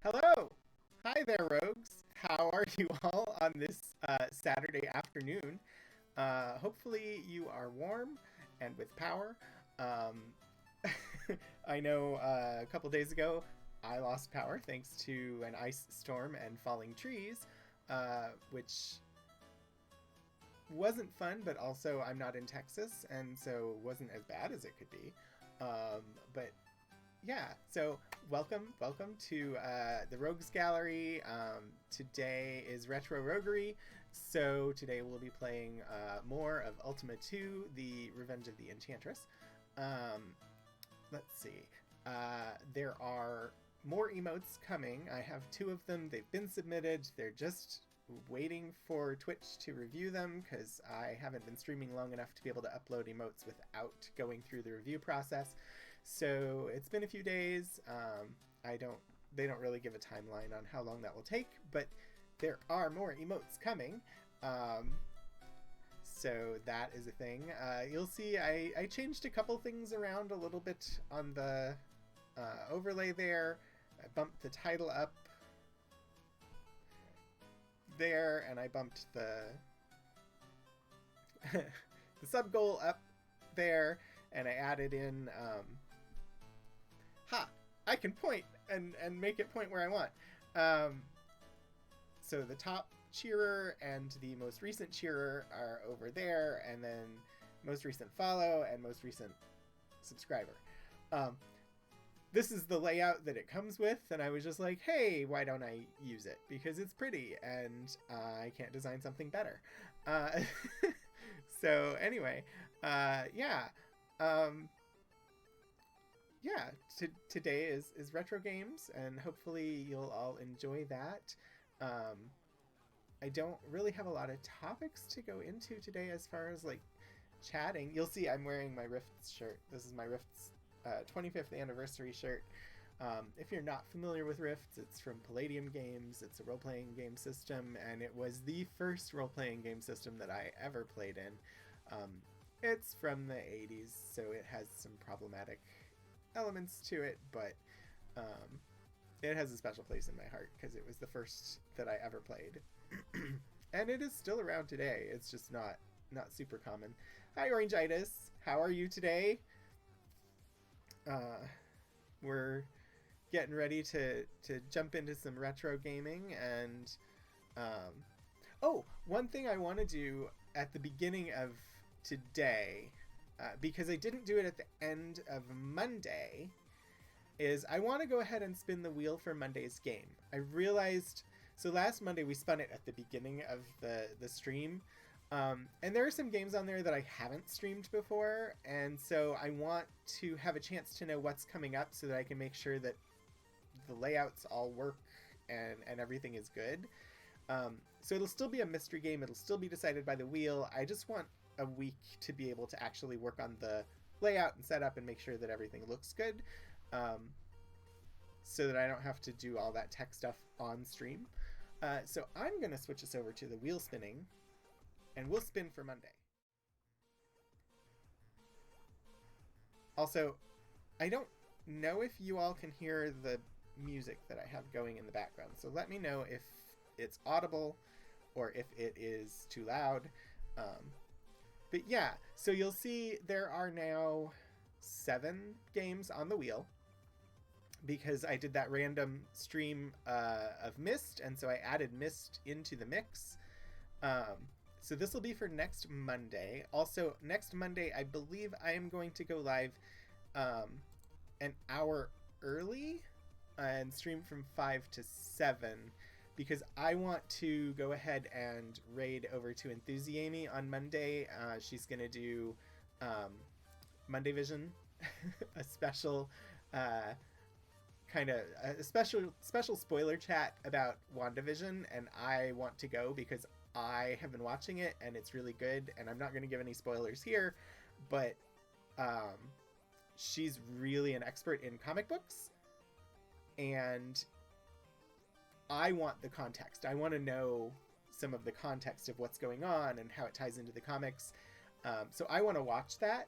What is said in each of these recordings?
Hello! Hi there, rogues. How are you all on this Saturday afternoon? Hopefully you are warm and with power. I know a couple days ago I lost power thanks to an ice storm and falling trees, which wasn't fun, but also I'm not in Texas, and so wasn't as bad as it could be. But yeah, so welcome to the Rogues Gallery. Today is Retro Roguery, so today we'll be playing more of Ultima 2, The Revenge of the Enchantress. Let's see. There are more emotes coming. I have 2 of them. They've been submitted. They're just waiting for Twitch to review them because I haven't been streaming long enough to be able to upload emotes without going through the review process. So it's been a few days. They don't really give a timeline on how long that will take, but there are more emotes coming. So that is a thing. You'll see I changed a couple things around a little bit on the overlay there. I bumped the title up there, and I bumped the the sub goal up there, and I added in I can point and make it point where I want. So the top cheerer and the most recent cheerer are over there, and then most recent follow and most recent subscriber. This is the layout that it comes with, and I was just like, hey, why don't I use it? Because it's pretty, and I can't design something better. So anyway, yeah. Today is retro games, and hopefully you'll all enjoy that. I don't really have a lot of topics to go into today as far as like chatting. You'll see I'm wearing my Rifts shirt. This is my Rifts 25th anniversary shirt. If you're not familiar with Rifts, it's from Palladium Games. It's a role-playing game system, and it was the first role-playing game system that I ever played in. It's from the 80s, so it has some problematic elements to it, but it has a special place in my heart because it was the first that I ever played. And it is still around today. It's just not super common. Hi, Orangitis. How are you today? We're getting ready to jump into some retro gaming, and one thing I want to do at the beginning of today, because I didn't do it at the end of Monday, is I want to go ahead and spin the wheel for Monday's game. I realized, so last Monday we spun it at the beginning of the stream, and there are some games on there that I haven't streamed before, and so I want to have a chance to know what's coming up so that I can make sure that the layouts all work and everything is good. So it'll still be a mystery game. It'll still be decided by the wheel. I just want a week to be able to actually work on the layout and setup and make sure that everything looks good, so that I don't have to do all that tech stuff on stream. So I'm going to switch us over to the wheel spinning, and we'll spin for Monday. Also, I don't know if you all can hear the music that I have going in the background, so let me know if it's audible or if it is too loud. But yeah, so you'll see there are now 7 games on the wheel, because I did that random stream of Myst, and so I added Myst into the mix. So this will be for next Monday. Also, next Monday, I believe I am going to go live an hour early and stream from 5 to 7, because I want to go ahead and raid over to Enthusiamy on Monday. She's going to do Monday Vision, a special kind of a special spoiler chat about WandaVision, and I want to go because I have been watching it and it's really good, and I'm not going to give any spoilers here, but she's really an expert in comic books, and I want the context. I want to know some of the context of what's going on and how it ties into the comics. So I want to watch that.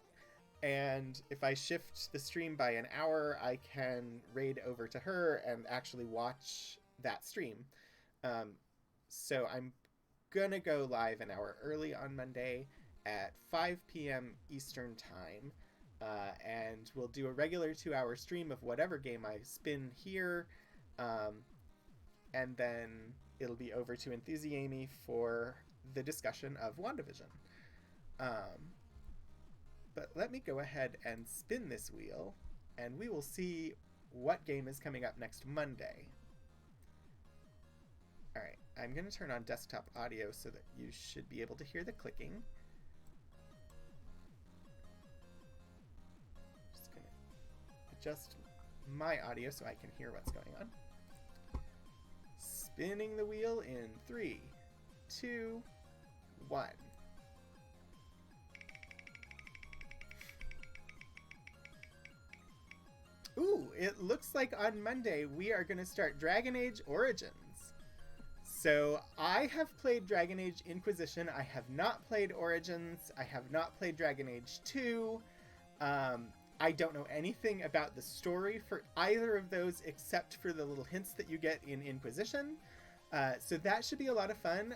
And if I shift the stream by an hour, I can raid over to her and actually watch that stream. So I'm going to go live an hour early on Monday at 5 p.m. Eastern Time. And we'll do a regular 2-hour stream of whatever game I spin here. And then it'll be over to Enthusiamy for the discussion of WandaVision. But let me go ahead and spin this wheel, and we will see what game is coming up next Monday. All right, I'm going to turn on desktop audio so that you should be able to hear the clicking. Just going to adjust my audio so I can hear what's going on. Spinning the wheel in 3, 2, 1. Ooh, it looks like on Monday we are going to start Dragon Age Origins. So I have played Dragon Age Inquisition. I have not played Origins. I have not played Dragon Age 2. I don't know anything about the story for either of those except for the little hints that you get in Inquisition. So that should be a lot of fun.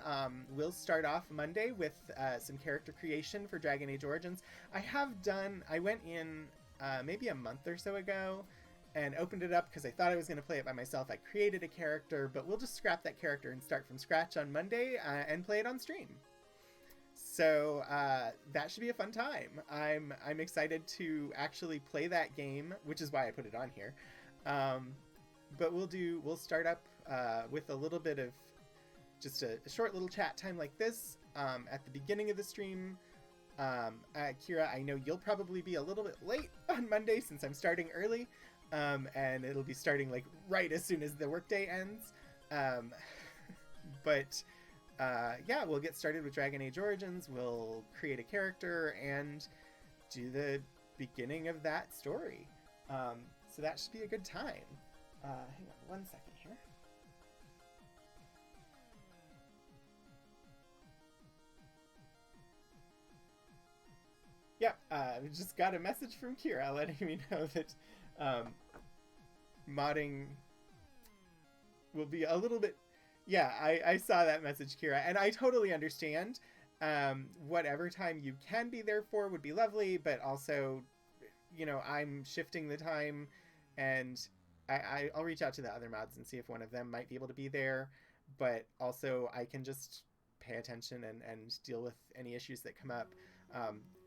We'll start off Monday with some character creation for Dragon Age Origins. I went in maybe a month or so ago and opened it up because I thought I was going to play it by myself. I created a character, but we'll just scrap that character and start from scratch on Monday and play it on stream. So that should be a fun time. I'm excited to actually play that game, which is why I put it on here. But we'll start up with a little bit of just a short little chat time like this at the beginning of the stream. Kira, I know you'll probably be a little bit late on Monday since I'm starting early, and it'll be starting like right as soon as the workday ends. But yeah, we'll get started with Dragon Age Origins. We'll create a character and do the beginning of that story. So that should be a good time. Hang on one second here. Yeah, we just got a message from Kira letting me know that modding will be a little bit... Yeah, I saw that message, Kira, and I totally understand. Whatever time you can be there for would be lovely, but also, you know, I'm shifting the time, and I'll reach out to the other mods and see if one of them might be able to be there, but also I can just pay attention and deal with any issues that come up.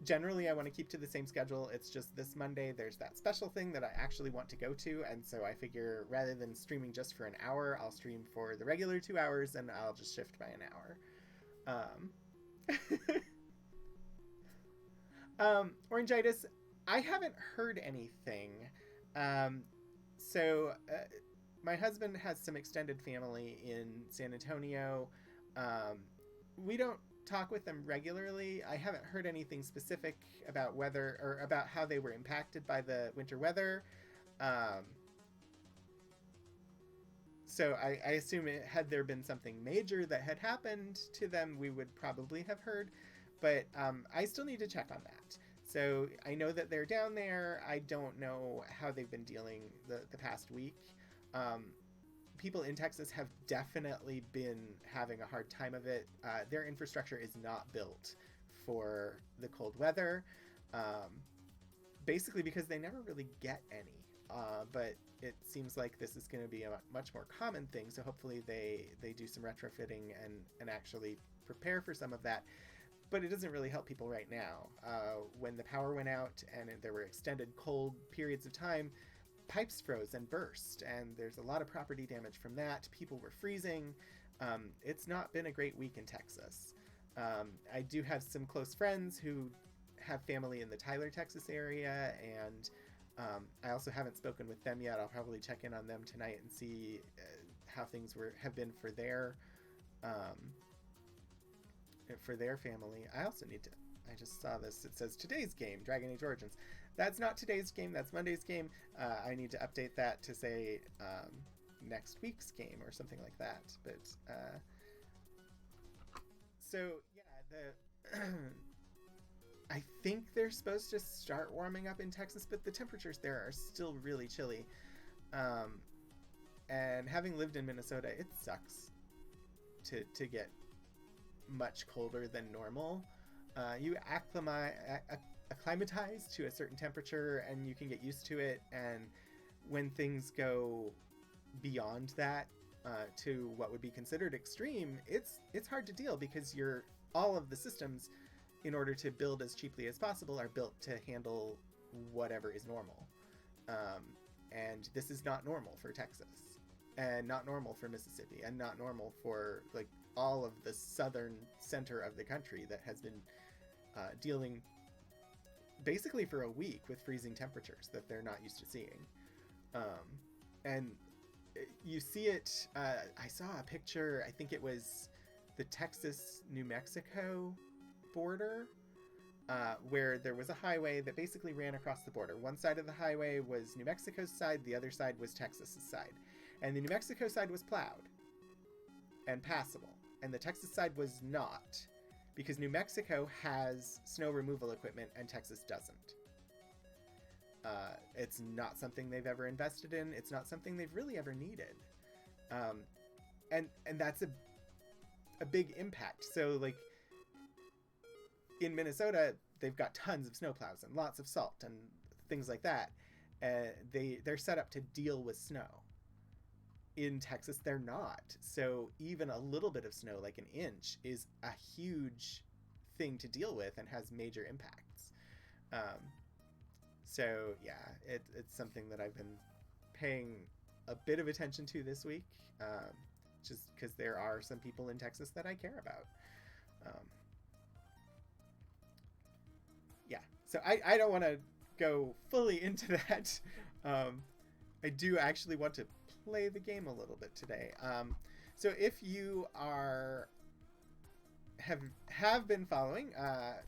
Generally, I want to keep to the same schedule. It's just this Monday, there's that special thing that I actually want to go to, and so I figure rather than streaming just for an hour, I'll stream for the regular 2 hours, and I'll just shift by an hour. Orangitis, I haven't heard anything. So my husband has some extended family in San Antonio. We don't talk with them regularly. I haven't heard anything specific about weather or about how they were impacted by the winter weather. Um, so I assume had there been something major that had happened to them, we would probably have heard. But I still need to check on that. So I know that they're down there. I don't know how they've been dealing the past week. Um, People in Texas have definitely been having a hard time of it. Their infrastructure is not built for the cold weather, basically because they never really get any. But it seems like this is going to be a much more common thing. So hopefully they do some retrofitting and actually prepare for some of that. But it doesn't really help people right now. When the power went out and there were extended cold periods of time, pipes froze and burst, and there's a lot of property damage from that. People were freezing. It's not been a great week in Texas. I do have some close friends who have family in the Tyler, Texas area, and I also haven't spoken with them yet. I'll probably check in on them tonight and see how things have been for their family. I also need to, I just saw this. It says today's game, Dragon Age Origins. That's not today's game. That's Monday's game. I need to update that to say next week's game or something like that. But so yeah, I think they're supposed to start warming up in Texas, but the temperatures there are still really chilly. And having lived in Minnesota, it sucks to get much colder than normal. You acclimatize to a certain temperature and you can get used to it, and when things go beyond that to what would be considered extreme, it's hard to deal because all of the systems, in order to build as cheaply as possible, are built to handle whatever is normal, and this is not normal for Texas, and not normal for Mississippi, and not normal for like all of the southern center of the country that has been dealing basically for a week with freezing temperatures that they're not used to seeing. And you see it, I saw a picture, I think it was the Texas-New Mexico border, where there was a highway that basically ran across the border. One side of the highway was New Mexico's side, the other side was Texas's side. And the New Mexico side was plowed and passable, and the Texas side was not, because New Mexico has snow removal equipment and Texas doesn't. It's not something they've ever invested in. It's not something they've really ever needed. And that's a big impact. So like in Minnesota, they've got tons of snowplows and lots of salt and things like that. They're set up to deal with snow. In Texas, they're not. So even a little bit of snow, like an inch, is a huge thing to deal with and has major impacts. So yeah, it's something that I've been paying a bit of attention to this week, just because there are some people in Texas that I care about. Yeah, so I don't want to go fully into that. I do actually want to play the game a little bit today. So if you have been following,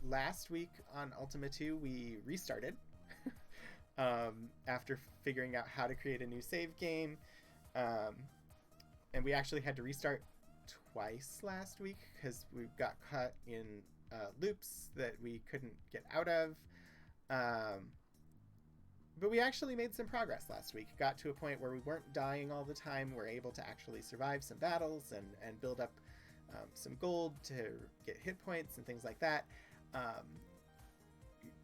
last week on Ultima 2 we restarted after figuring out how to create a new save game, and we actually had to restart twice last week because we got caught in loops that we couldn't get out of. But we actually made some progress last week. Got to a point where we weren't dying all the time. We're able to actually survive some battles and build up some gold to get hit points and things like that.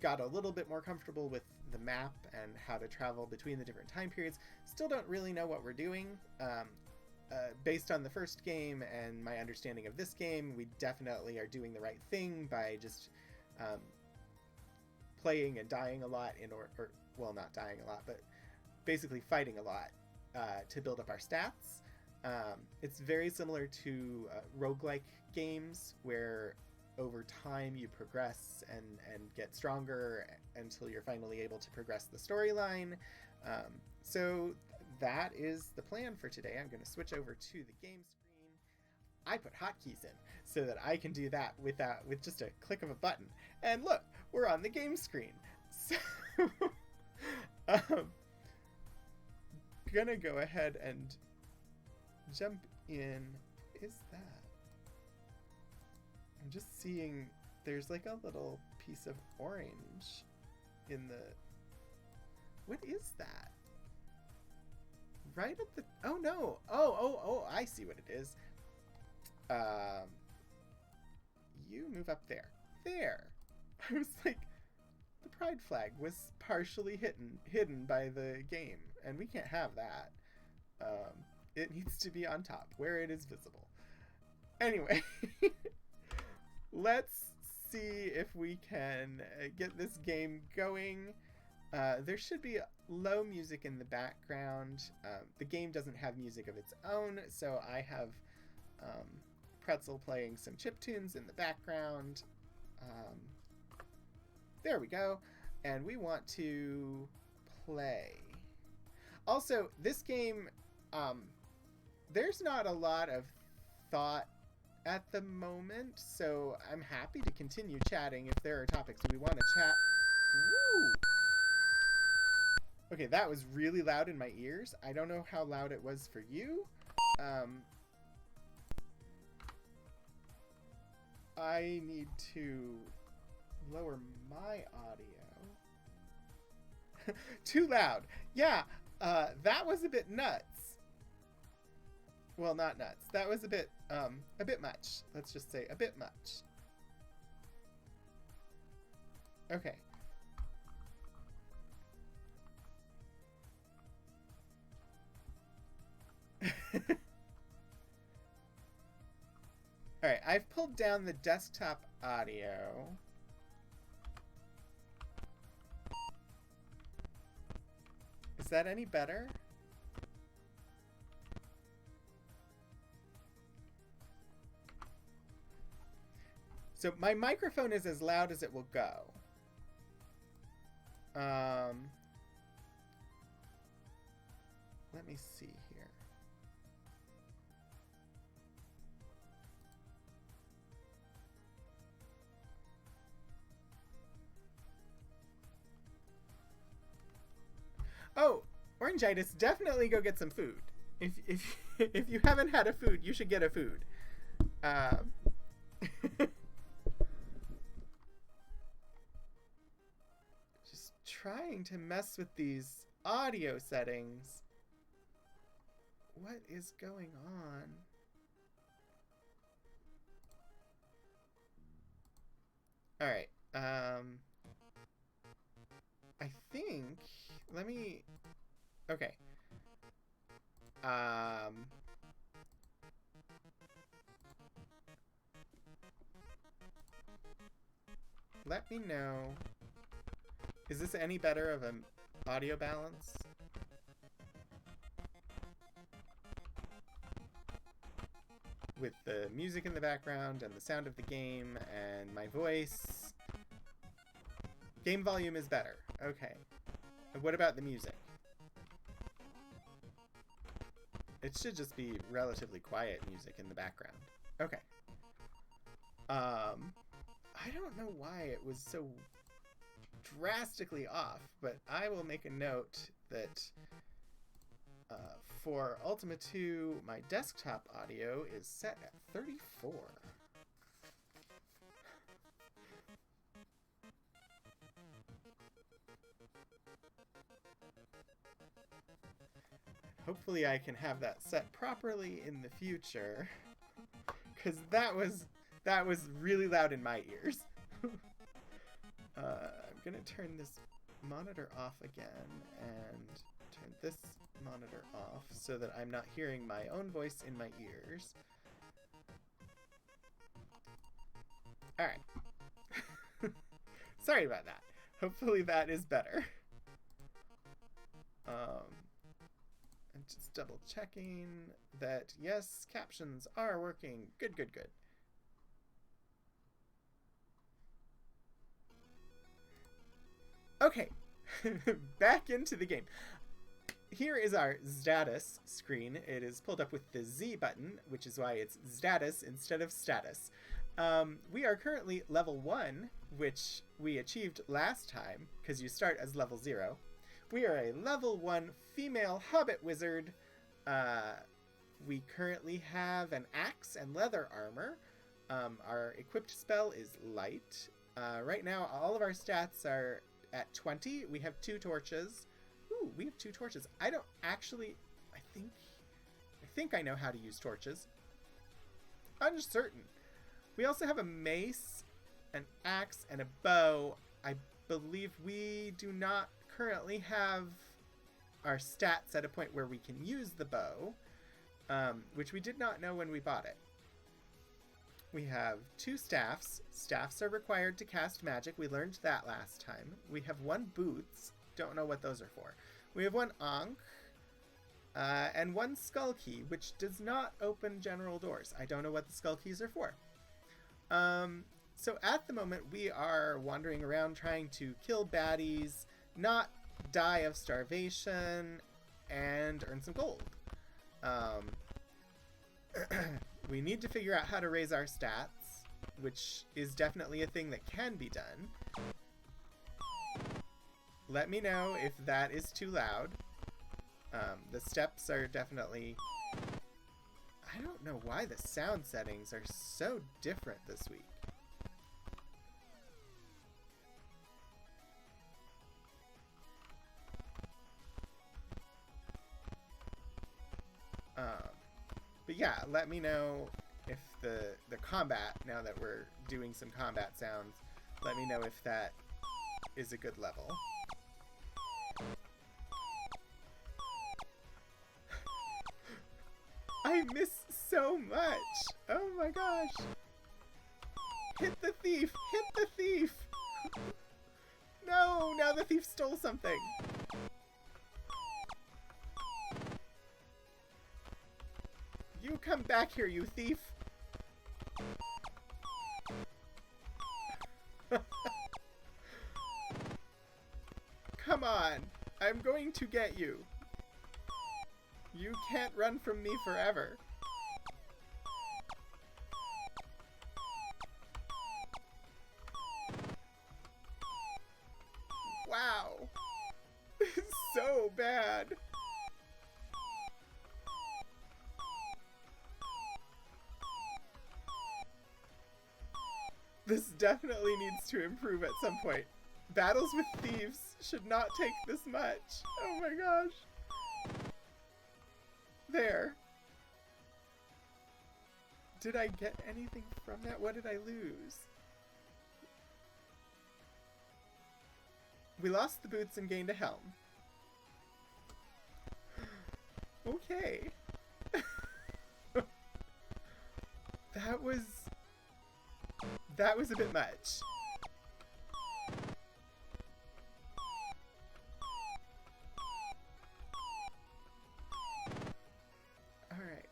Got a little bit more comfortable with the map and how to travel between the different time periods. Still don't really know what we're doing. Based on the first game and my understanding of this game, we definitely are doing the right thing by just playing and dying a lot well, not dying a lot, but basically fighting a lot to build up our stats. It's very similar to roguelike games where over time you progress and get stronger until you're finally able to progress the storyline. So that is the plan for today. I'm going to switch over to the game screen. I put hotkeys in so that I can do that with just a click of a button. And look, we're on the game screen. So, gonna go ahead and jump in. Is that? I'm just seeing there's like a little piece of orange in the... What is that? Right at the... Oh, no. Oh, I see what it is. You move up there. There. I was like, the pride flag was partially hidden by the game, and we can't have that. It needs to be on top, where it is visible. Anyway, let's see if we can get this game going. There should be low music in the background. The game doesn't have music of its own, so I have Pretzel playing some chiptunes in the background. There we go. And we want to play. Also, this game, there's not a lot of thought at the moment, so I'm happy to continue chatting if there are topics we want to chat. Woo! Okay, that was really loud in my ears. I don't know how loud it was for you. I need to lower my audio. Too loud. Yeah, that was a bit nuts. Well, not nuts. That was a bit much. Let's just say a bit much. Okay. Alright, I've pulled down the desktop audio. Is that any better? So my microphone is as loud as it will go. Let me see here. Oh, Orangitis, definitely go get some food. If you haven't had a food, you should get a food. Just trying to mess with these audio settings. What is going on? All right. I think, let me, okay. Let me know. Is this any better of an audio balance? With the music in the background and the sound of the game and my voice. Game volume is better. Okay. And what about the music? It should just be relatively quiet music in the background. Okay. I don't know why it was so drastically off, but I will make a note that for Ultima 2, my desktop audio is set at 34. Hopefully I can have that set properly in the future, because that was really loud in my ears. I'm gonna turn this monitor off again and turn this monitor off so that I'm not hearing my own voice in my ears. Alright. Sorry about that. Hopefully that is better. I'm just double checking that, yes, captions are working. Good, good, good. Okay, back into the game. here is our status screen. It is pulled up with the Z button, which is why it's status instead of status. We are currently level 1, which we achieved last time, because you start as level 0. We are a level 1 female hobbit wizard. We currently have an axe and leather armor. Our equipped spell is light. Right now, all of our stats are at 20. We have 2 torches. Ooh, we have 2 torches. I don't actually... I think I know how to use torches. Uncertain. We also have a mace, an axe, and a bow. I believe we do not currently have our stats at a point where we can use the bow, which we did not know when we bought it. We have 2 staffs. Staffs are required to cast magic. We learned that last time. We have 1 boots. Don't know what those are for. We have 1 ankh, and 1 skull key, which does not open general doors. I don't know what the skull keys are for. So at the moment, we are wandering around trying to kill baddies, not die of starvation, and earn some gold. We need to figure out how to raise our stats, which is definitely a thing that can be done. Let me know if that is too loud. The steps are definitely... I don't know why the sound settings are so different this week. But yeah, let me know if the combat, now that we're doing some combat sounds, let me know if that is a good level. I miss so much! Oh my gosh! Hit the thief! Hit the thief! No! Now the thief stole something! You come back here, you thief! Come on! I'm going to get you! You can't run from me forever. Wow! This is so bad! This definitely needs to improve at some point. Battles with thieves should not take this much. Oh my gosh. There. Did I get anything from that? What did I lose? We lost the boots and gained a helm. Okay. That was a bit much. Alright.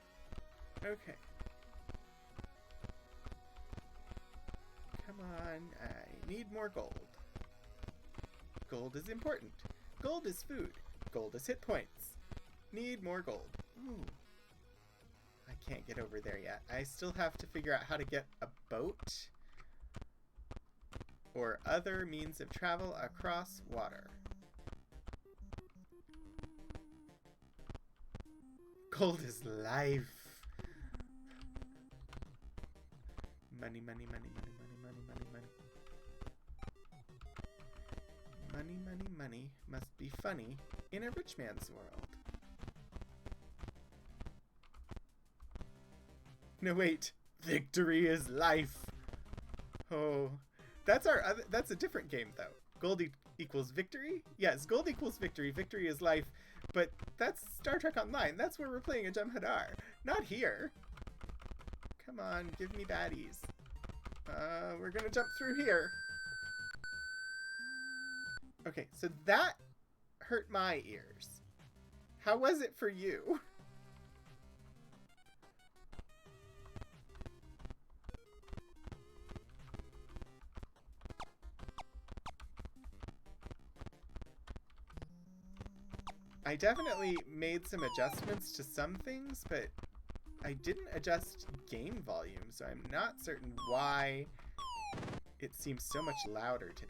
Okay. Come on, I need more gold. Gold is important. Gold is food. Gold is hit points. Need more gold. Ooh. I can't get over there yet. I still have to figure out how to get a boat or other means of travel across water. Gold is life. Money, money, money, money, money, money, money, money. Money, money, money must be funny in a rich man's world. No, wait. Victory is life. Oh, that's a different game though. Gold equals victory? Yes, gold equals victory. Victory is life. But that's Star Trek Online. That's where we're playing a Jem'Hadar. Not here. Come on, give me baddies. We're gonna jump through here. Okay, so that hurt my ears. How was it for you? I definitely made some adjustments to some things, but I didn't adjust game volume, so I'm not certain why it seems so much louder today.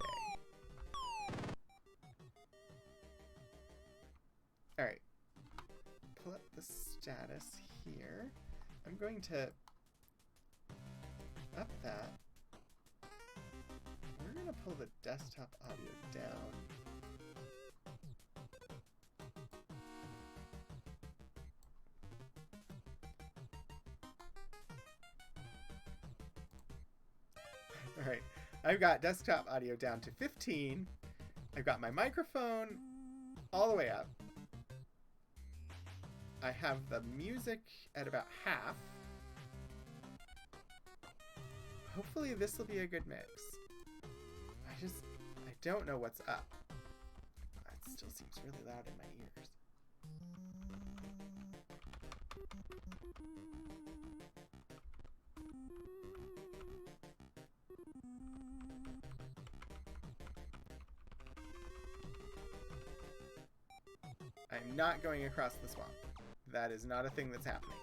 Alright. Pull up the status here. I'm going to up that. We're going to pull the desktop audio down. Alright, I've got desktop audio down to 15. I've got my microphone all the way up. I have the music at about half. Hopefully this will be a good mix. I don't know what's up. It still seems really loud in my ears. I'm not going across the swamp. That is not a thing that's happening.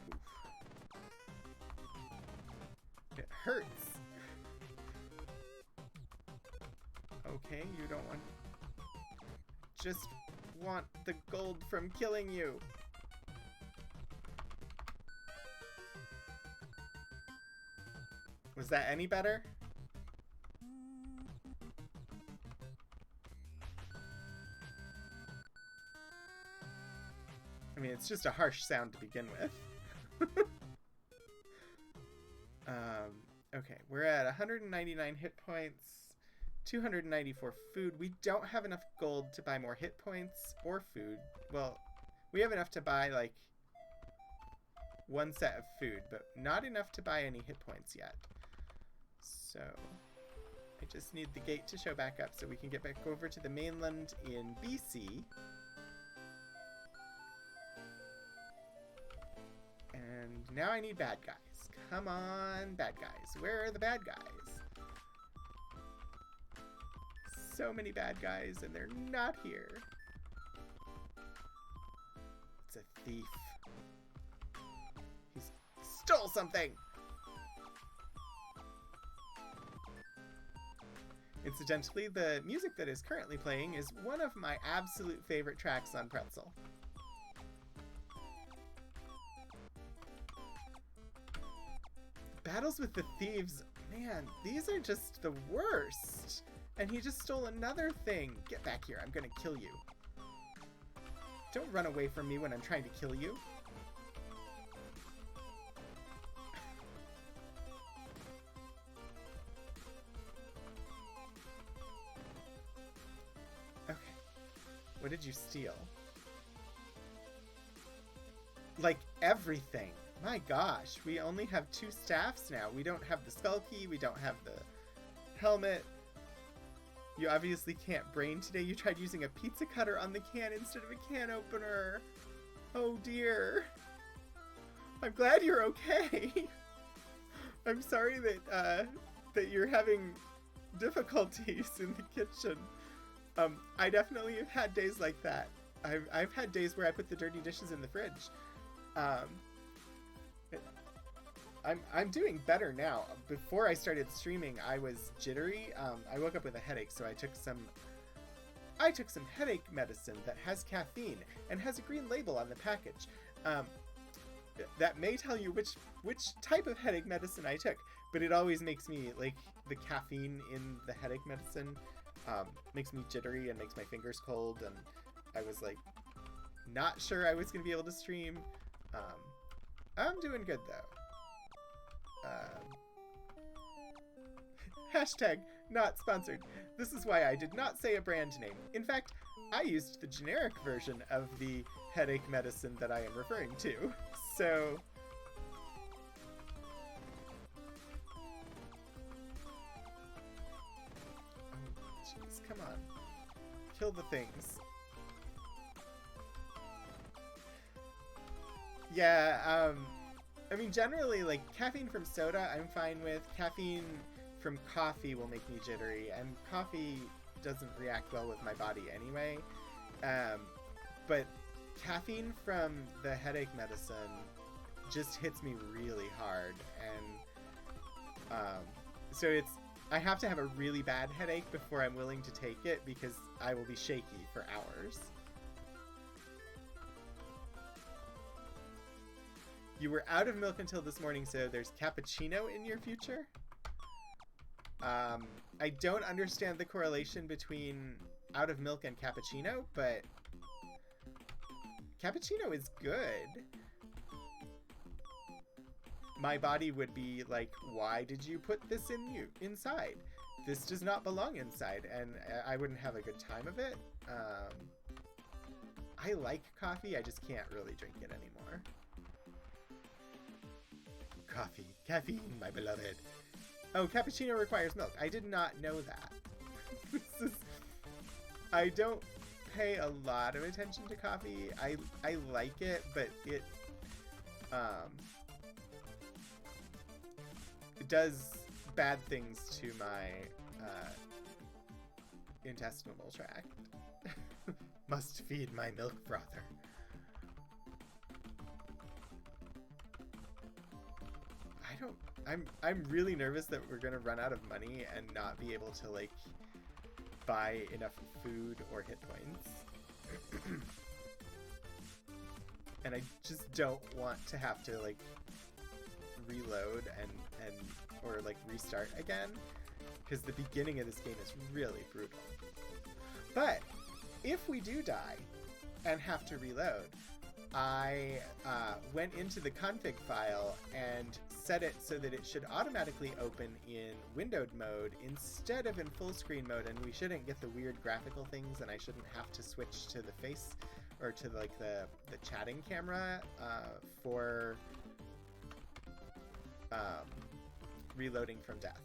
Oof. It hurts. Okay, you don't want... Just want the gold from killing you. Was that any better? I mean, it's just a harsh sound to begin with. Okay, we're at 199 hit points, 294 food. We don't have enough gold to buy more hit points or food. Well, we have enough to buy, like, one set of food, but not enough to buy any hit points yet. So, I just need the gate to show back up so we can get back over to the mainland in BC. And now I need bad guys. Come on, bad guys. Where are the bad guys? So many bad guys, and they're not here. It's a thief. He stole something! Incidentally, the music that is currently playing is one of my absolute favorite tracks on Pretzel. Battles with the thieves, man, these are just the worst. And he just stole another thing. Get back here, I'm gonna kill you. Don't run away from me when I'm trying to kill you. Okay. What did you steal? Like everything. My gosh, we only have 2 staffs now. We don't have the spell key, we don't have the helmet. You obviously can't brain today. You tried using a pizza cutter on the can instead of a can opener. Oh dear. I'm glad you're okay. I'm sorry that that you're having difficulties in the kitchen. I definitely have had days like that. I've had days where I put the dirty dishes in the fridge. I'm doing better now. Before I started streaming, I was jittery. I woke up with a headache, so I took some headache medicine that has caffeine and has a green label on the package. That may tell you which type of headache medicine I took, but it always makes me, like, the caffeine in the headache medicine makes me jittery and makes my fingers cold, and I was, like, not sure I was going to be able to stream. I'm doing good, though. Hashtag not sponsored. This is why I did not say a brand name. In fact, I used the generic version of the headache medicine that I am referring to. So... Jeez, come on. Kill the things. Yeah, I mean, generally, like, caffeine from soda, I'm fine with. Caffeine from coffee will make me jittery, and coffee doesn't react well with my body anyway. But caffeine from the headache medicine just hits me really hard, and so I have to have a really bad headache before I'm willing to take it, because I will be shaky for hours. You were out of milk until this morning, so there's cappuccino in your future? I don't understand the correlation between out of milk and cappuccino, but cappuccino is good. My body would be like, why did you put this inside? This does not belong inside, and I wouldn't have a good time of it. I like coffee, I just can't really drink it anymore. Coffee. Caffeine, my beloved. Oh, cappuccino requires milk. I did not know that. I don't pay a lot of attention to coffee. I like it, but it does bad things to my intestinal tract. Must feed my milk frother. I'm really nervous that we're gonna run out of money and not be able to like buy enough food or hit points. And I just don't want to have to like reload and or like restart again, because the beginning of this game is really brutal. But if we do die and have to reload, I went into the config file and set it so that it should automatically open in windowed mode instead of in full screen mode, and we shouldn't get the weird graphical things, and I shouldn't have to switch to the face or to like the chatting camera for reloading from death.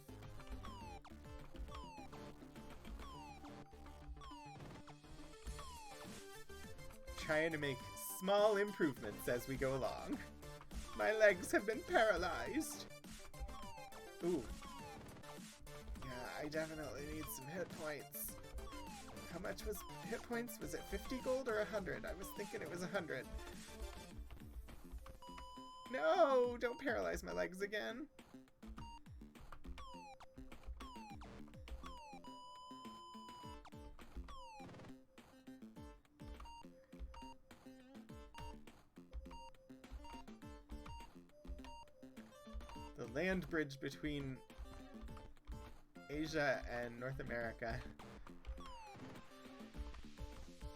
Trying to make small improvements as we go along. My legs have been paralyzed. Ooh. Yeah, I definitely need some hit points. How much was hit points? Was it 50 gold or 100? I was thinking it was 100. No! Don't paralyze my legs again. The land bridge between Asia and North America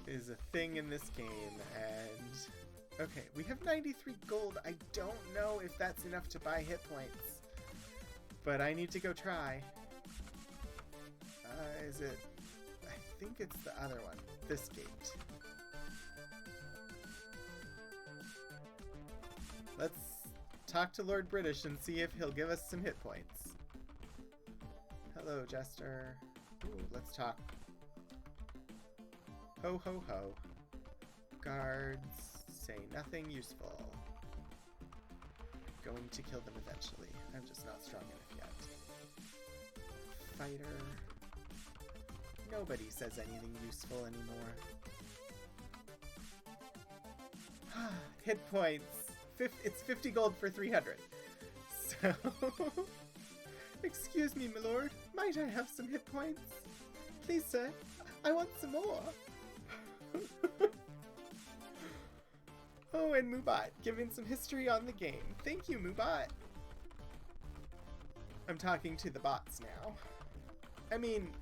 is a thing in this game, and okay, we have 93 gold. I don't know if that's enough to buy hit points, but I need to go try. Is it? I think it's the other one. This gate. Let's talk to Lord British and see if he'll give us some hit points. Hello, Jester. Ooh, let's talk. Ho ho ho. Guards say nothing useful. Going to kill them eventually. I'm just not strong enough yet. Fighter. Nobody says anything useful anymore. Hit points. It's 50 gold for 300. So, excuse me, my lord. Might I have some hit points? Please, sir. I want some more. Oh, and Mubat giving some history on the game. Thank you, Mubat. I'm talking to the bots now. I mean,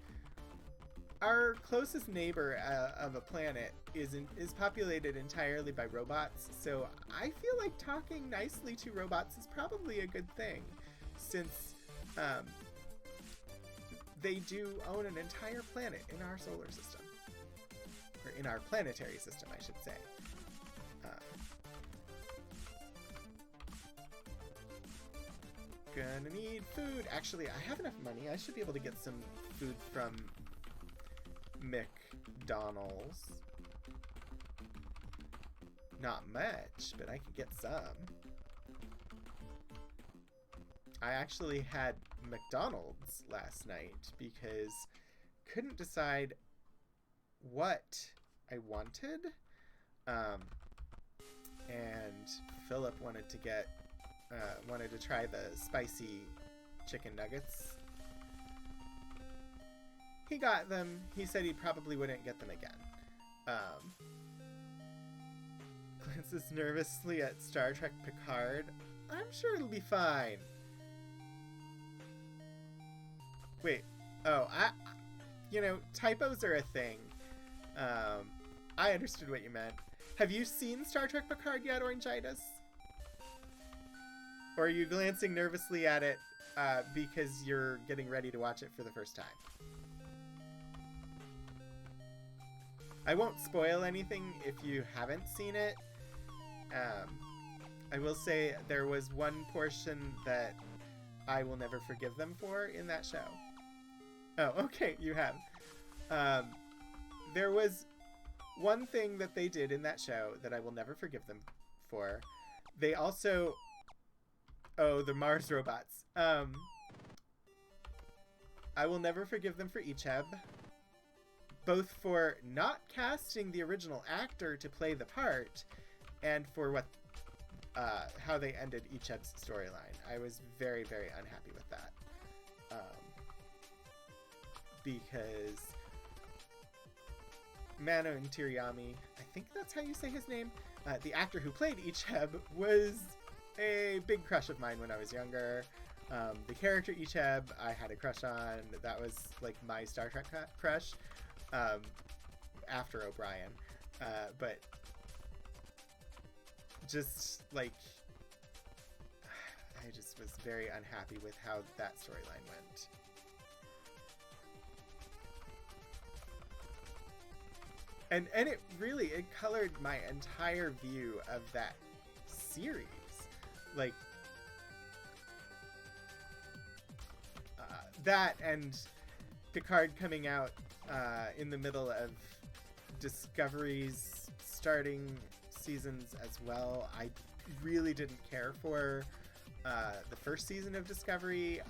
our closest neighbor of a planet is populated entirely by robots, so I feel like talking nicely to robots is probably a good thing, since they do own an entire planet in our solar system. Or in our planetary system, I should say. Gonna need food. Actually, I have enough money. I should be able to get some food from McDonald's. Not much, but I could get some. I actually had McDonald's last night because couldn't decide what I wanted. And Philip wanted to try the spicy chicken nuggets. He got them. He said he probably wouldn't get them again. Glances nervously at Star Trek Picard. I'm sure it'll be fine. Wait. Oh, typos are a thing. I understood what you meant. Have you seen Star Trek Picard yet, Orangitis? Or are you glancing nervously at it because you're getting ready to watch it for the first time? I won't spoil anything if you haven't seen it. I will say there was one portion that I will never forgive them for in that show. Oh, okay, you have. There was one thing that they did in that show that I will never forgive them for. They also... Oh, the Mars robots. I will never forgive them for Icheb. Both for not casting the original actor to play the part, and for how they ended Icheb's storyline. I was very, very unhappy with that. Because Mano Intiriyami, I think that's how you say his name, the actor who played Icheb, was a big crush of mine when I was younger. The character Icheb I had a crush on. That was like my Star Trek crush. After O'Brien, but just like I just was very unhappy with how that storyline went. And it colored my entire view of that series. Like that and Picard coming out in the middle of Discovery's starting seasons as well. I really didn't care for the first season of Discovery.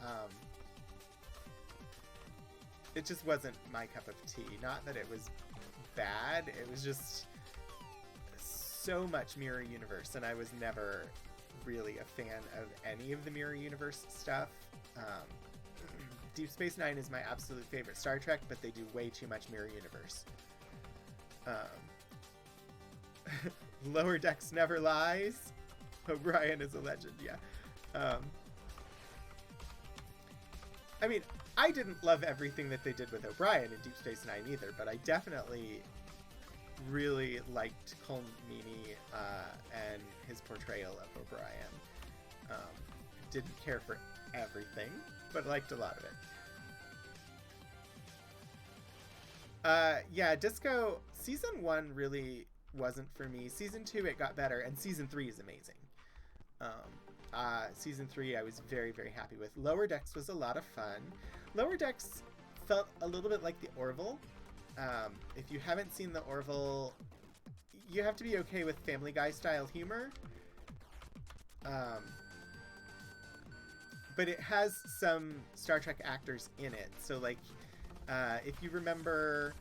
It just wasn't my cup of tea. Not that it was bad, it was just so much Mirror Universe, and I was never really a fan of any of the Mirror Universe stuff. Deep Space Nine is my absolute favorite Star Trek, but they do way too much Mirror Universe. Lower Decks never lies. O'Brien is a legend, yeah. I mean, I didn't love everything that they did with O'Brien in Deep Space Nine either, but I definitely really liked Colm Meaney and his portrayal of O'Brien. Didn't care for everything, but liked a lot of it. Yeah, Disco season 1 really wasn't for me. Season 2 it got better, and season 3 is amazing. Season 3 I was very, very happy with. Lower Decks was a lot of fun. Lower Decks felt a little bit like the Orville. If you haven't seen the Orville, you have to be okay with Family Guy style humor. But it has some Star Trek actors in it. So, like, if you remember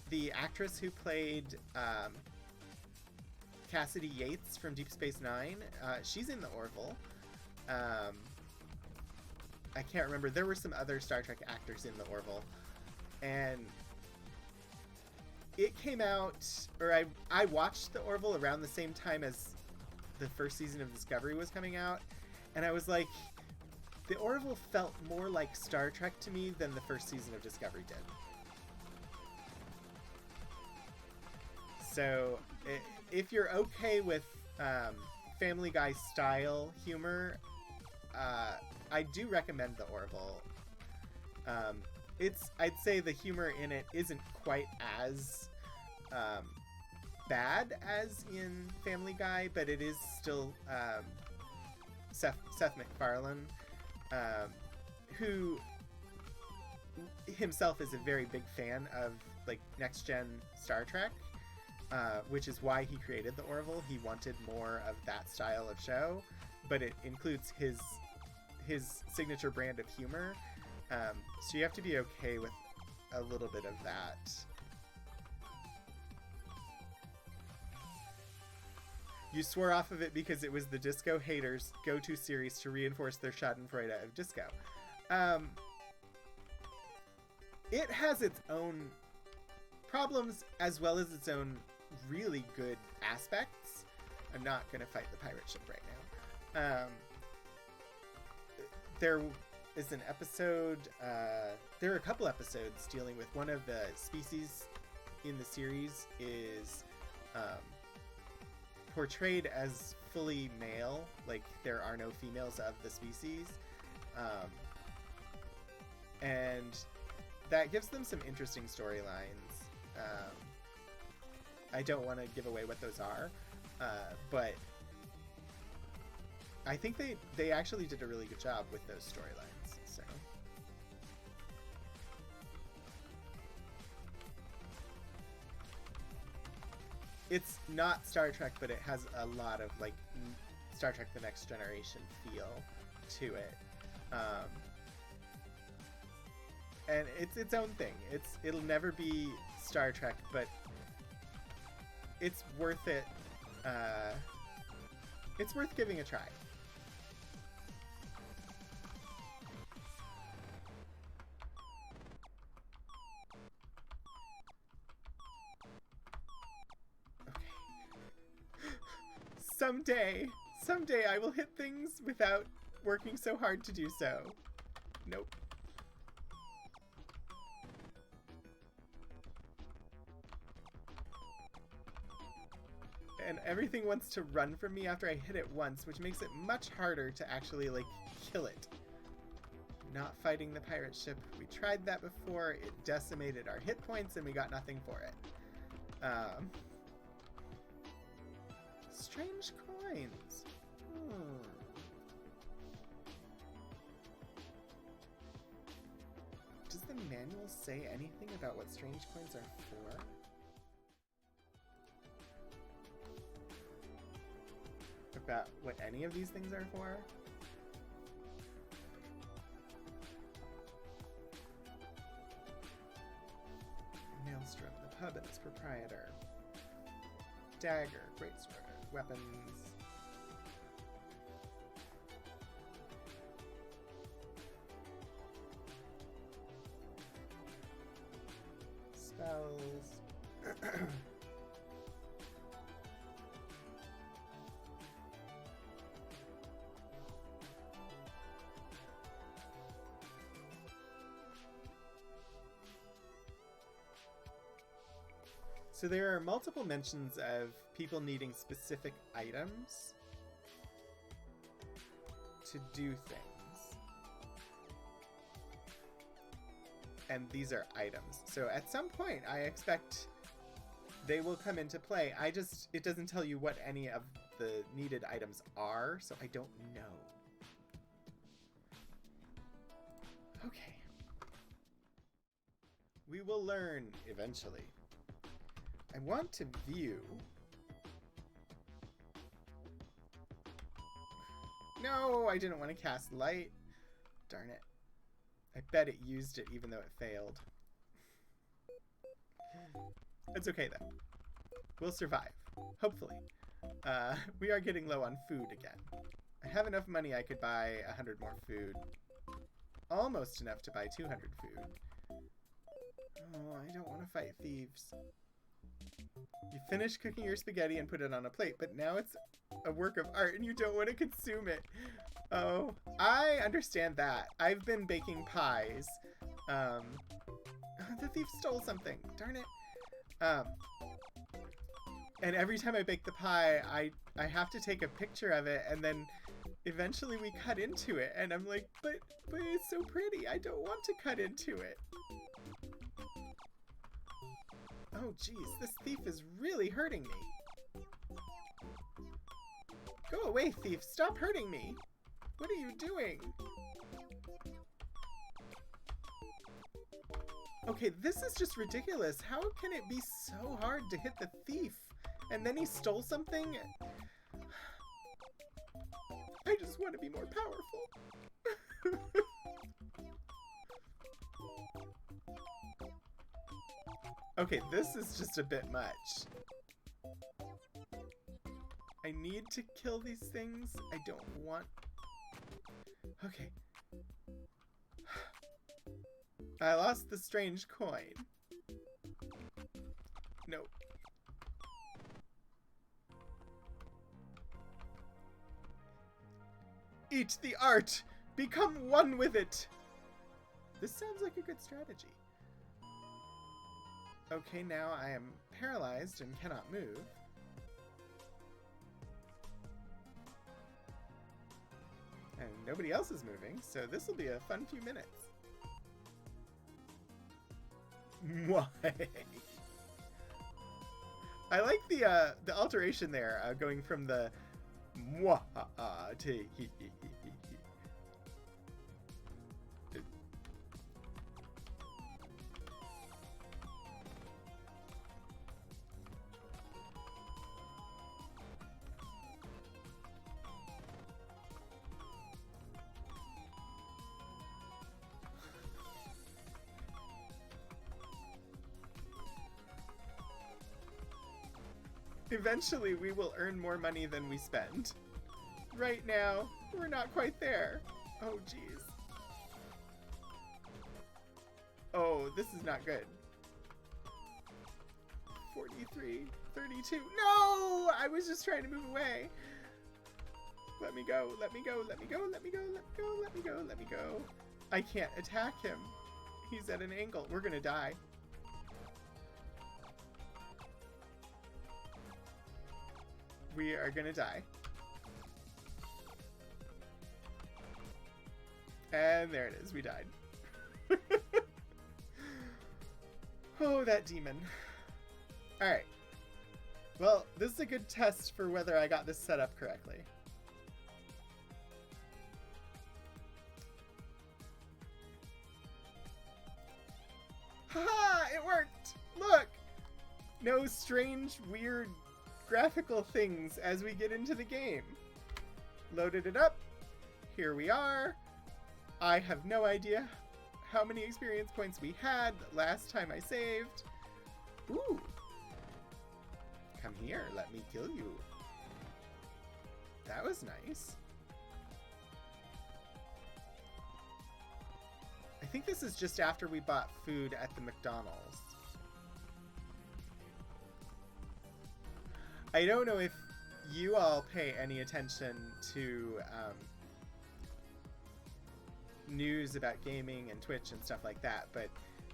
the actress who played Cassidy Yates from Deep Space Nine, she's in the Orville. I can't remember. There were some other Star Trek actors in the Orville. And it came out, or I watched the Orville around the same time as the first season of Discovery was coming out. And I was like, the Orville felt more like Star Trek to me than the first season of Discovery did. So, if you're okay with Family Guy style humor, I do recommend the Orville. I'd say the humor in it isn't quite as bad as in Family Guy, but it is still Seth MacFarlane, who himself is a very big fan of like next gen Star Trek, which is why he created the Orville. He wanted more of that style of show, but it includes his his signature brand of humor. So you have to be okay with a little bit of that. You swore off of it because it was the disco haters' go-to series to reinforce their schadenfreude of disco. It has its own problems as well as its own really good aspects. I'm not going to fight the pirate ship right now. There is an episode, there are a couple episodes dealing with one of the species in the series is portrayed as fully male, like there are no females of the species, and that gives them some interesting storylines. I don't want to give away what those are, but I think they actually did a really good job with those storylines. So it's not Star Trek, but it has a lot of like Star Trek: The Next Generation feel to it, and it's its own thing. It'll never be Star Trek, but it's worth it. It's worth giving a try. Someday I will hit things without working so hard to do so. Nope. And everything wants to run from me after I hit it once, which makes it much harder to actually, like, kill it. Not fighting the pirate ship. We tried that before. It decimated our hit points and we got nothing for it. Strange coins. Does the manual say anything about what strange coins are for? About what any of these things are for? Maelstrom, the pub and its proprietor. Dagger, greatsword, weapons. Spells. So there are multiple mentions of people needing specific items to do things. And these are items. So at some point, I expect they will come into play. It doesn't tell you what any of the needed items are, so I don't know. Okay. We will learn eventually. I want to view. No, I didn't want to cast light. Darn it. I bet it used it even though it failed. It's okay though. We'll survive. Hopefully. We are getting low on food again. I have enough money I could buy 100 more food. Almost enough to buy 200 food. Oh, I don't want to fight thieves. You finish cooking your spaghetti and put it on a plate, but now it's a work of art and you don't want to consume it. Oh, I understand that. I've been baking pies. The thief stole something. Darn it. And every time I bake the pie, I have to take a picture of it, and then eventually we cut into it, and I'm like, but it's so pretty. I don't want to cut into it. Oh, geez, this thief is really hurting me. Go away, thief. Stop hurting me. What are you doing? Okay, this is just ridiculous. How can it be so hard to hit the thief? And then he stole something? I just want to be more powerful. Okay, this is just a bit much. I need to kill these things. I don't want... Okay. I lost the strange coin. No. Eat the art! Become one with it! This sounds like a good strategy. Okay, now I am paralyzed and cannot move. And nobody else is moving, so this will be a fun few minutes. Why? I like the alteration there, going from the mwah to he he he he. Eventually, we will earn more money than we spend. Right now, we're not quite there. Oh, jeez. Oh, this is not good. 43, 32. No! I was just trying to move away. Let me go, let me go, let me go, let me go, let me go, let me go, let me go. I can't attack him. He's at an angle. We're gonna die. We are gonna die. And there it is, we died. Oh, that demon. Alright. Well, this is a good test for whether I got this set up correctly. Haha! It worked! Look! No strange, weird graphical things as we get into the game. Loaded it up. Here we are. I have no idea how many experience points we had last time I saved. Ooh. Come here, let me kill you. That was nice. I think this is just after we bought food at the McDonald's. I don't know if you all pay any attention to news about gaming and Twitch and stuff like that, but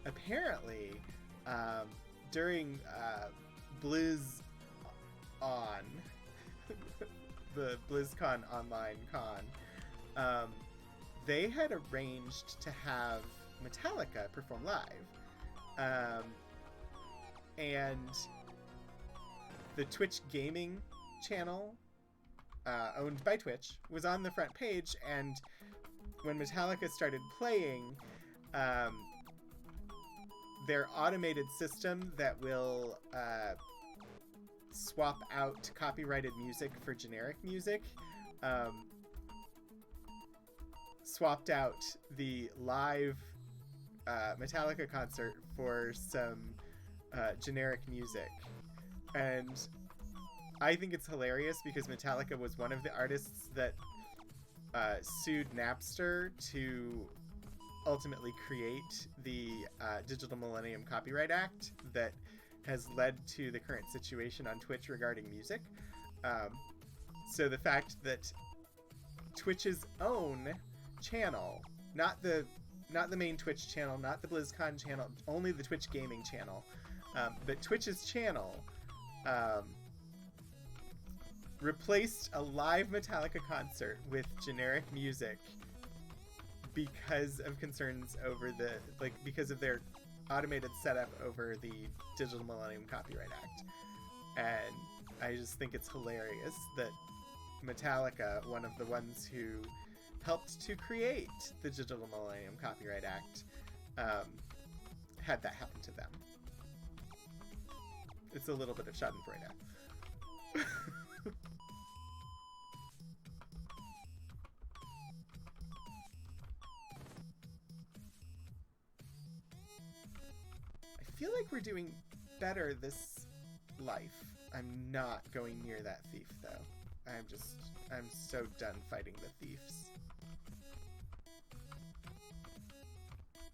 apparently during BlizzCon, the BlizzCon online con, they had arranged to have Metallica perform live. And the Twitch gaming channel, owned by Twitch, was on the front page, and when Metallica started playing, their automated system that will swap out copyrighted music for generic music swapped out the live Metallica concert for some generic music. And I think it's hilarious because Metallica was one of the artists that sued Napster to ultimately create the Digital Millennium Copyright Act that has led to the current situation on Twitch regarding music. So the fact that Twitch's own channel, not the main Twitch channel, not the BlizzCon channel, only the Twitch gaming channel, but Twitch's channel replaced a live Metallica concert with generic music because of concerns over because of their automated setup over the Digital Millennium Copyright Act. And I just think it's hilarious that Metallica, one of the ones who helped to create the Digital Millennium Copyright Act, had that happen to them. It's a little bit of schadenfreude. I feel like we're doing better this life. I'm not going near that thief, though. I'm so done fighting the thieves.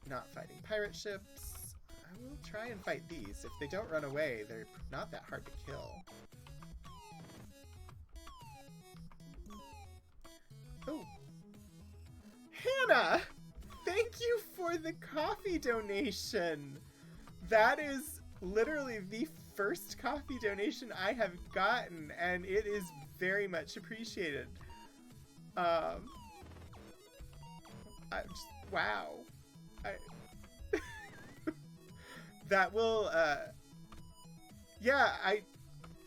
Not fighting pirate ships. I will try and fight these. If they don't run away, they're not that hard to kill. Oh. Hannah! Thank you for the coffee donation! That is literally the first coffee donation I have gotten, and it is very much appreciated. Wow. That will, yeah, I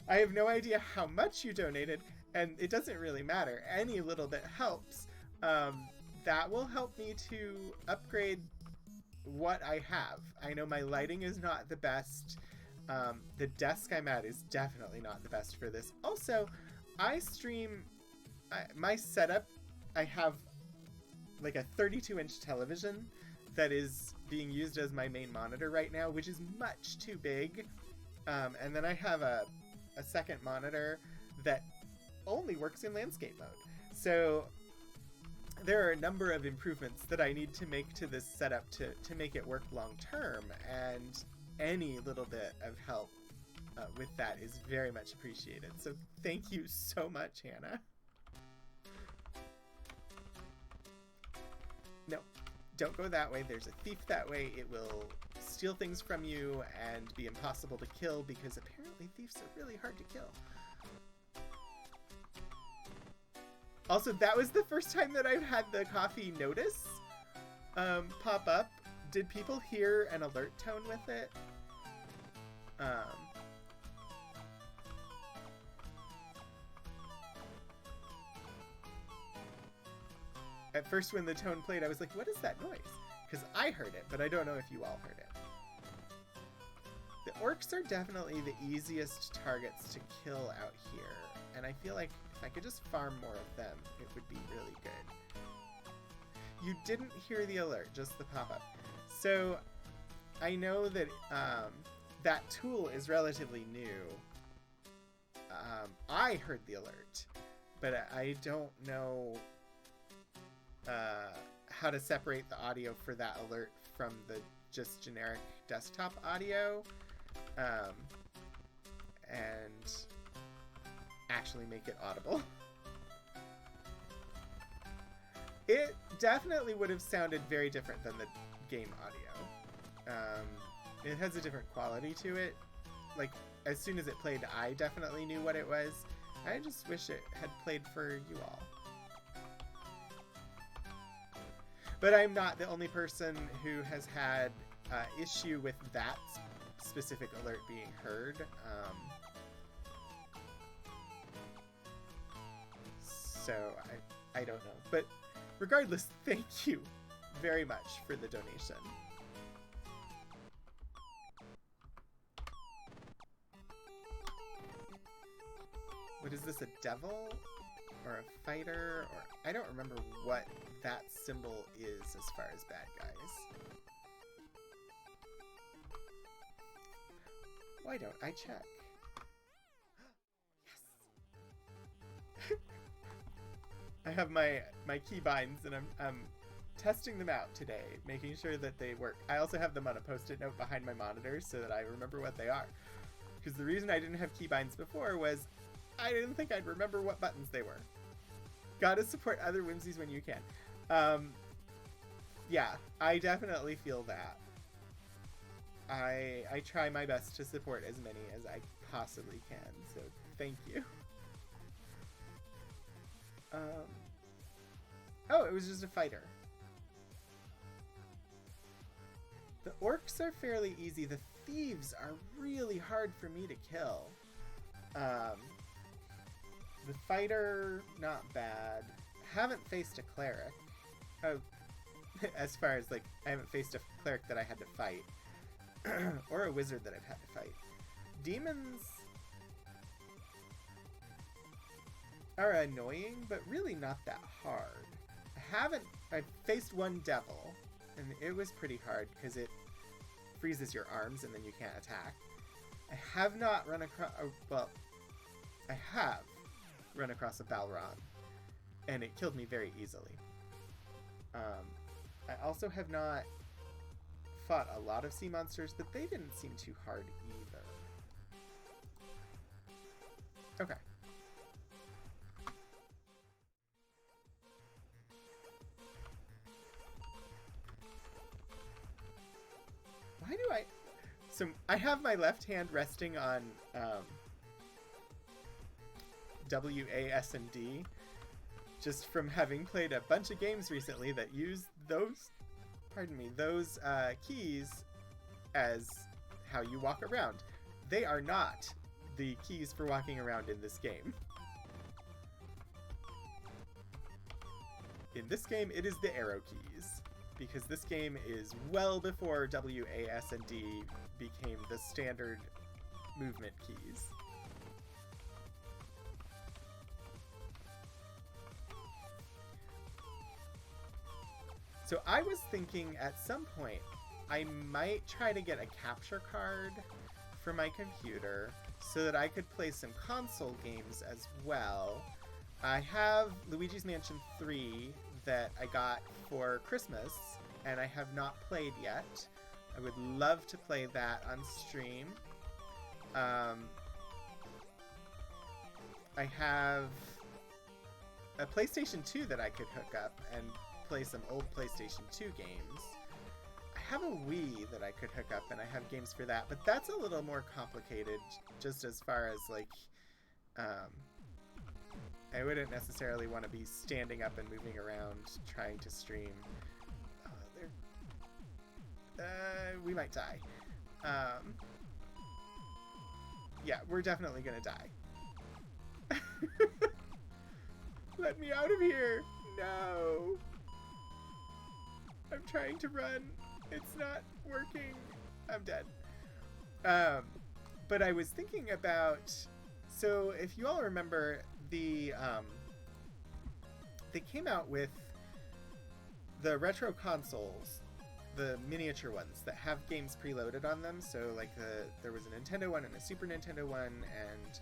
have no idea how much you donated, and it doesn't really matter. Any little bit helps. That will help me to upgrade what I have. I know my lighting is not the best. The desk I'm at is definitely not the best for this. Also, I stream, my setup, I have like a 32-inch television that is being used as my main monitor right now, which is much too big. And then I have a second monitor that only works in landscape mode. So there are a number of improvements that I need to make to this setup to make it work long term, and any little bit of help with that is very much appreciated. So thank you so much, Hannah. No, don't go that way. There's a thief that way. It will steal things from you and be impossible to kill, because apparently thieves are really hard to kill. Also, that was the first time that I've had the coffee notice pop up. Did people hear an alert tone with it? At first when the tone played, I was like, what is that noise? Because I heard it, but I don't know if you all heard it. The orcs are definitely the easiest targets to kill out here, and I feel like if I could just farm more of them, it would be really good. You didn't hear the alert, just the pop-up. So I know that that tool is relatively new. I heard the alert, but I don't know how to separate the audio for that alert from the just generic desktop audio, and actually make it audible. It definitely would have sounded very different than the game audio. It has a different quality to it. Like, as soon as it played, I definitely knew what it was. I just wish it had played for you all. But I'm not the only person who has had issue with that specific alert being heard. So I don't know. But regardless, thank you very much for the donation. What is this, a devil? Or a fighter? Or I don't remember what that symbol is as far as bad guys. Why don't I check? Yes! I have my keybinds, and I'm testing them out today, making sure that they work. I also have them on a post-it note behind my monitor so that I remember what they are. Because the reason I didn't have keybinds before was I didn't think I'd remember what buttons they were. Gotta support other whimsies when you can. Yeah, I definitely feel that. I try my best to support as many as I possibly can, so thank you. Oh, it was just a fighter. The orcs are fairly easy. The thieves are really hard for me to kill. The fighter, not bad. Haven't faced a cleric. Oh, as far as, like, I haven't faced a cleric that I had to fight. Or a wizard that I've had to fight. Demons are annoying, but really not that hard. I faced one devil, and it was pretty hard because it freezes your arms and then you can't attack. I have not run across... well, I have run across a Balron, and it killed me very easily. I also have not fought a lot of sea monsters, but they didn't seem too hard either. Okay. Why do I... So I have my left hand resting on W, A, S, and D, just from having played a bunch of games recently that use those, pardon me, those keys as how you walk around. They are not the keys for walking around in this game. In this game, it is the arrow keys, because this game is well before W, A, S, and D became the standard movement keys. So I was thinking at some point I might try to get a capture card for my computer so that I could play some console games as well. I have Luigi's Mansion 3 that I got for Christmas, and I have not played yet. I would love to play that on stream. I have a PlayStation 2 that I could hook up and play some old PlayStation 2 games. I have a Wii that I could hook up, and I have games for that, but that's a little more complicated, just as far as, like, I wouldn't necessarily want to be standing up and moving around trying to stream. We might die. Yeah, we're definitely gonna die. Let me out of here! No! I'm trying to run. It's not working. I'm dead. But I was thinking about... So, if you all remember, they came out with the retro consoles, the miniature ones that have games preloaded on them. So, like, there was a Nintendo one and a Super Nintendo one, and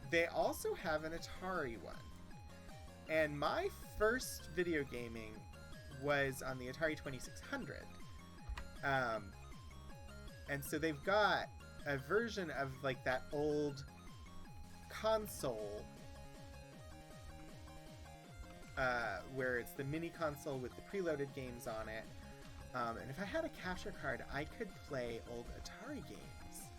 they also have an Atari one. And my first video gaming was on the Atari 2600. And so they've got a version of, like, that old console where it's the mini console with the preloaded games on it. And if I had a capture card, I could play old Atari games,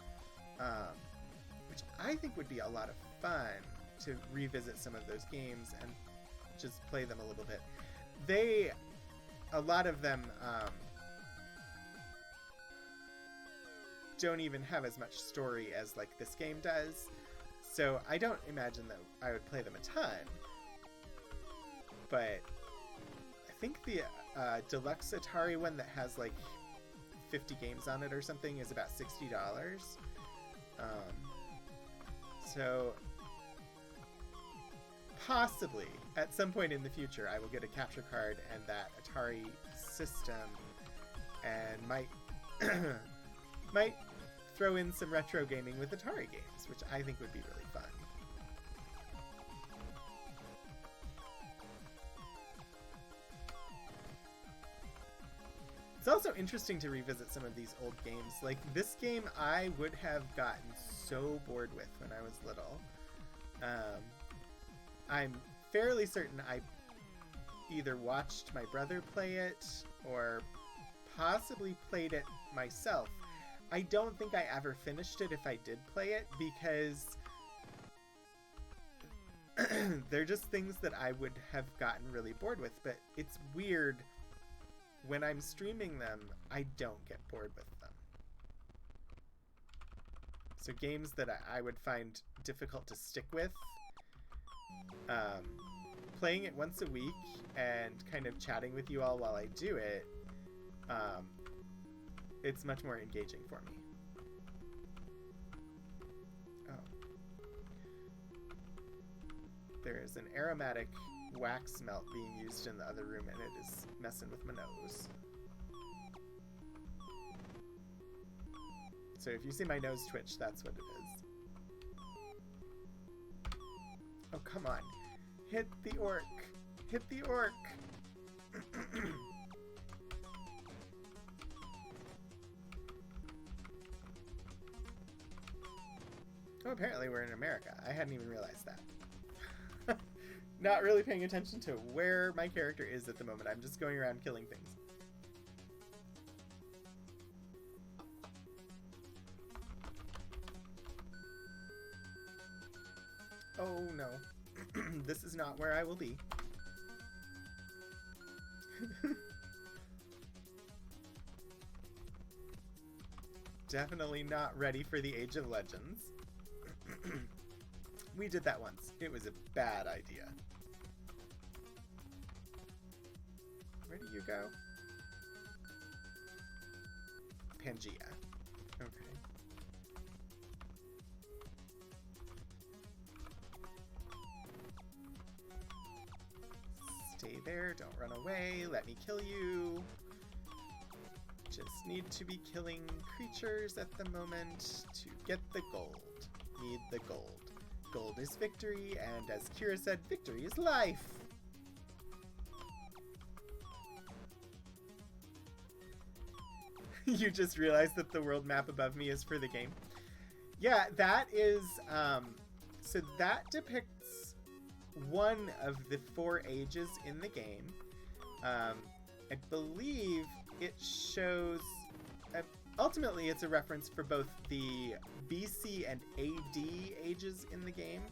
which I think would be a lot of fun to revisit some of those games and just play them a little bit. A lot of them don't even have as much story as, like, this game does. So I don't imagine that I would play them a ton. But I think the deluxe Atari one that has, like, 50 games on it or something is about $60. So possibly at some point in the future I will get a capture card and that Atari system, and might throw in some retro gaming with Atari games, which I think would be really fun. It's also interesting to revisit some of these old games. Like, this game I would have gotten so bored with when I was little. I'm fairly certain I either watched my brother play it or possibly played it myself. I don't think I ever finished it if I did play it, because they're just things that I would have gotten really bored with. But it's weird, when I'm streaming them, I don't get bored with them. So games that I would find difficult to stick with, playing it once a week and kind of chatting with you all while I do it, it's much more engaging for me. Oh. There is an aromatic wax melt being used in the other room, and it is messing with my nose. So if you see my nose twitch, that's what it is. Oh, come on. Hit the orc. Hit the orc. Oh, apparently we're in America. I hadn't even realized that. Not really paying attention to where my character is at the moment. I'm just going around killing things. Oh no. This is not where I will be. Definitely not ready for the Age of Legends. We did that once. It was a bad idea. Where do you go? Pangea. Okay. Stay there. Don't run away. Let me kill you. Just need to be killing creatures at the moment to get the gold. Need the gold. Gold is victory, and as Kira said, victory is life! You just realized that the world map above me is for the game. Yeah, that is, so that depicts one of the 4 ages in the game. I believe it shows, ultimately it's a reference for both the BC and AD ages in the game.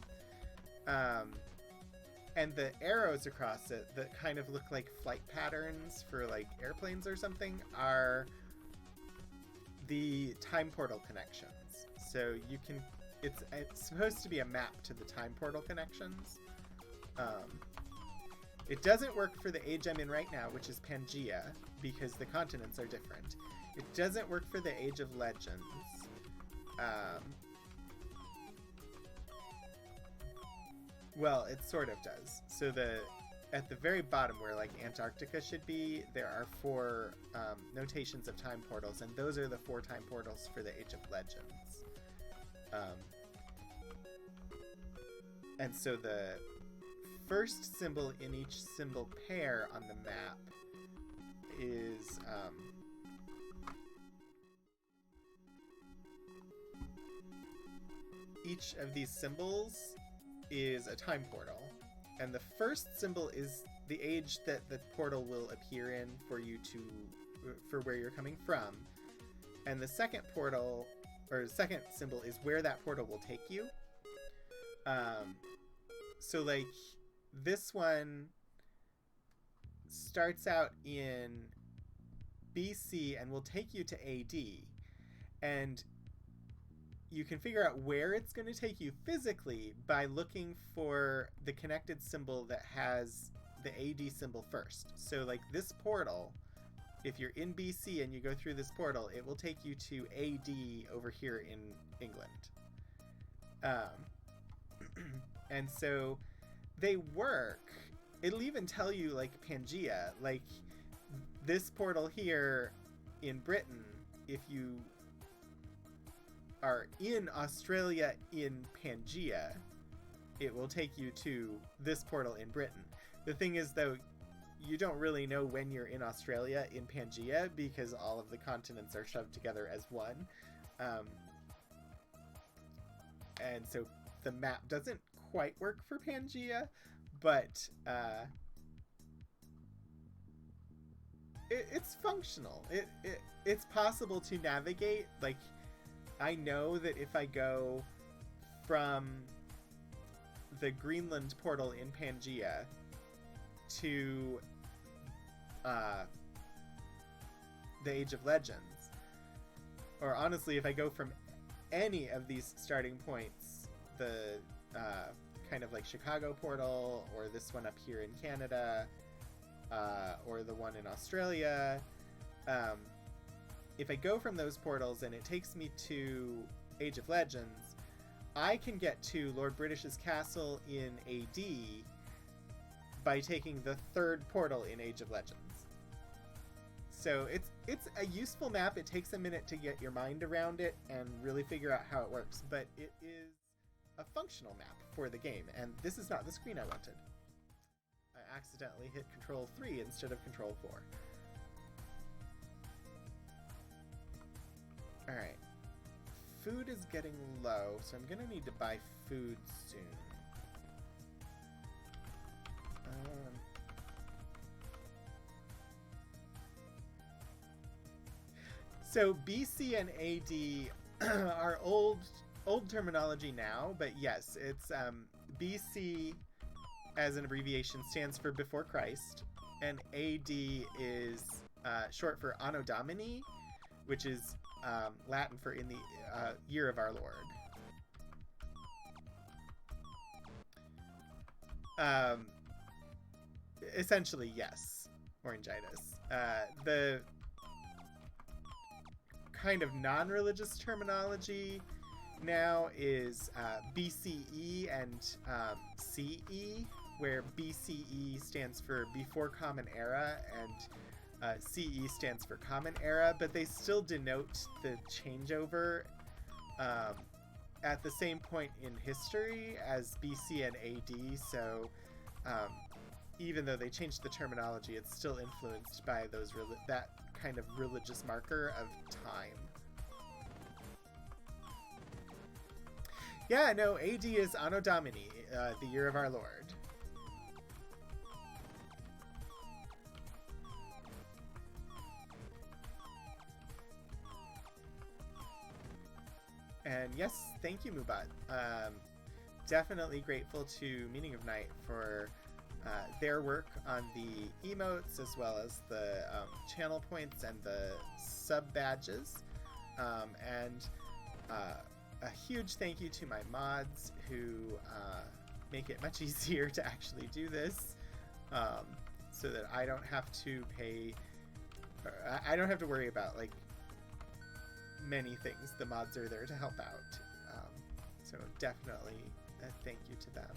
And the arrows across it that kind of look like flight patterns for like airplanes or something are the time portal connections. So you can, it's supposed to be a map to the time portal connections. It doesn't work for the age I'm in right now, which is Pangea, because the continents are different. It doesn't work for the Age of Legends. Well, it sort of does. So at the very bottom where like Antarctica should be, there are 4 notations of time portals, and those are the 4 time portals for the Age of Legends. And so the first symbol in each symbol pair on the map is each of these symbols is a time portal, and the first symbol is the age that the portal will appear in for where you're coming from, and the second portal, or second symbol, is where that portal will take you. So like this one starts out in BC and will take you to AD, and you can figure out where it's going to take you physically by looking for the connected symbol that has the AD symbol first. So like this portal, if you're in BC and you go through this portal, it will take you to AD over here in England. And so they work. It'll even tell you like Pangea, like this portal here in Britain, if you are in Australia in Pangea, it will take you to this portal in Britain. The thing is though, you don't really know when you're in Australia in Pangea because all of the continents are shoved together as one. And so the map doesn't quite work for Pangea, but it's functional. It's possible to navigate. Like, I know that if I go from the Greenland portal in Pangea to the Age of Legends, or honestly, if I go from any of these starting points, the kind of like Chicago portal, or this one up here in Canada, or the one in Australia, if I go from those portals and it takes me to Age of Legends, I can get to Lord British's castle in AD by taking the 3rd portal in Age of Legends. So it's a useful map. It takes a minute to get your mind around it and really figure out how it works, but it is a functional map for the game, and this is not the screen I wanted. I accidentally hit Control 3 instead of Control 4. Alright. Food is getting low, so I'm gonna need to buy food soon. So BC and AD are old terminology now, but yes, it's BC as an abbreviation stands for before Christ, and AD is short for Anno Domini, which is Latin for in the year of our Lord. Essentially, yes, Orangitis. The kind of non-religious terminology now is BCE and CE, where BCE stands for Before Common Era and CE stands for Common Era, but they still denote the changeover at the same point in history as BC and AD, so even though they changed the terminology, it's still influenced by those that kind of religious marker of time. Yeah, no, AD is Anno Domini, the year of our Lord. And yes, thank you, Mubat. Definitely grateful to Meaning of Night for their work on the emotes, as well as the channel points and the sub badges. And a huge thank you to my mods who make it much easier to actually do this, so that I don't have to pay, I don't have to worry about like many things. The mods are there to help out. So definitely a thank you to them.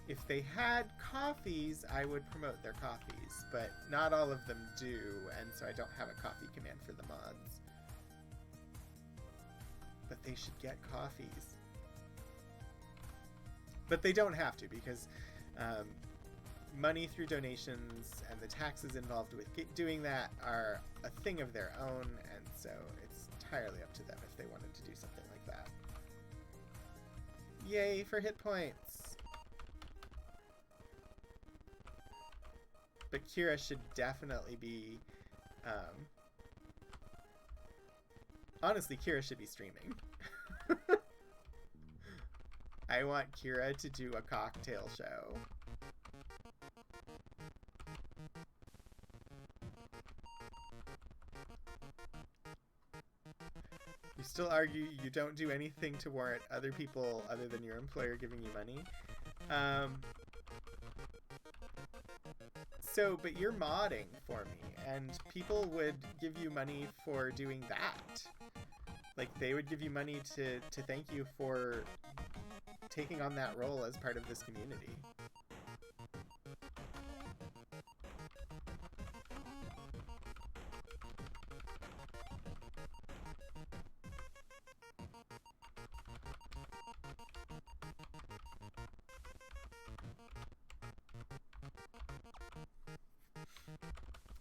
If they had coffees, I would promote their coffees, but not all of them do, and so I don't have a coffee command for the mods. But they should get coffees. But they don't have to, because money through donations and the taxes involved with doing that are a thing of their own, and so it's entirely up to them if they wanted to do something like that. Yay for hit points! But Kira should definitely be... honestly, Kira should be streaming. I want Kira to do a cocktail show. You still argue you don't do anything to warrant other people other than your employer giving you money. But you're modding for me, and people would give you money for doing that. Like, they would give you money to thank you for taking on that role as part of this community.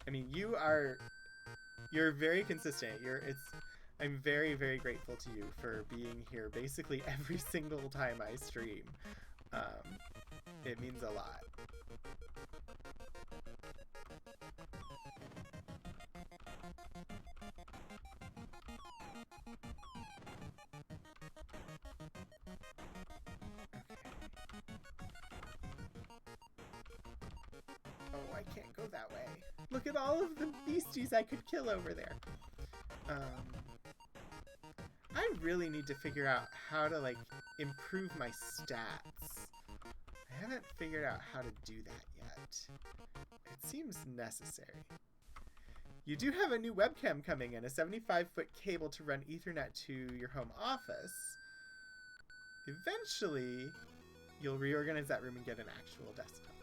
I mean, you're very consistent. I'm very, very grateful to you for being here basically every single time I stream. It means a lot. Oh, I can't go that way. Look at all of the beasties I could kill over there. I really need to figure out how to, like, improve my stats. I haven't figured out how to do that yet. It seems necessary. You do have a new webcam coming in, a 75-foot cable to run Ethernet to your home office. Eventually, you'll reorganize that room and get an actual desktop.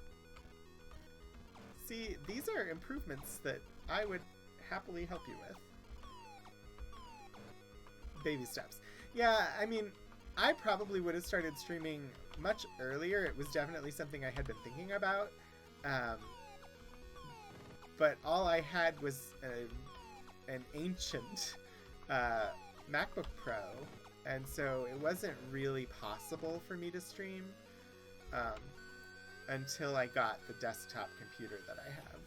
See, these are improvements that I would happily help you with. Baby steps. Yeah, I mean, I probably would have started streaming much earlier. It was definitely something I had been thinking about. But all I had was an ancient MacBook Pro, and so it wasn't really possible for me to stream until I got the desktop computer that I have.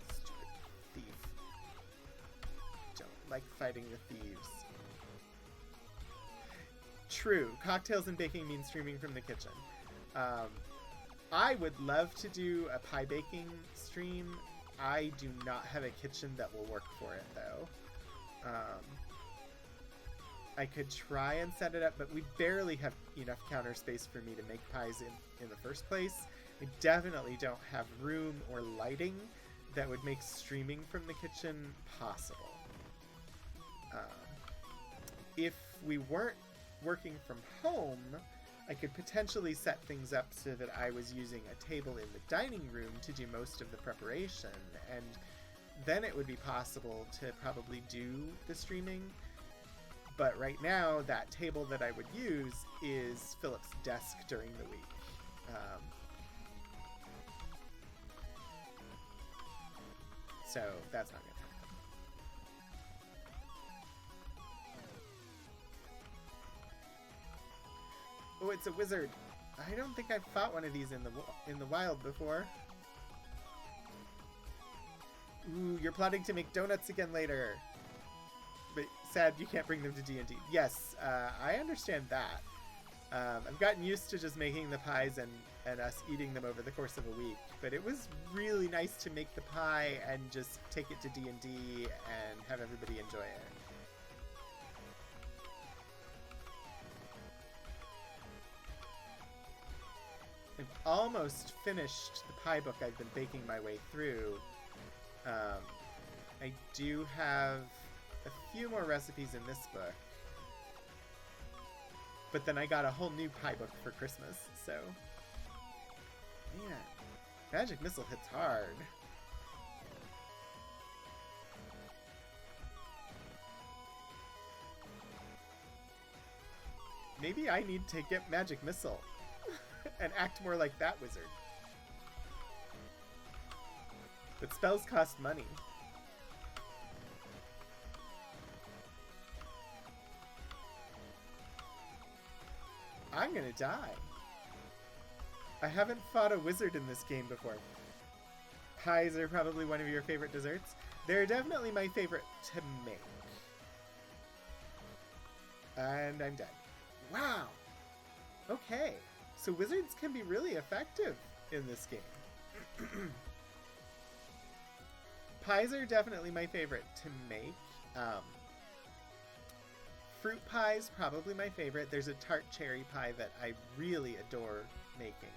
Stupid thief. Don't like fighting the thieves. True. Cocktails and baking mean streaming from the kitchen. I would love to do a pie baking stream. I do not have a kitchen that will work for it, though. I could try and set it up, but we barely have enough counter space for me to make pies in the first place. I definitely don't have room or lighting that would make streaming from the kitchen possible. If we weren't working from home, I could potentially set things up so that I was using a table in the dining room to do most of the preparation, and then it would be possible to probably do the streaming. But right now, that table that I would use is Philip's desk during the week. So that's not going to happen. Oh, it's a wizard. I don't think I've fought one of these in the wild before. Ooh, you're plotting to make donuts again later. But sad you can't bring them to D&D. Yes, I understand that. I've gotten used to just making the pies and us eating them over the course of a week. But it was really nice to make the pie and just take it to D&D and have everybody enjoy it. I've almost finished the pie book I've been baking my way through. I do have a few more recipes in this book. But then I got a whole new pie book for Christmas, so... Man, Magic Missile hits hard. Maybe I need to get Magic Missile and act more like that wizard. But spells cost money. I'm gonna die. I haven't fought a wizard in this game before. Pies are probably one of your favorite desserts. They're definitely my favorite to make. And I'm dead. Wow! Okay, so wizards can be really effective in this game. Pies are definitely my favorite to make. Fruit pie's probably my favorite. There's a tart cherry pie that I really adore making.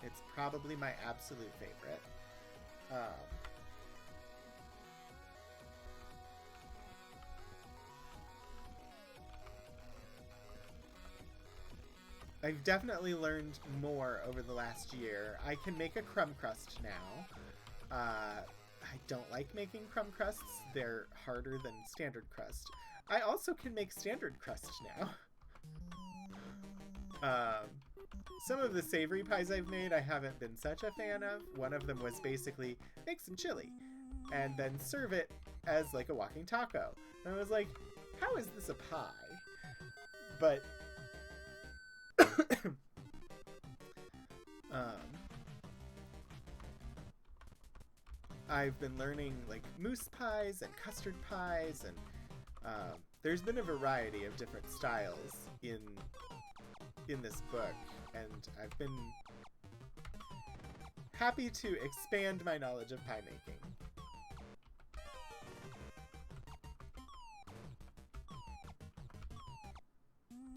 It's probably my absolute favorite. I've definitely learned more over the last year. I can make a crumb crust now. I don't like making crumb crusts. They're harder than standard crust. I also can make standard crust now. Some of the savory pies I've made I haven't been such a fan of. One of them was basically make some chili and then serve it as like a walking taco. And I was like, how is this a pie? But I've been learning like mousse pies and custard pies, and there's been a variety of different styles in this book, and I've been happy to expand my knowledge of pie making.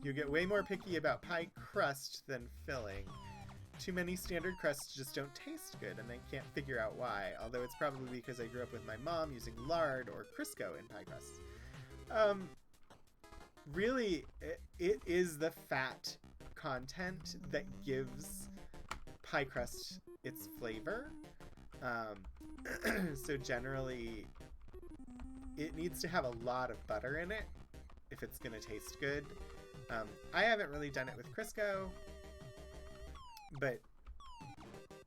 You get way more picky about pie crust than filling. Too many standard crusts just don't taste good, and I can't figure out why, although it's probably because I grew up with my mom using lard or Crisco in pie crusts. Really, it is the fat content that gives pie crust its flavor. So generally, it needs to have a lot of butter in it if it's going to taste good. I haven't really done it with Crisco, but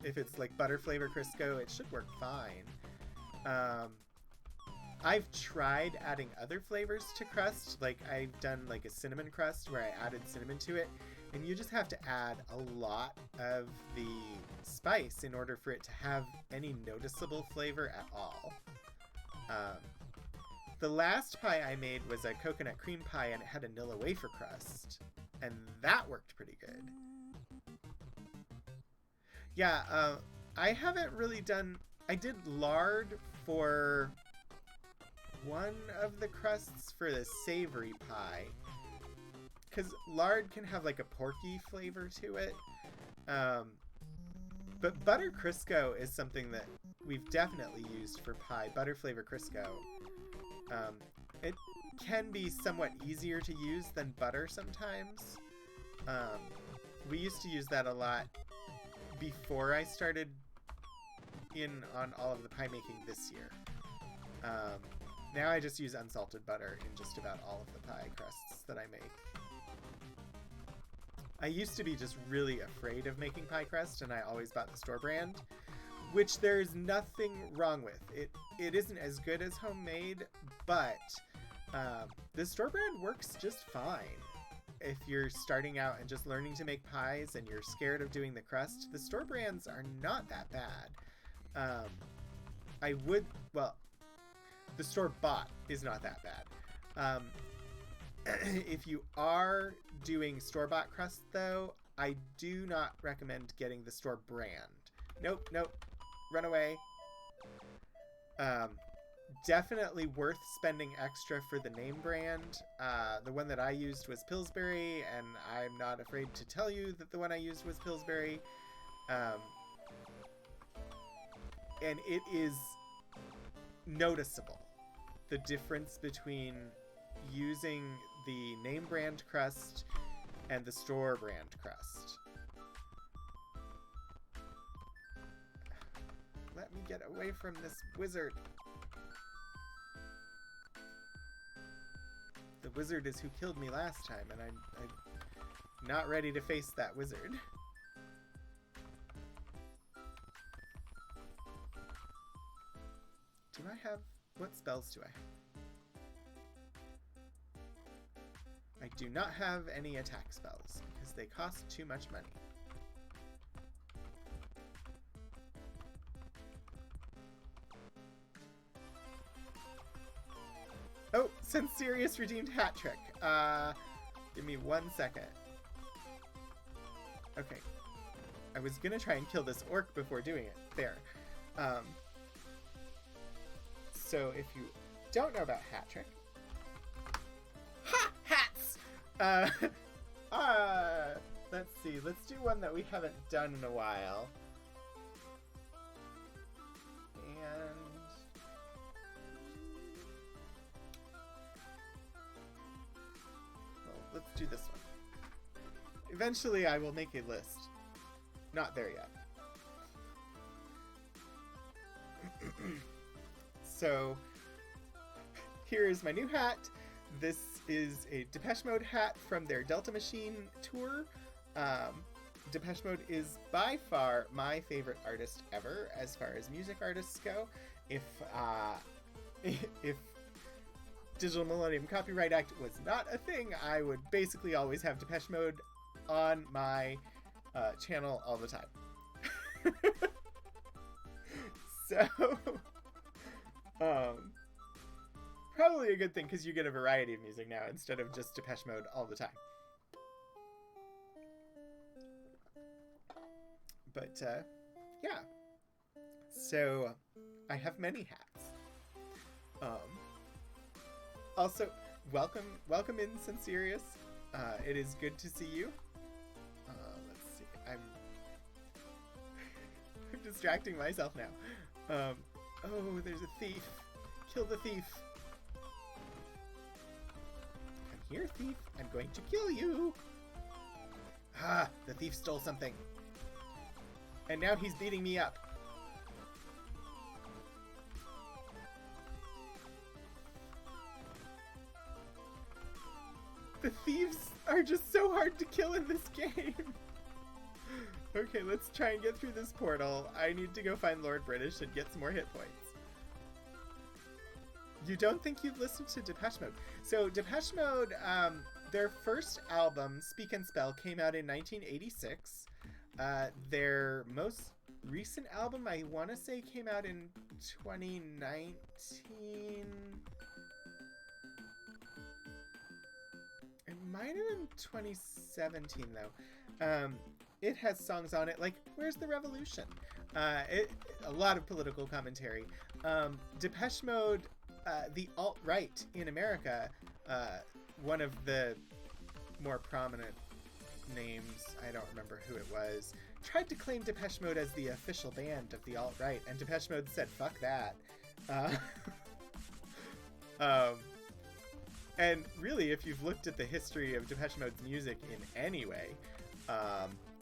if it's like butter flavor Crisco, it should work fine. I've tried adding other flavors to crust. Like I've done like a cinnamon crust where I added cinnamon to it, and you just have to add a lot of the spice in order for it to have any noticeable flavor at all. The last pie I made was a coconut cream pie, and it had a Nilla wafer crust, and that worked pretty good. Yeah, I haven't really done... I did lard for one of the crusts for the savory pie, because lard can have like a porky flavor to it. But butter Crisco is something that we've definitely used for pie. Butter flavor Crisco. It can be somewhat easier to use than butter sometimes. We used to use that a lot before I started in on all of the pie making this year. Now I just use unsalted butter in just about all of the pie crusts that I make. I used to be just really afraid of making pie crust, and I always bought the store brand, which there's nothing wrong with. It isn't as good as homemade, but the store brand works just fine. If you're starting out and just learning to make pies and you're scared of doing the crust, the store brands are not that bad. The store bought is not that bad. If you are doing store-bought crust, though, I do not recommend getting the store brand. Nope, run away. Definitely worth spending extra for the name brand. The one that I used was Pillsbury, and I'm not afraid to tell you that the one I used was Pillsbury. And it is noticeable, the difference between using the name brand crust and the store brand crust. Let me get away from this wizard. The wizard is who killed me last time, and I'm not ready to face that wizard. Do I have... what spells do I have? I do not have any attack spells, because they cost too much money. Oh, Sensirius redeemed hat trick. Give me 1 second. Okay. I was gonna try and kill this orc before doing it. There. So if you don't know about hat trick... Ha! Hats! Let's see. Let's do one that we haven't done in a while. And... well, let's do this one. Eventually I will make a list. Not there yet. So, here is my new hat. This is a Depeche Mode hat from their Delta Machine tour. Depeche Mode is by far my favorite artist ever as far as music artists go. If Digital Millennium Copyright Act was not a thing, I would basically always have Depeche Mode on my channel all the time. So, probably a good thing because you get a variety of music now instead of just Depeche Mode all the time. But, yeah. So, I have many hats. Also, welcome in, Sensirius. It is good to see you. Let's see. I'm distracting myself now. Oh, there's a thief. Kill the thief. Come here, thief. I'm going to kill you. Ah, the thief stole something. And now he's beating me up. The thieves are just so hard to kill in this game. Okay, let's try and get through this portal. I need to go find Lord British and get some more hit points. You don't think you've listened to Depeche Mode? So Depeche Mode, their first album, Speak and Spell, came out in 1986. Their most recent album, I want to say, came out in 2019. It might have been 2017, though. It has songs on it like Where's the Revolution? A lot of political commentary. Depeche Mode, the alt-right in America, one of the more prominent names, I don't remember who it was, tried to claim Depeche Mode as the official band of the alt-right, and Depeche Mode said, fuck that. And really, if you've looked at the history of Depeche Mode's music in any way,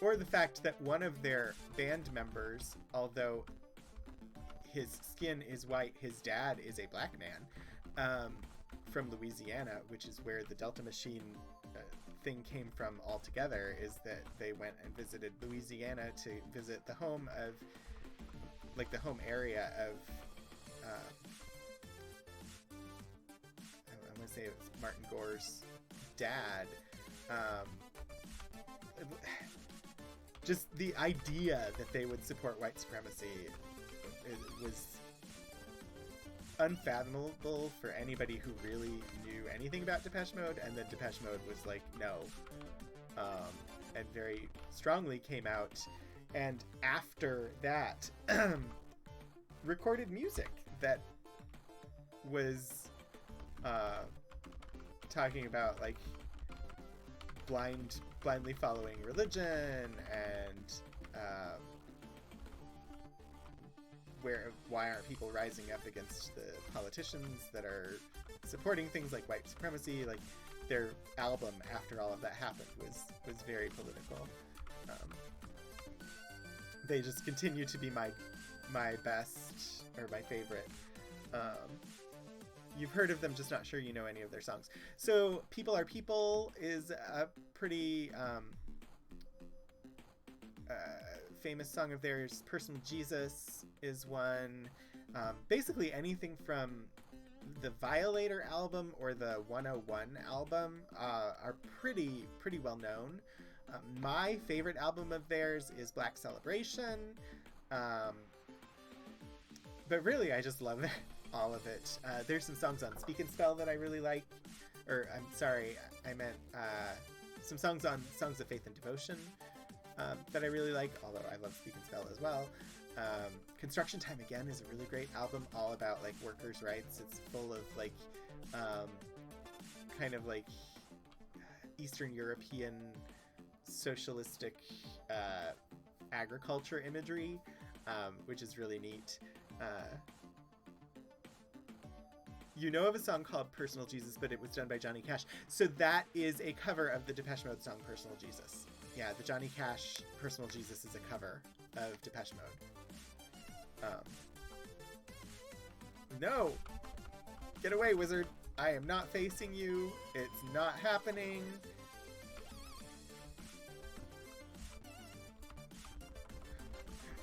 or the fact that one of their band members, although his skin is white, his dad is a black man, from Louisiana, which is where the Delta Machine thing came from altogether, is that they went and visited Louisiana to visit the home of, like, the home area of, I want to say it was Martin Gore's dad. Just the idea that they would support white supremacy was unfathomable for anybody who really knew anything about Depeche Mode, and then Depeche Mode was like, no. And very strongly came out, and after that, recorded music that was talking about, like, blindly following religion, and why aren't people rising up against the politicians that are supporting things like white supremacy? Like, their album after all of that happened was very political. They just continue to be my best, or my favorite. You've heard of them, just not sure you know any of their songs. So People Are People is a pretty famous song of theirs. Personal Jesus is one. Basically anything from the Violator album or the 101 album are pretty well known. My favorite album of theirs is Black Celebration. But really, I just love all of it. There's some songs on Speak and Spell that I really like. Or, I'm sorry, I meant some songs on Songs of Faith and Devotion that I really like, although I love Speak and Spell as well. Construction Time Again is a really great album, all about, like, workers' rights. It's full of, like, kind of, like, Eastern European socialistic agriculture imagery, which is really neat. You know of a song called Personal Jesus, but it was done by Johnny Cash. So that is a cover of the Depeche Mode song Personal Jesus. Yeah, the Johnny Cash Personal Jesus is a cover of Depeche Mode. No! Get away, wizard! I am not facing you. It's not happening.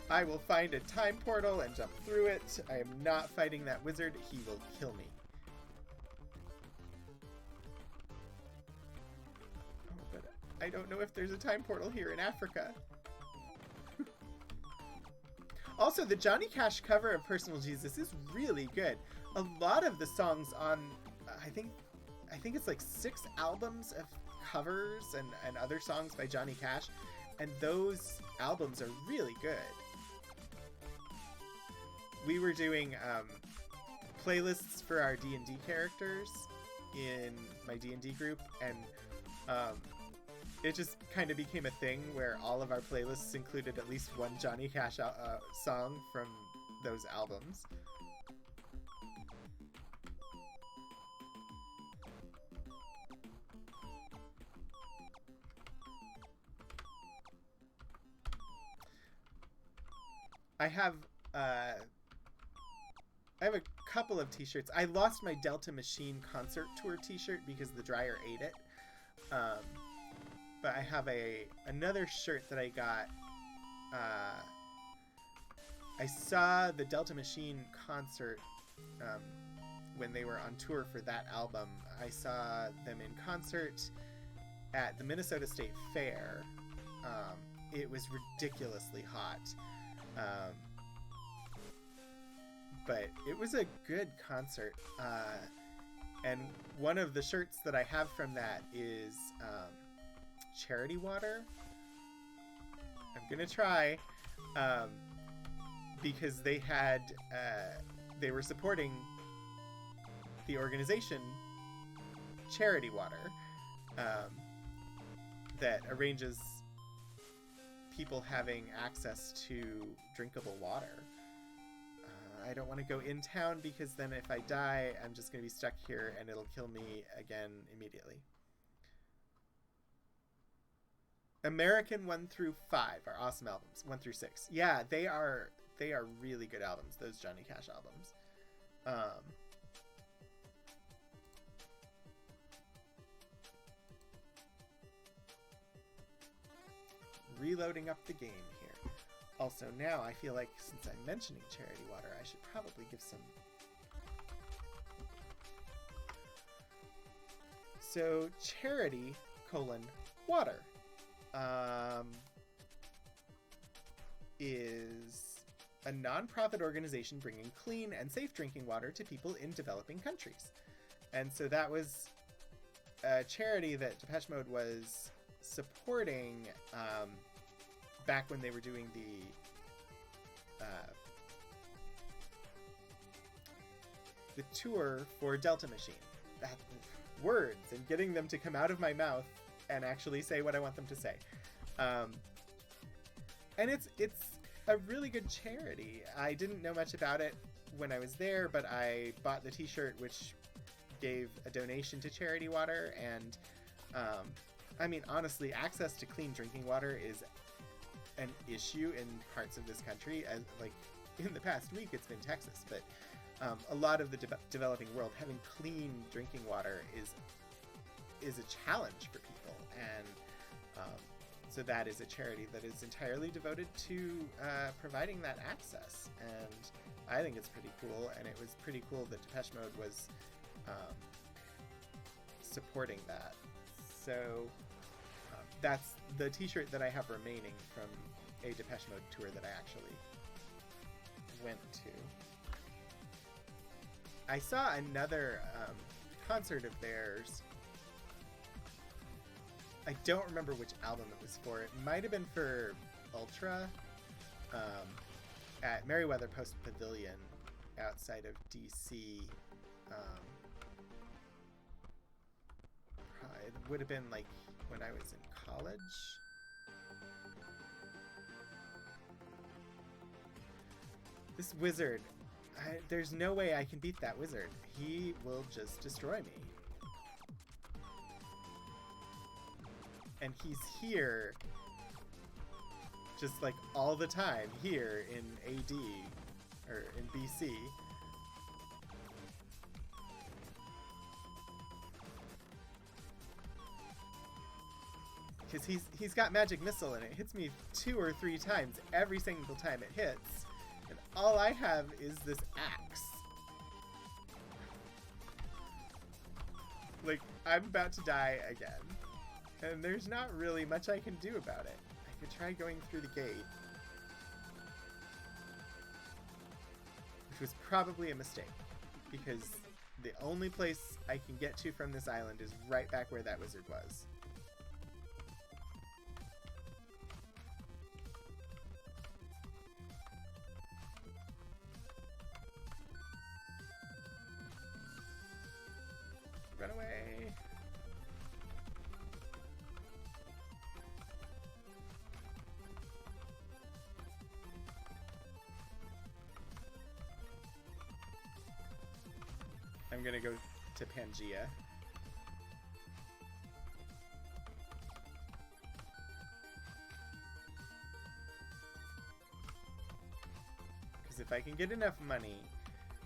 I will find a time portal and jump through it. I am not fighting that wizard. He will kill me. Oh, but I don't know if there's a time portal here in Africa. Also, the Johnny Cash cover of Personal Jesus is really good. A lot of the songs on, I think it's like 6 albums of covers and other songs by Johnny Cash, and those albums are really good. We were doing playlists for our D&D characters in my D&D group, and it just kind of became a thing where all of our playlists included at least one Johnny Cash song from those albums. I have uh, I have a couple of t-shirts. I lost my Delta Machine concert tour t-shirt because the dryer ate it. But I have another shirt that I got. I saw the Delta Machine concert when they were on tour for that album. I saw them in concert at the Minnesota State Fair. It was ridiculously hot. But it was a good concert. And one of the shirts that I have from that is charity water. I'm gonna try, because they had they were supporting the organization Charity Water, that arranges people having access to drinkable water. I don't want to go in town because then if I die, I'm just going to be stuck here and it'll kill me again immediately. American 1 through 5 are awesome albums. 1 through 6. Yeah, they are really good albums, those Johnny Cash albums. Reloading up the game here. Also, now I feel like since I'm mentioning Charity Water, I should probably give some. So, Charity, water, is a non-profit organization bringing clean and safe drinking water to people in developing countries. And so that was a charity that Depeche Mode was supporting back when they were doing the tour for Delta Machine. That words and getting them to come out of my mouth and actually say what I want them to say. And it's a really good charity. I didn't know much about it when I was there, but I bought the t-shirt, which gave a donation to Charity Water. And I mean, honestly, access to clean drinking water is an issue in parts of this country. As like in the past week, it's been Texas, but a lot of the developing world, having clean drinking water is a challenge for people. And so that is a charity that is entirely devoted to providing that access. And I think it's pretty cool. And it was pretty cool that Depeche Mode was supporting that. So that's the t-shirt that I have remaining from a Depeche Mode tour that I actually went to. I saw another concert of theirs. I don't remember which album it was for. It might have been for Ultra, at Merriweather Post Pavilion outside of DC. It would have been like when I was in college. This wizard, there's no way I can beat that wizard. He will just destroy me. And he's here just like all the time here in AD or in BC. Because he's got magic missile and it hits me 2 or 3 times every single time it hits. And all I have is this axe. Like, I'm about to die again. And there's not really much I can do about it. I could try going through the gate. Which was probably a mistake. Because the only place I can get to from this island is right back where that wizard was. Run away. I'm gonna go to Pangea. if I can get enough money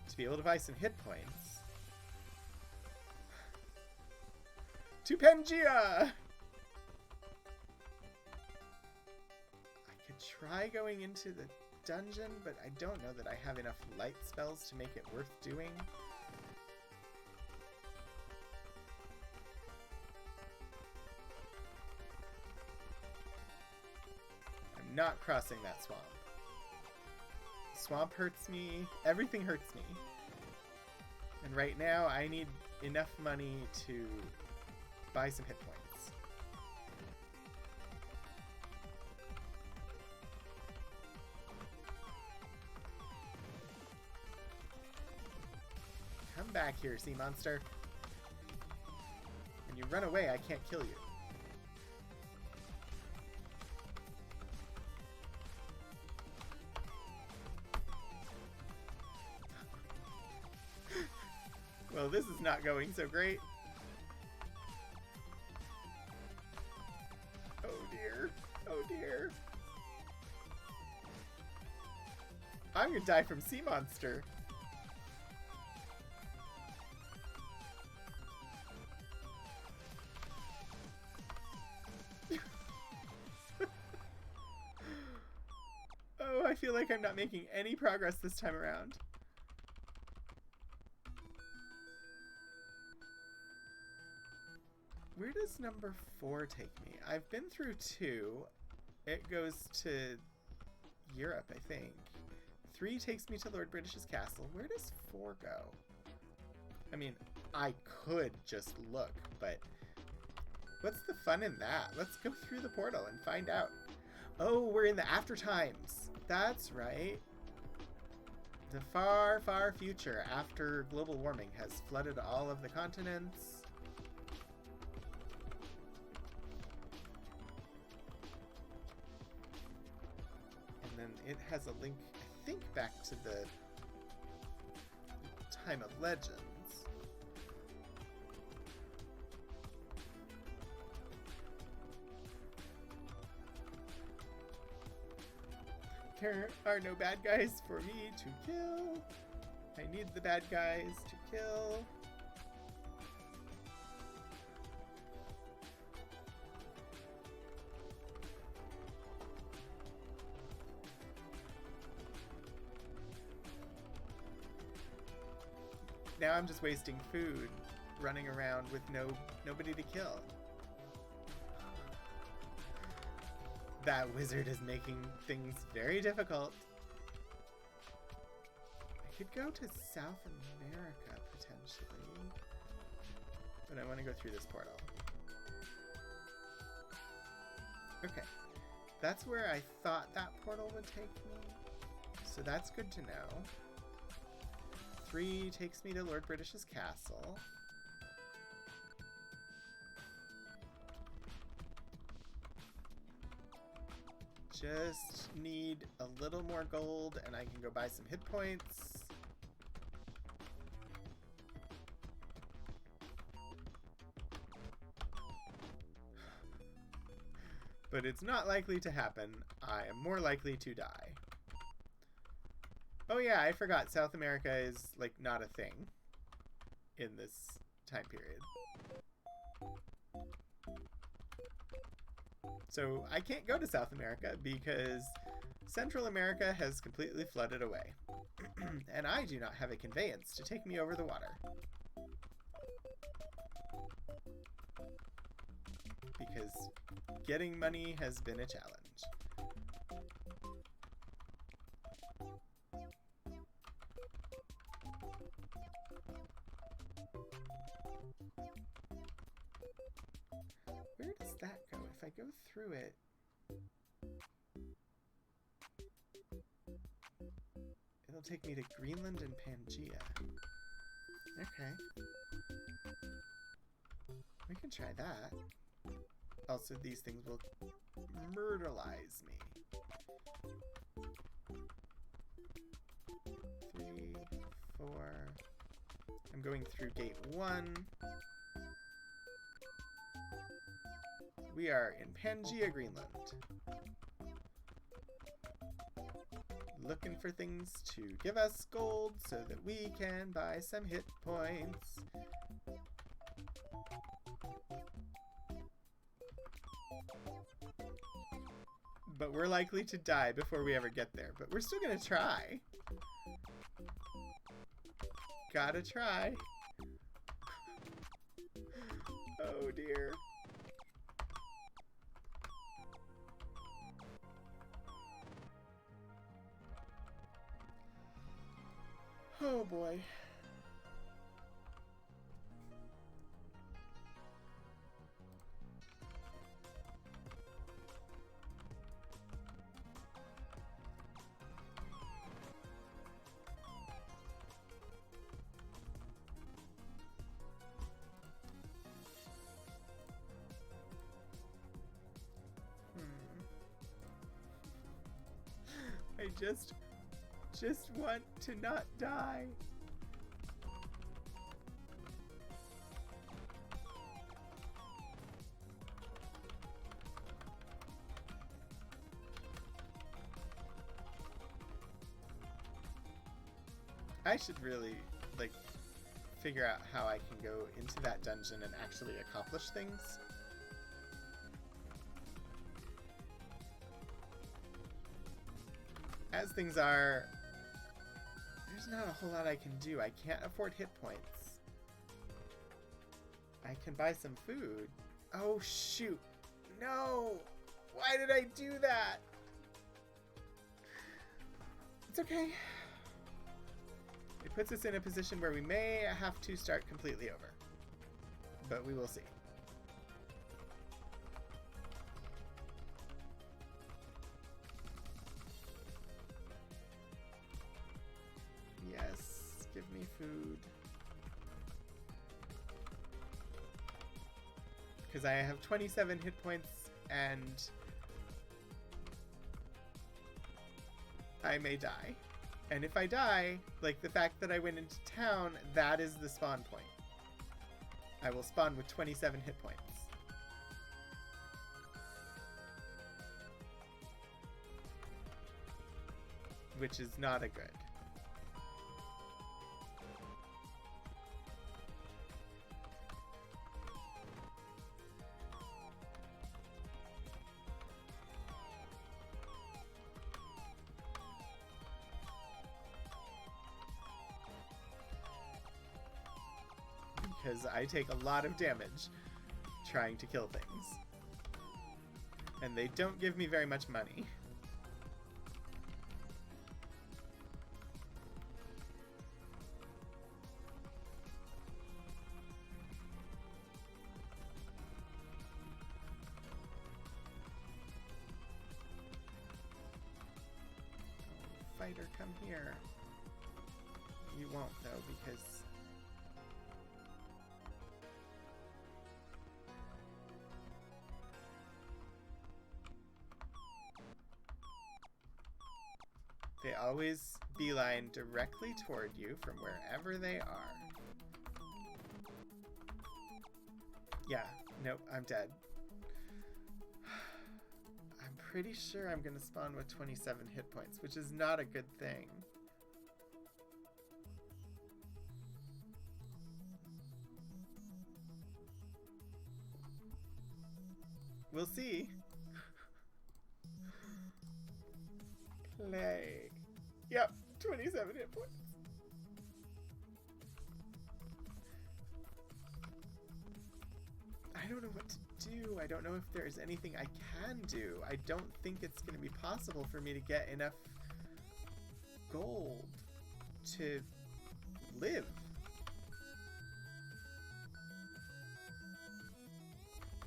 to be able to buy some hit points. To Pangea! I could try going into the dungeon, but I don't know that I have enough light spells to make it worth doing. I'm not crossing that swamp. The swamp hurts me. Everything hurts me. And right now, I need enough money to buy some hit points. Come back here, sea monster. When you run away, I can't kill you. Well, this is not going so great. Oh dear. Oh dear. I'm gonna die from sea monster. Oh, I feel like I'm not making any progress this time around. Where does number 4 take me? I've been through 2. It goes to Europe, I think. 3 takes me to Lord British's castle. Where does 4 go? I mean, I could just look, but what's the fun in that? Let's go through the portal and find out. Oh, we're in the after times. That's right. The far, far future after global warming has flooded all of the continents. It has a link, I think, back to the time of legends. There are no bad guys for me to kill. I need the bad guys to kill. Now I'm just wasting food, running around with nobody to kill. That wizard is making things very difficult. I could go to South America, potentially. But I want to go through this portal. Okay. That's where I thought that portal would take me. So that's good to know. 3 takes me to Lord British's castle. Just need a little more gold and I can go buy some hit points. But it's not likely to happen. I am more likely to die. Oh yeah, I forgot South America is, like, not a thing in this time period. So I can't go to South America because Central America has completely flooded away. And I do not have a conveyance to take me over the water. Because getting money has been a challenge. Where does that go? If I go through it... It'll take me to Greenland and Pangea. Okay. We can try that. Also, these things will myrtleize me. 3, 4... I'm going through gate 1. We are in Pangea, Greenland. looking for things to give us gold so that we can buy some hit points. But we're likely to die before we ever get there. But we're still gonna try. Gotta try. Oh dear. Oh boy. I just want to not die. I should really, like, figure out how I can go into that dungeon and actually accomplish things. As things are, there's not a whole lot I can do. I can't afford hit points. I can buy some food. Oh, shoot. No! Why did I do that? It's okay. It puts us in a position where we may have to start completely over. But we will see. Yes, give me food. Because I have 27 hit points and I may die. And if I die, like the fact that I went into town, that is the spawn point. I will spawn with 27 hit points. Which is not a good. Because I take a lot of damage trying to kill things. And they don't give me very much money. Fighter, come here. You won't though, because they always beeline directly toward you from wherever they are. Yeah, nope, I'm dead. I'm pretty sure I'm gonna spawn with 27 hit points, which is not a good thing. We'll see. Play. Yep, 27 hit points. I don't know what to do. I don't know if there's anything I can do. I don't think it's going to be possible for me to get enough gold to live.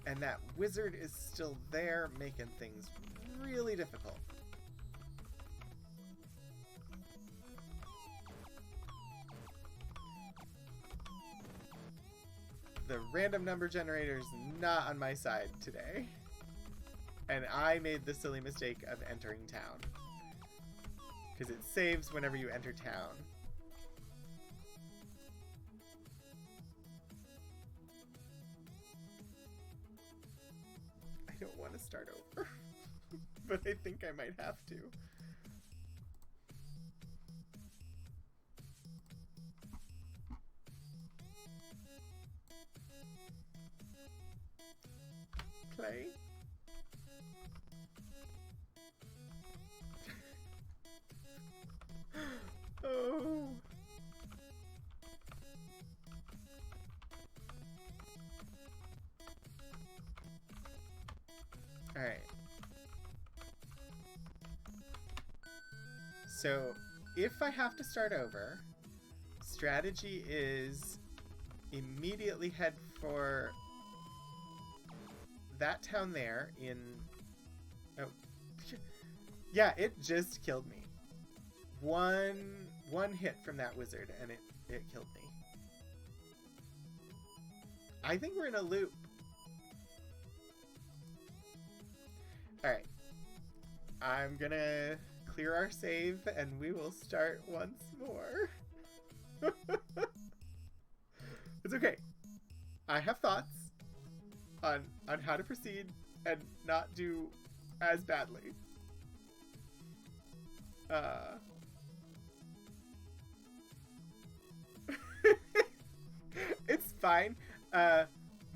And that wizard is still there, making things really difficult. The random number generator is not on my side today. And I made the silly mistake of entering town. Because it saves whenever you enter town. I don't want to start over. But I think I might have to. Play. Oh. All right. So, if I have to start over, strategy is immediately head for that town there in... Oh. Yeah, it just killed me. One hit from that wizard, and it killed me. I think we're in a loop. Alright. I'm gonna clear our save, and we will start once more. It's okay. I have thoughts on how to proceed and not do as badly. It's fine.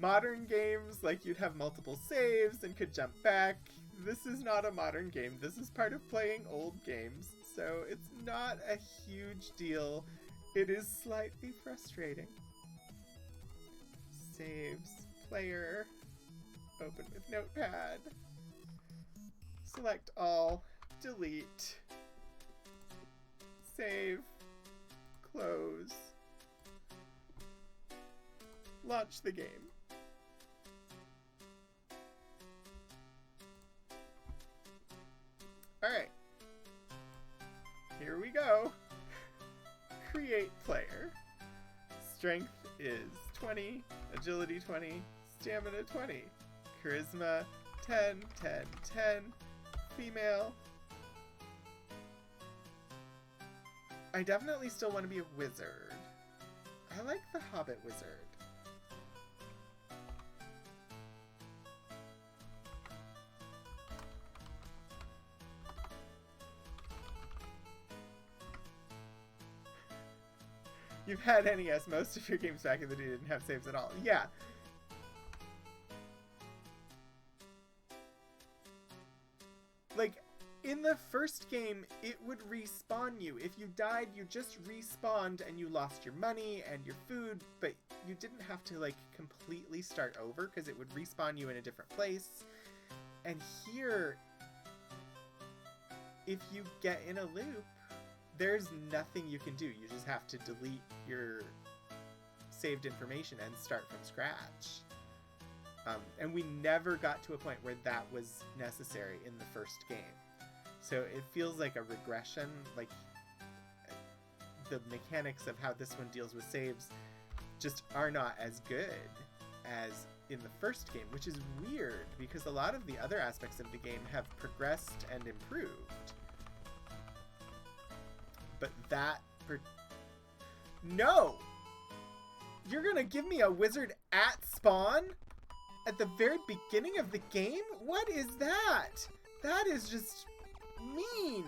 Modern games, like, you'd have multiple saves and could jump back. This is not a modern game. This is part of playing old games, so it's not a huge deal. It is slightly frustrating. Saves, player, open with notepad, select all, delete, save, close, launch the game. Alright, here we go. Create player. Strength is 20, agility 20, stamina 20, charisma 10, 10, 10, female. I definitely still want to be a wizard. I like the Hobbit wizard. You've had NES. Most of your games back in the day didn't have saves at all. Yeah. Like, in the first game, it would respawn you. If you died, you just respawned and you lost your money and your food, but you didn't have to, like, completely start over because it would respawn you in a different place. And here, if you get in a loop, there's nothing you can do. You just have to delete your saved information and start from scratch. And we never got to a point where that was necessary in the first game. So it feels like a regression. Like, the mechanics of how this one deals with saves just are not as good as in the first game, which is weird because a lot of the other aspects of the game have progressed and improved. But that... No! You're gonna give me a wizard at spawn? At the very beginning of the game? What is that? That is just mean.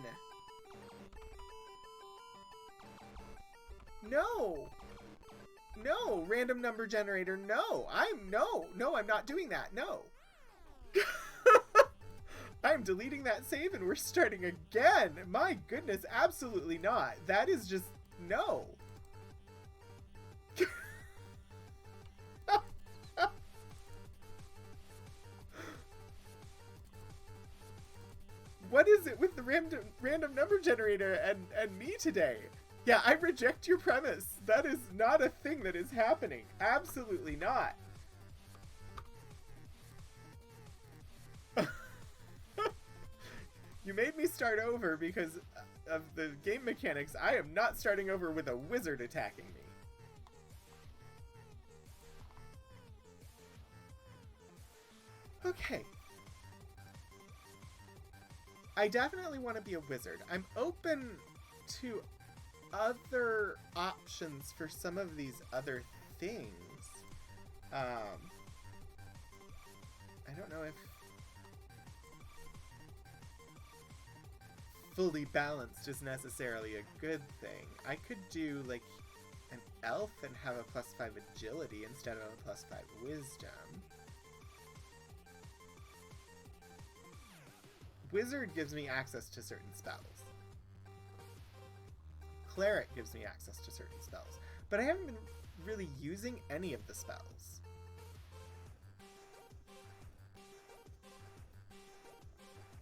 No. No, random number generator, no. No, I'm not doing that, no. I'm deleting that save and we're starting again. My goodness, absolutely not. That is just, no. What is it with the random number generator and me today? Yeah, I reject your premise. That is not a thing that is happening. Absolutely not. You made me start over because of the game mechanics. I am not starting over with a wizard attacking me. Okay. I definitely want to be a wizard. I'm open to other options for some of these other things. I don't know if fully balanced is necessarily a good thing. I could do like an elf and have a +5 agility instead of a +5 wisdom. Wizard gives me access to certain spells. Cleric gives me access to certain spells. But I haven't been really using any of the spells.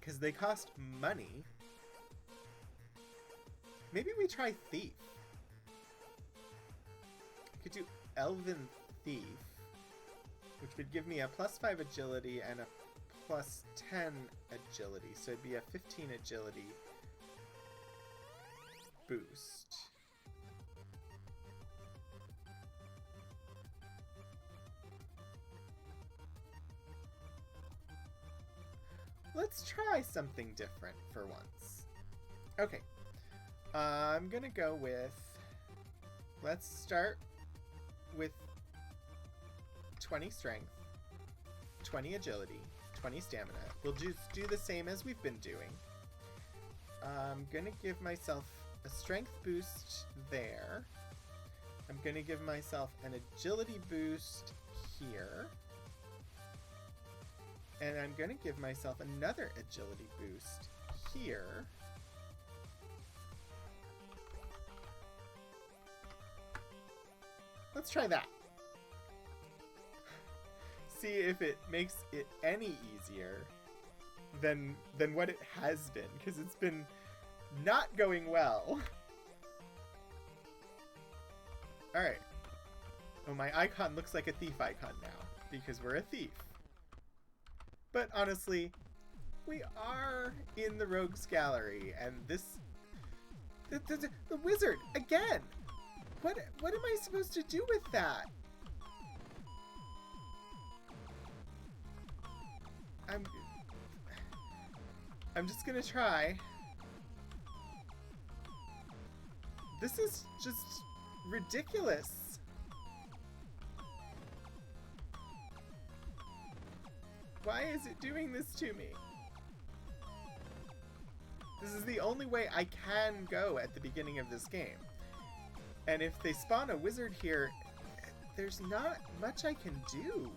Because they cost money. Maybe we try Thief. I could do Elven Thief, which would give me a +5 agility and a +10 agility. So it'd be a 15 agility boost. Let's try something different for once. Okay. I'm gonna go with... Let's start with 20 strength, 20 agility, 20 stamina. We'll just do the same as we've been doing. I'm gonna give myself a strength boost there. I'm gonna give myself an agility boost here. And I'm gonna give myself another agility boost here. Let's try that. See if it makes it any easier than what it has been, because it's been not going well. Alright. Oh, my icon looks like a thief icon now, because we're a thief. But honestly, we are in the Rogues Gallery, and this... The wizard, again! What am I supposed to do with that? I'm just gonna try. This is just ridiculous. Why is it doing this to me? This is the only way I can go at the beginning of this game. And if they spawn a wizard here, there's not much I can do.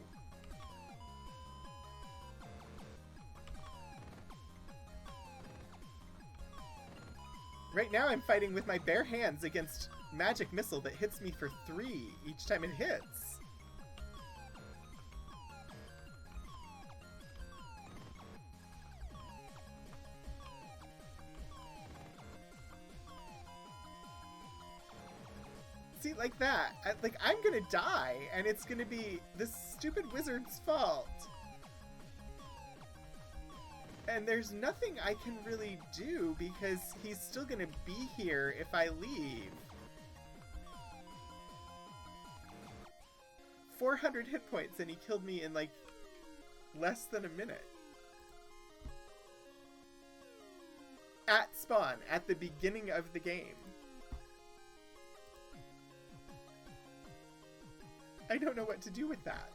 Right now I'm fighting with my bare hands against magic missile that hits me for 3 each time it hits. See, like that. I'm gonna die, and it's gonna be this stupid wizard's fault. And there's nothing I can really do, because he's still gonna be here if I leave. 400 hit points, and he killed me in, like, less than a minute. At spawn, at the beginning of the game. I don't know what to do with that.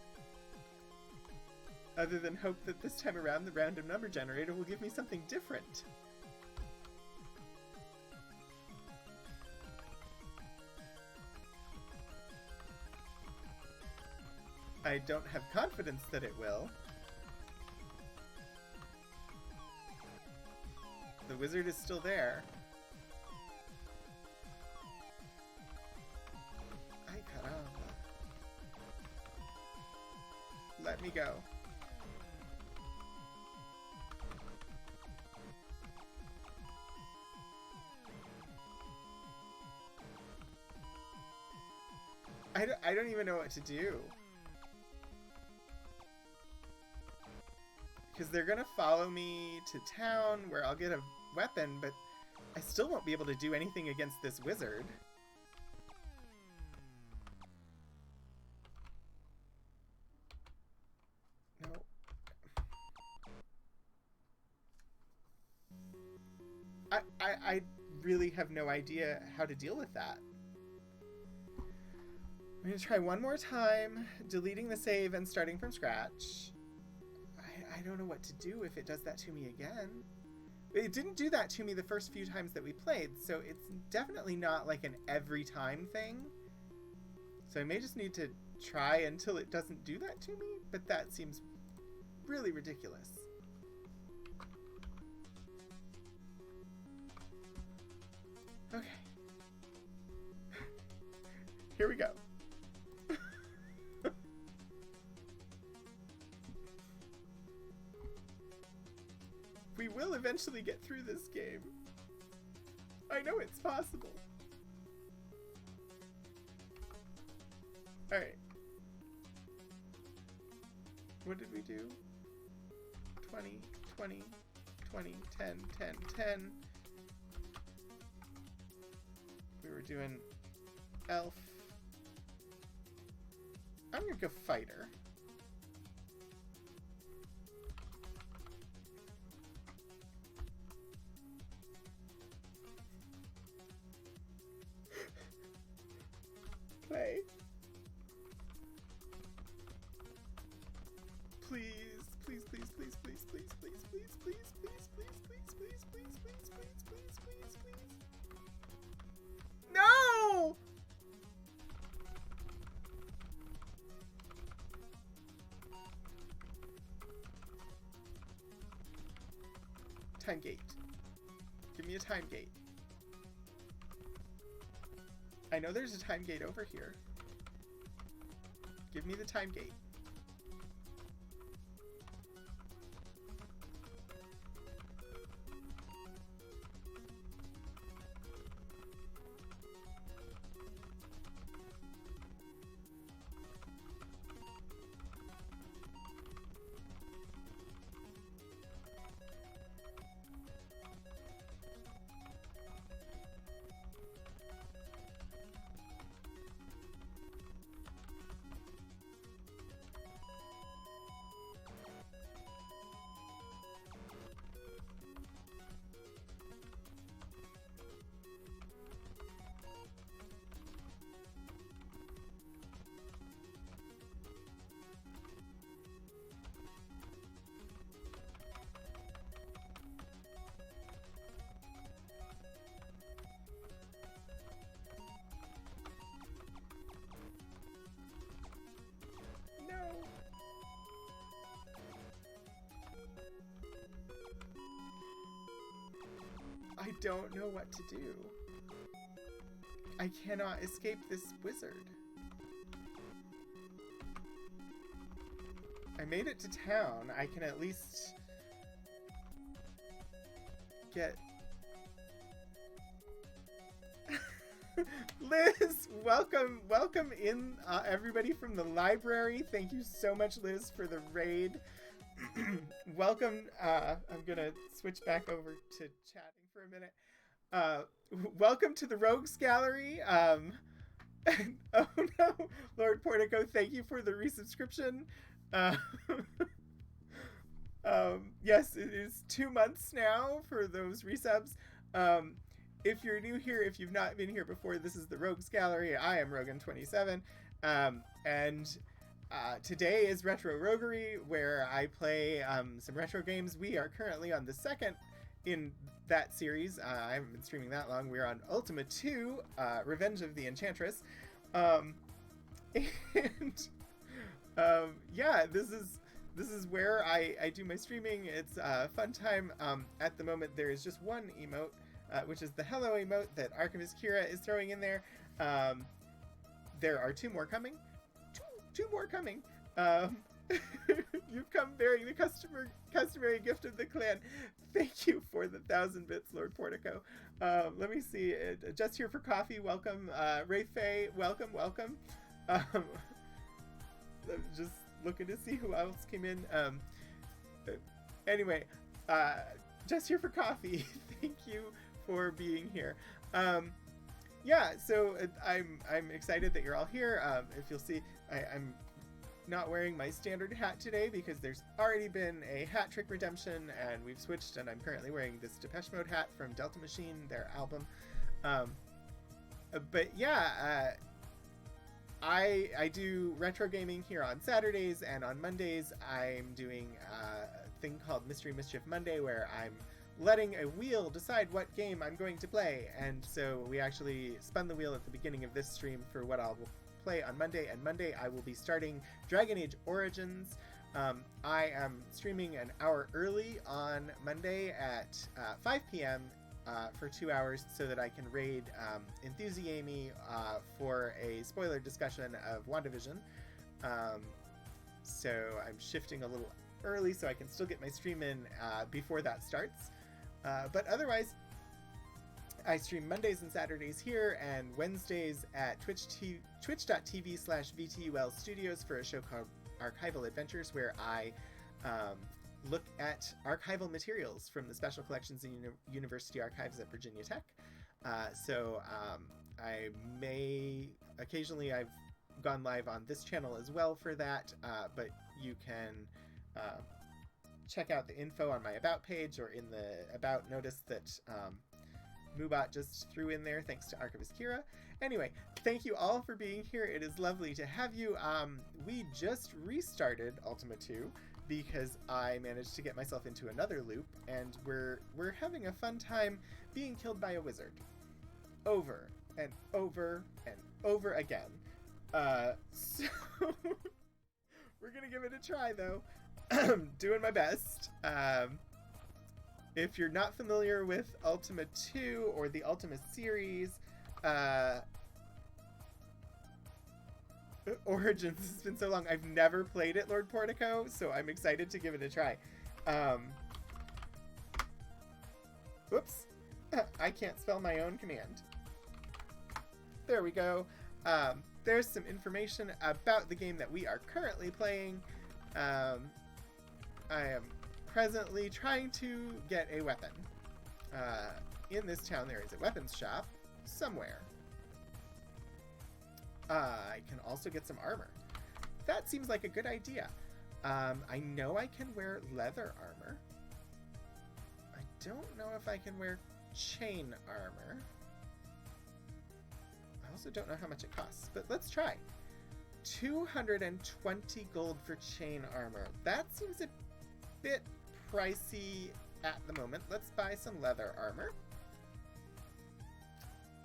Other than hope that this time around the random number generator will give me something different. I don't have confidence that it will. The wizard is still there. Ay, caramba. Let me go. I don't even know what to do. Because they're gonna follow me to town where I'll get a weapon, but I still won't be able to do anything against this wizard. No. I really have no idea how to deal with that. I'm gonna try one more time, deleting the save and starting from scratch. I don't know what to do if it does that to me again. It didn't do that to me the first few times that we played, so it's definitely not like an every time thing. So I may just need to try until it doesn't do that to me, but that seems really ridiculous. Okay. Here we go. We will eventually get through this game. I know it's possible. Alright. What did we do? 20, 20, 20, 10, 10, 10. We were doing elf. I'm gonna go fighter. Play. Please, please, please, please, please, please, please, please, please, please, please, please, please, please, please, please, please, please. No! Time gate. Give me a time gate. I know there's a time gate over here. Give me the time gate. I don't know what to do. I cannot escape this wizard. I made it to town. I can at least get... Liz, welcome in, everybody from the library. Thank you so much, Liz, for the raid. Welcome. I'm gonna switch back over to chatting for a minute. Welcome to the Rogues Gallery. Oh no, Lord Portico, thank you for the resubscription. Yes, it is 2 months now for those resubs. If you're new here, if you've not been here before, this is the Rogues Gallery. I am Rogan27, and today is Retro Roguery, where I play some retro games. We are currently on the second in that series. I haven't been streaming that long. We're on Ultima 2, Revenge of the Enchantress. Yeah, this is where I do my streaming. It's a fun time. At the moment, there is just one emote, which is the hello emote that Archivist Kira is throwing in there. There are two more coming. Two more coming. You've come bearing the customary gift of the clan. Thank you for the 1,000 bits, Lord Portico. Let me see. Just here for coffee. Welcome. Ray Faye, welcome. I'm just looking to see who else came in. Anyway, just here for coffee. Thank you for being here. Yeah, so I'm excited that you're all here. If you'll see, I'm not wearing my standard hat today because there's already been a hat trick redemption and we've switched, and I'm currently wearing this Depeche Mode hat from Delta Machine, their album. But yeah, I do retro gaming here on Saturdays, and on Mondays I'm doing a thing called Mystery Mischief Monday, where I'm letting a wheel decide what game I'm going to play. And so we actually spun the wheel at the beginning of this stream for what I'll play on Monday, and Monday I will be starting Dragon Age Origins. I am streaming an hour early on Monday at 5 p.m. For 2 hours so that I can raid Enthusiamy for a spoiler discussion of WandaVision. So I'm shifting a little early so I can still get my stream in before that starts. But otherwise, I stream Mondays and Saturdays here, and Wednesdays at twitch.tv/VTUL Studios for a show called Archival Adventures, where I look at archival materials from the Special Collections and University Archives at Virginia Tech. I may occasionally, I've gone live on this channel as well for that, but you can check out the info on my About page or in the About notice that Moobot just threw in there, thanks to Archivist Kira. Anyway, thank you all for being here. It is lovely to have you. We just restarted Ultima 2 because I managed to get myself into another loop, and we're having a fun time being killed by a wizard. Over and over and over again. So we're gonna give it a try though. Doing my best. If you're not familiar with Ultima 2 or the Ultima series, Origins has been so long. I've never played it, Lord Portico, so I'm excited to give it a try. Whoops. I can't spell my own command. There we go. There's some information about the game that we are currently playing. I am presently trying to get a weapon. In this town there is a weapons shop somewhere. I can also get some armor. That seems like a good idea. I know I can wear leather armor. I don't know if I can wear chain armor. I also don't know how much it costs, but let's try. 220 gold for chain armor. That seems a bit pricey at the moment. Let's buy some leather armor.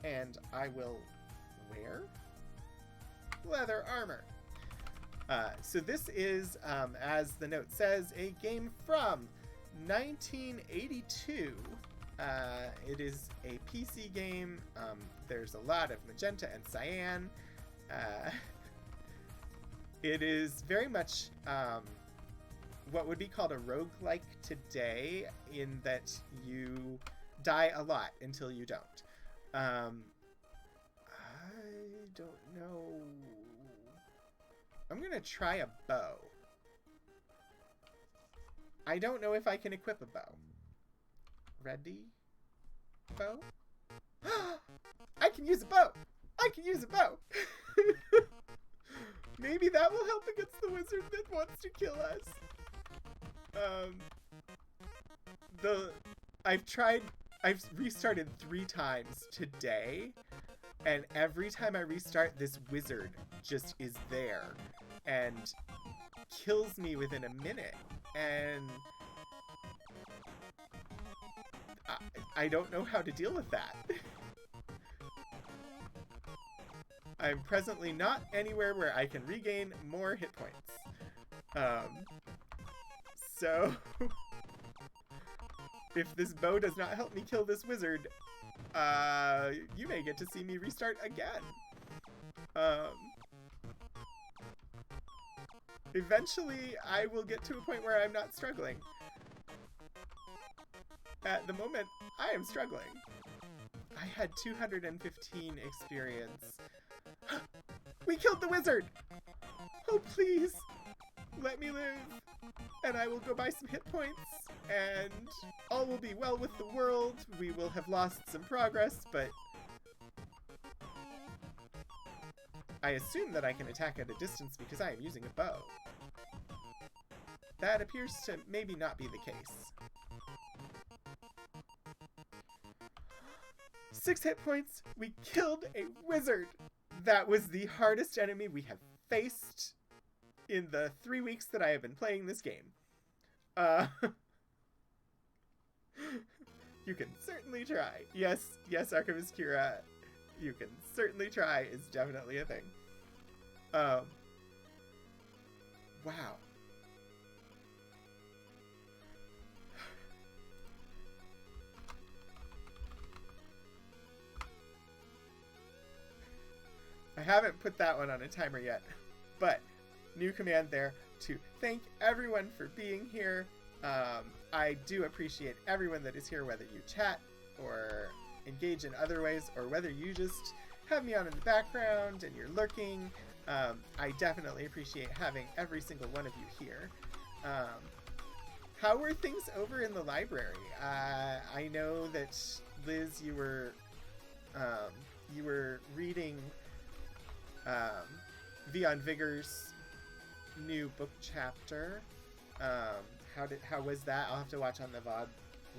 And I will wear leather armor. So this is, as the note says, a game from 1982. It is a PC game. There's a lot of magenta and cyan. It is very much what would be called a roguelike today, in that you die a lot until you don't. I don't know. I'm gonna try a bow. I don't know if I can equip a bow. Ready? Bow? I can use a bow! I can use a bow! Maybe that will help against the wizard that wants to kill us. I've restarted 3 times today, and every time I restart, this wizard just is there and kills me within a minute, and I don't know how to deal with that. I'm presently not anywhere where I can regain more hit points. So if this bow does not help me kill this wizard, you may get to see me restart again. Eventually, I will get to a point where I'm not struggling. At the moment, I am struggling. I had 215 experience. We killed the wizard! Oh, please! Let me live! And I will go buy some hit points, and all will be well with the world. We will have lost some progress, but I assume that I can attack at a distance because I am using a bow. That appears to maybe not be the case. 6 hit points! We killed a wizard! That was the hardest enemy we have faced in the 3 weeks that I have been playing this game. You can certainly try. Yes, Archivist Kira, you can certainly try is definitely a thing. Um, wow. I haven't put that one on a timer yet, but new command there to thank everyone for being here. I do appreciate everyone that is here, whether you chat or engage in other ways, or whether you just have me on in the background and you're lurking. I definitely appreciate having every single one of you here. How were things over in the library? I know that, Liz, you were reading Vion Vigor's new book chapter. How was that? I'll have to watch on the VOD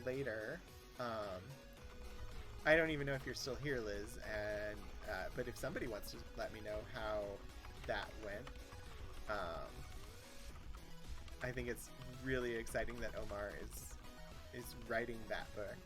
later. I don't even know if you're still here, Liz, and but if somebody wants to let me know how that went, I think it's really exciting that Omar is writing that book.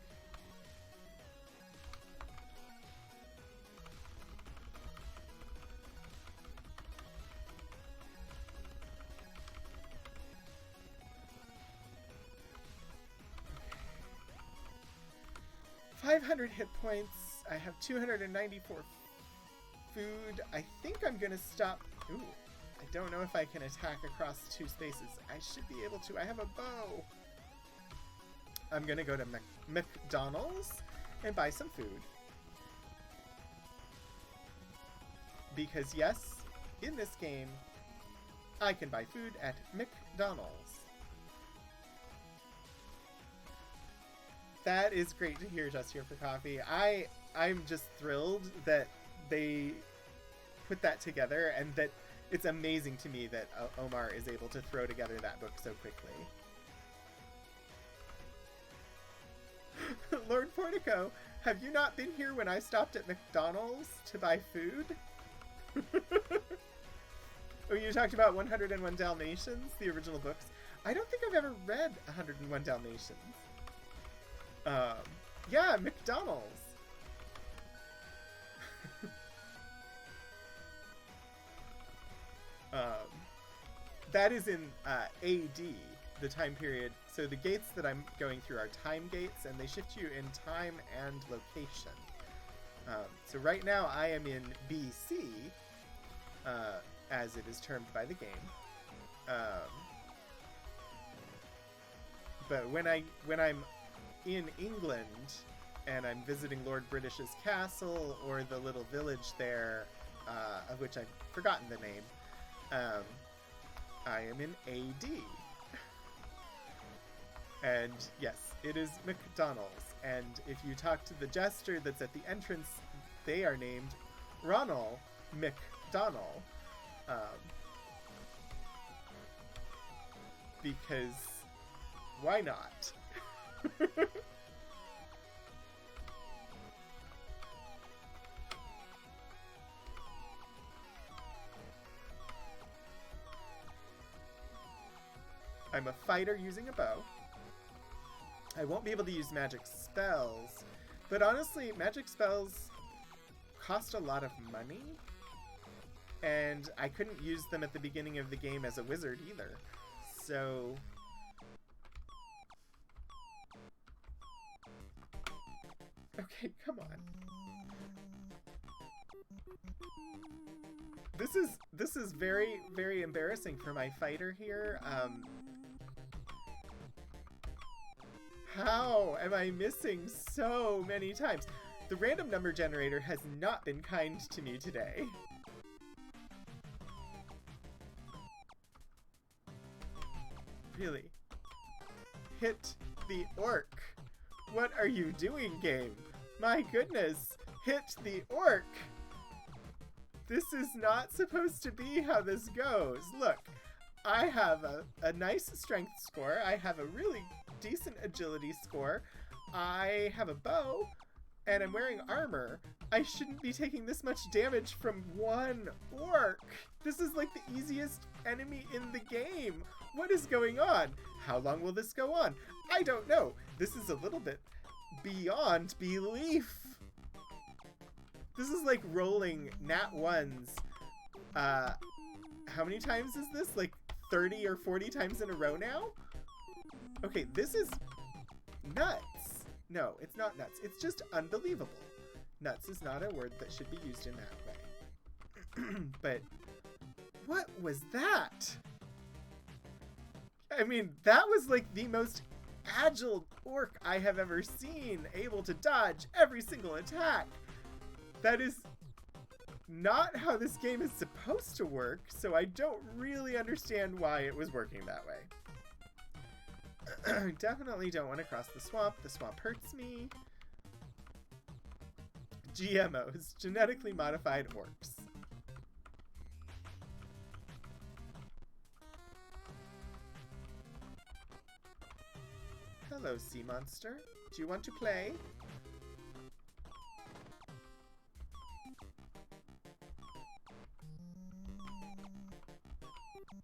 .500 hit points. I have 294 food. I think I'm gonna stop. Ooh, I don't know if I can attack across 2 spaces. I should be able to. I have a bow. I'm gonna go to Mcdonald's and buy some food. Because yes, in this game, I can buy food at McDonald's. That is great to hear, Just Here for Coffee. I'm just thrilled that they put that together, and that it's amazing to me that Omar is able to throw together that book so quickly. Lord Portico, have you not been here when I stopped at McDonald's to buy food? Oh, you talked about 101 Dalmatians, the original books. I don't think I've ever read 101 Dalmatians. Yeah, McDonald's. That is in AD, the time period. So the gates that I'm going through are time gates, and they shift you in time and location. So right now I am in BC, as it is termed by the game. But when I'm in England and I'm visiting Lord British's castle or the little village there, of which I've forgotten the name, I am in AD. And yes, it is McDonald's. And if you talk to the jester that's at the entrance, they are named Ronald McDonald. Because why not? I'm a fighter using a bow. I won't be able to use magic spells, but honestly, magic spells cost a lot of money, and I couldn't use them at the beginning of the game as a wizard either. So okay, come on. This is very, very embarrassing for my fighter here. How am I missing so many times? The random number generator has not been kind to me today. Really? Hit the orc. What are you doing, game? My goodness, hit the orc. This is not supposed to be how this goes. Look, I have a nice strength score. I have a really decent agility score. I have a bow, and I'm wearing armor. I shouldn't be taking this much damage from one orc. This is like the easiest enemy in the game. What is going on? How long will this go on? I don't know. This is a little bit beyond belief. This is like rolling nat ones how many times is this? Like 30 or 40 times in a row now? Okay, this is nuts. No, it's not nuts. It's just unbelievable. Nuts is not a word that should be used in that way. But what was that? I mean, that was like the most agile orc I have ever seen, able to dodge every single attack. That is not how this game is supposed to work, so I don't really understand why it was working that way. Definitely don't want to cross the swamp. The swamp hurts me. GMOs, genetically modified orcs. Hello, sea monster. Do you want to play?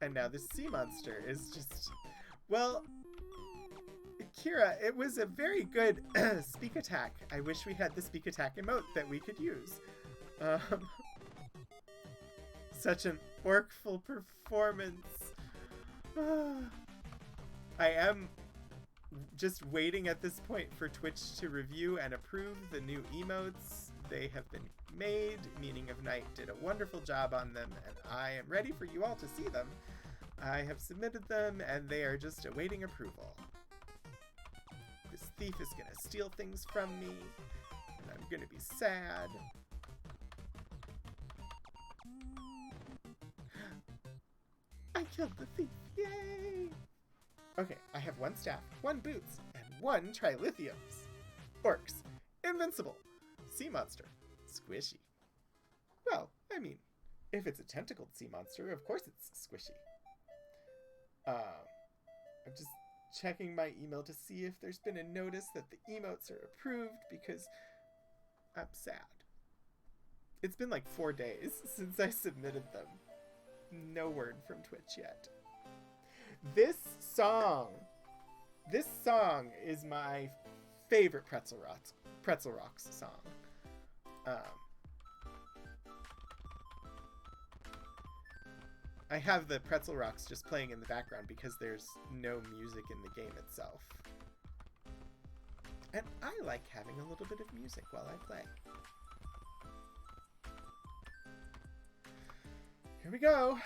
And now this sea monster is just... Well, Kira, it was a very good speak attack. I wish we had the speak attack emote that we could use. Such an orcful performance. I am just waiting at this point for Twitch to review and approve the new emotes. They have been made. Meaning of Night did a wonderful job on them, and I am ready for you all to see them. I have submitted them, and they are just awaiting approval. This thief is gonna steal things from me, and I'm gonna be sad. I killed the thief! Yay! Okay, I have 1 staff, 1 boots, and 1 trilithiums. Orcs, invincible. Sea monster, squishy. Well, I mean, if it's a tentacled sea monster, of course it's squishy. I'm just checking my email to see if there's been a notice that the emotes are approved, because I'm sad. It's been like 4 days since I submitted them. No word from Twitch yet. This song is my favorite Pretzel Rocks song. I have the Pretzel Rocks just playing in the background because there's no music in the game itself. And I like having a little bit of music while I play. Here we go.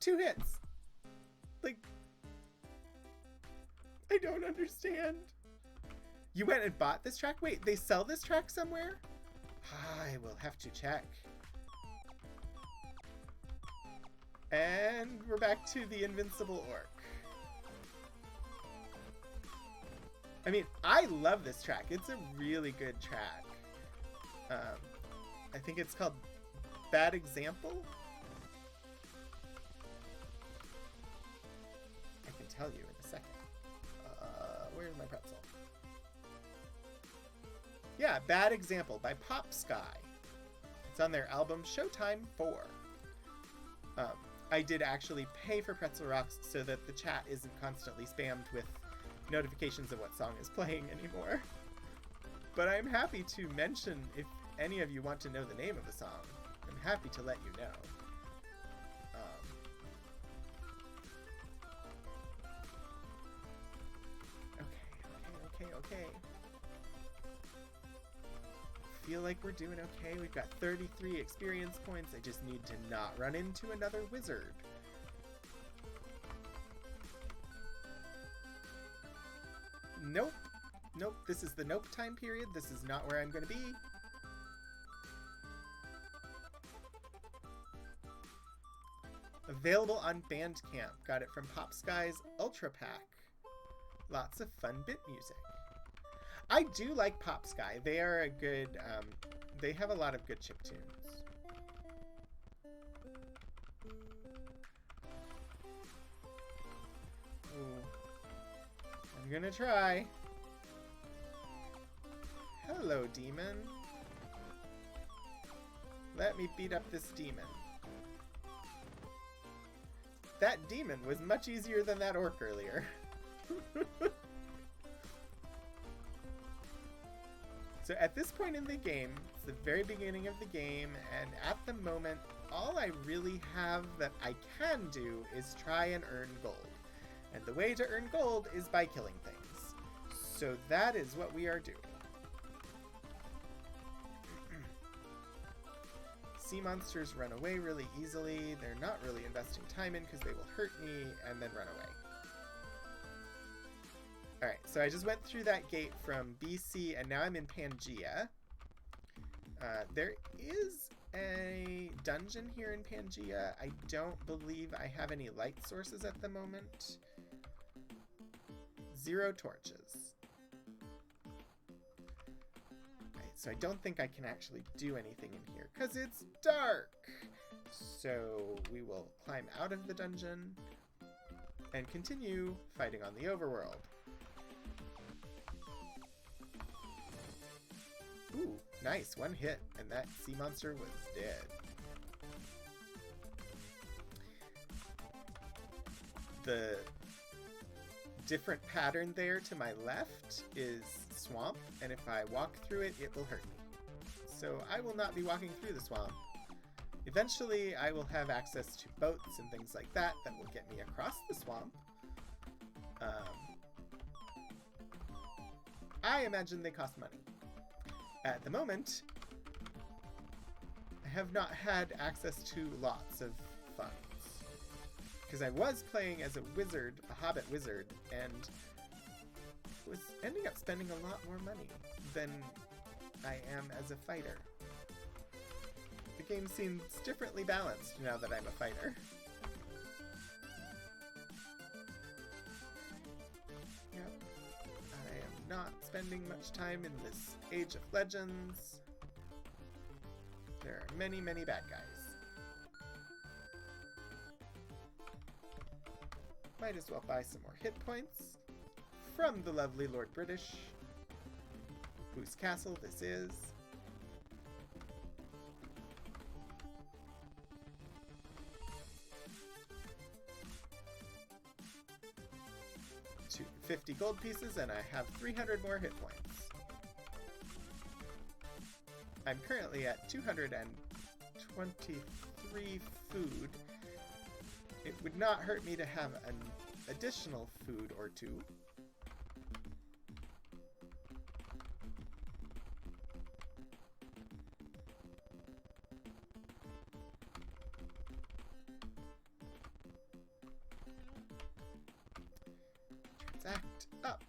2 hits. Like, I don't understand. You went and bought this track? Wait, they sell this track somewhere? I will have to check. And we're back to the Invincible Orc. I mean, I love this track. It's a really good track. I think it's called Bad Example. I can tell you in a second. Where's my pretzel? Yeah, Bad Example by Pop Sky. It's on their album Showtime 4. I did actually pay for Pretzel Rocks so that the chat isn't constantly spammed with notifications of what song is playing anymore. But I'm happy to mention if any of you want to know the name of the song. I'm happy to let you know. Okay. Feel like we're doing okay. We've got 33 experience points. I just need to not run into another wizard. Nope. This is the nope time period. This is not where I'm going to be. Available on Bandcamp. Got it from Pop Sky's Ultra Pack. Lots of fun bit music. I do like Pop Sky. They are a good, they have a lot of good chiptunes. Ooh. I'm gonna try. Hello, demon. Let me beat up this demon. That demon was much easier than that orc earlier. So at this point in the game, the very beginning of the game, and at the moment, all I really have that I can do is try and earn gold. And the way to earn gold is by killing things. So that is what we are doing. Sea monsters run away really easily. They're not really investing time in because they will hurt me and then run away. Alright, so I just went through that gate from BC and now I'm in Pangaea. There is a dungeon here in Pangaea. I don't believe I have any light sources at the moment. 0 torches. Right, so I don't think I can actually do anything in here because it's dark. So we will climb out of the dungeon and continue fighting on the overworld. Ooh, nice. 1 hit, and that sea monster was dead. The different pattern there to my left is swamp, and if I walk through it, it will hurt me. So I will not be walking through the swamp. Eventually, I will have access to boats and things like that that will get me across the swamp. I imagine they cost money. At the moment, I have not had access to lots of funds. Because I was playing as a wizard, a hobbit wizard, and was ending up spending a lot more money than I am as a fighter. The game seems differently balanced now that I'm a fighter. Yep. I am not spending much time in this Age of Legends. There are many, many bad guys. Might as well buy some more hit points from the lovely Lord British, whose castle this is. To 50 gold pieces, and I have 300 more hit points. I'm currently at 223 food. It would not hurt me to have an additional food or 2. Transact up.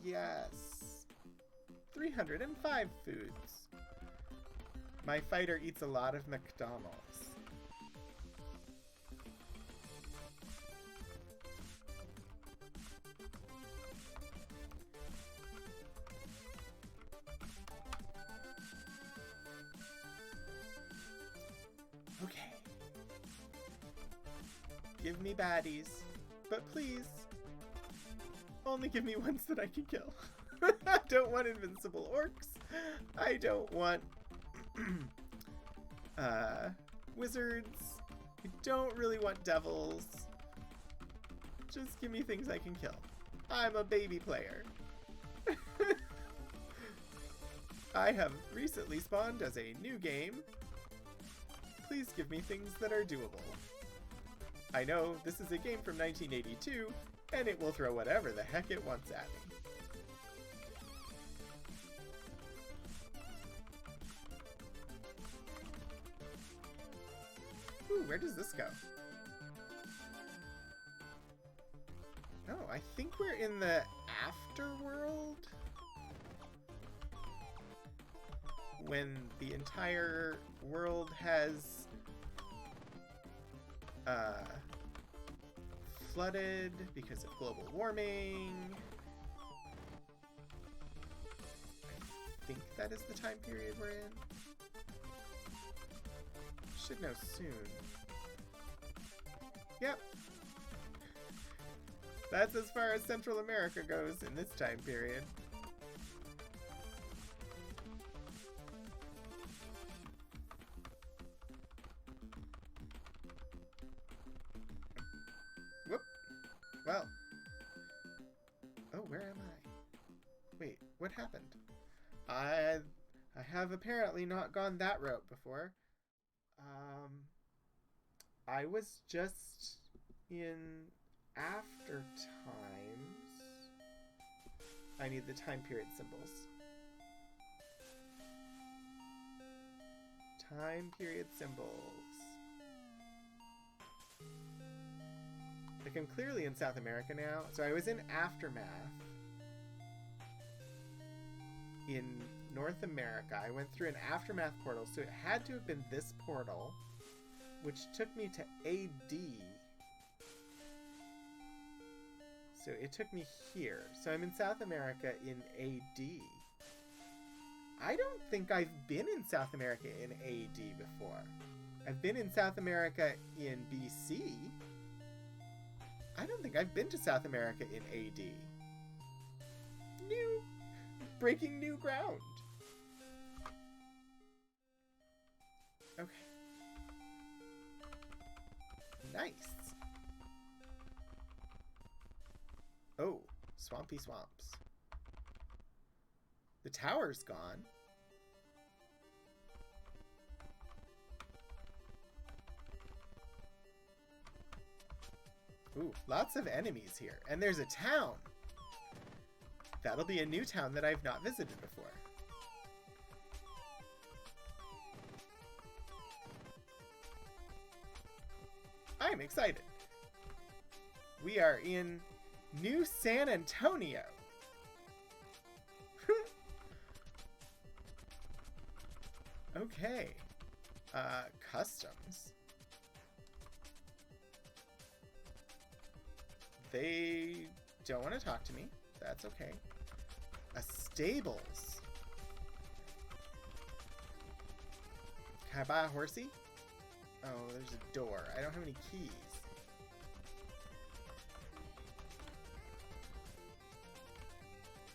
Yes. 305 foods. My fighter eats a lot of Mcdonald's. Okay. Give me baddies, but please, only give me ones that I can kill. I don't want invincible orcs. I don't want wizards. I don't really want devils. Just give me things I can kill. I'm a baby player. I have recently spawned as a new game. Please give me things that are doable. I know this is a game from 1982, and it will throw whatever the heck it wants at me. Ooh, where does this go? Oh, I think we're in the afterworld? When the entire world has flooded because of global warming. I think that is the time period we're in. Should know soon. Yep. That's as far as Central America goes in this time period. Whoop. Well. Oh, where am I? Wait, what happened? I have apparently not gone that route before. I was just in after times. I need the time period symbols. Time period symbols. Like, I'm clearly in South America now. So I was in Aftermath in North America. I went through an Aftermath portal, so it had to have been this portal, which took me to AD. So it took me here. So I'm in South America in AD. I don't think I've been in South America in AD before. I've been in South America in BC. I don't think I've been to South America in AD. Breaking new ground. Okay. Nice. Oh, swampy swamps. The tower's gone. Ooh, lots of enemies here. And there's a town. That'll be a new town that I've not visited before. I'm excited. We are in New San Antonio. Okay. Customs. They don't want to talk to me. That's okay. Stables. Can I buy a horsey? Oh, there's a door. I don't have any keys.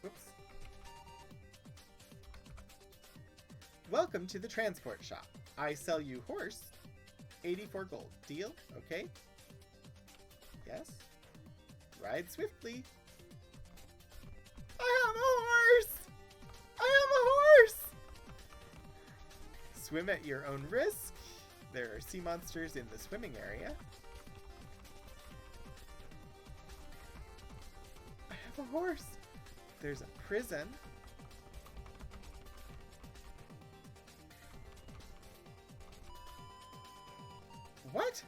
Whoops. Welcome to the transport shop. I sell you horse. 84 gold. Deal? Okay. Yes. Ride swiftly. I have a horse! I have a horse! Swim at your own risk. There are sea monsters in the swimming area. I have a horse. There's a prison. What?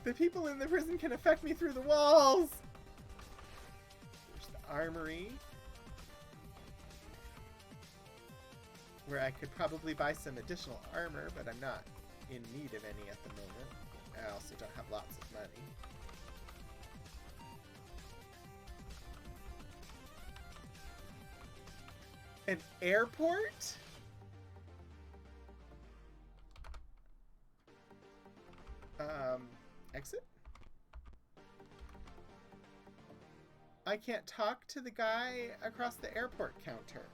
The people in the prison can affect me through the walls! There's the armory, where I could probably buy some additional armor, but I'm not in need of any at the moment. I also don't have lots of money. An airport? Exit? I can't talk to the guy across the airport counter.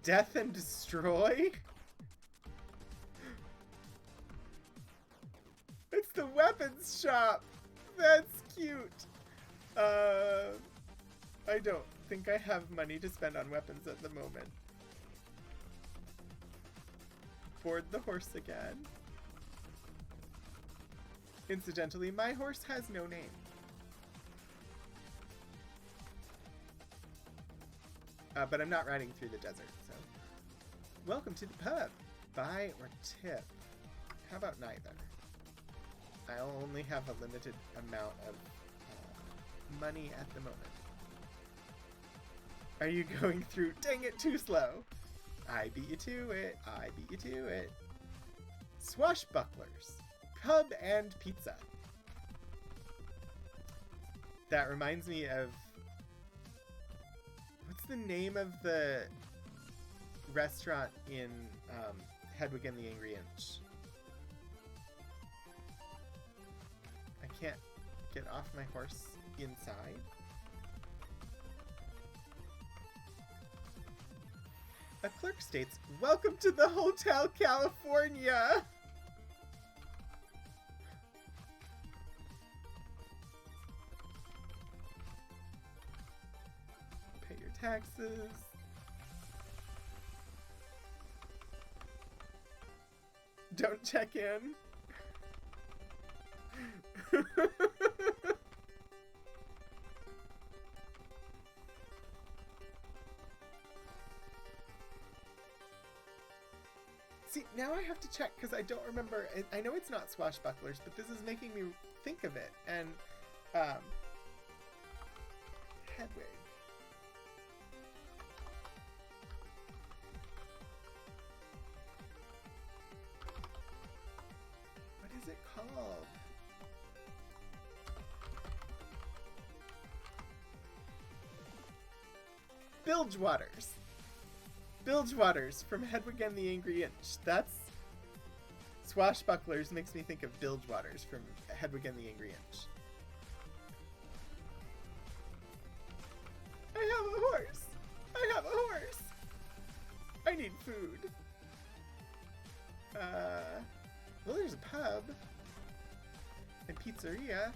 Death and destroy? It's the weapons shop! That's cute! I don't think I have money to spend on weapons at the moment. Board the horse again. Incidentally, my horse has no name. But I'm not riding through the desert, so. Welcome to the pub. Buy or tip? How about neither? I only have a limited amount of money at the moment. Are you going through? Dang it, too slow. I beat you to it. I beat you to it. Swashbucklers. Pub and pizza. That reminds me of... What's the name of the restaurant in Hedwig and the Angry Inch? I can't get off my horse inside. A clerk states, "Welcome to the Hotel California!" taxes. Don't check in. See, now I have to check because I don't remember. I know it's not swashbucklers, but this is making me think of it. And, Hedwig. What is it called? Bilgewaters. Bilgewaters from Hedwig and the Angry Inch. That's... Swashbucklers makes me think of Bilgewaters from Hedwig and the Angry Inch. I have a horse! I have a horse! I need food. Well, there's a pub. And pizzeria.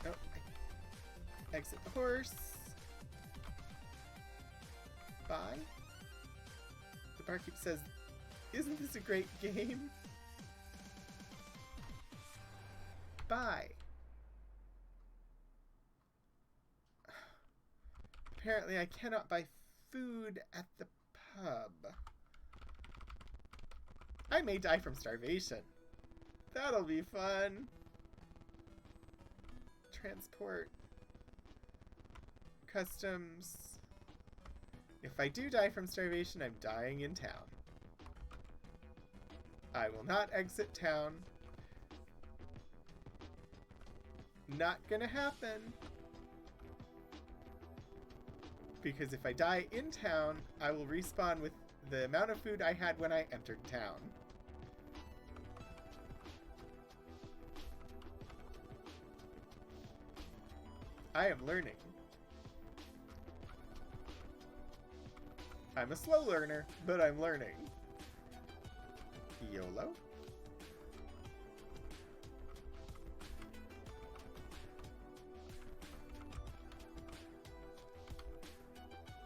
Oh, I exit the horse. Bye. The barkeep says, "Isn't this a great game?" Bye. Apparently I cannot buy food at the pub. I may die from starvation. That'll be fun. Transport. Customs. If I do die from starvation, I'm dying in town. I will not exit town. Not gonna happen. Because if I die in town, I will respawn with the amount of food I had when I entered town. I am learning. I'm a slow learner, but I'm learning. YOLO.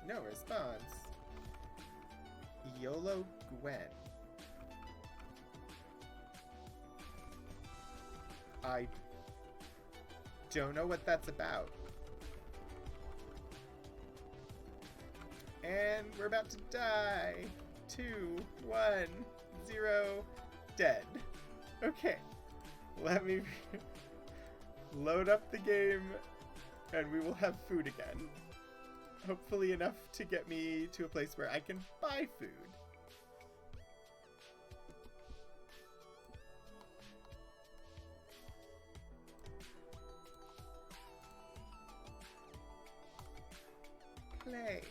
No response. YOLO Gwen. I don't know what that's about. And we're about to die. 2, 1, 0, dead. Okay, let me load up the game and we will have food again. Hopefully enough to get me to a place where I can buy food. Play.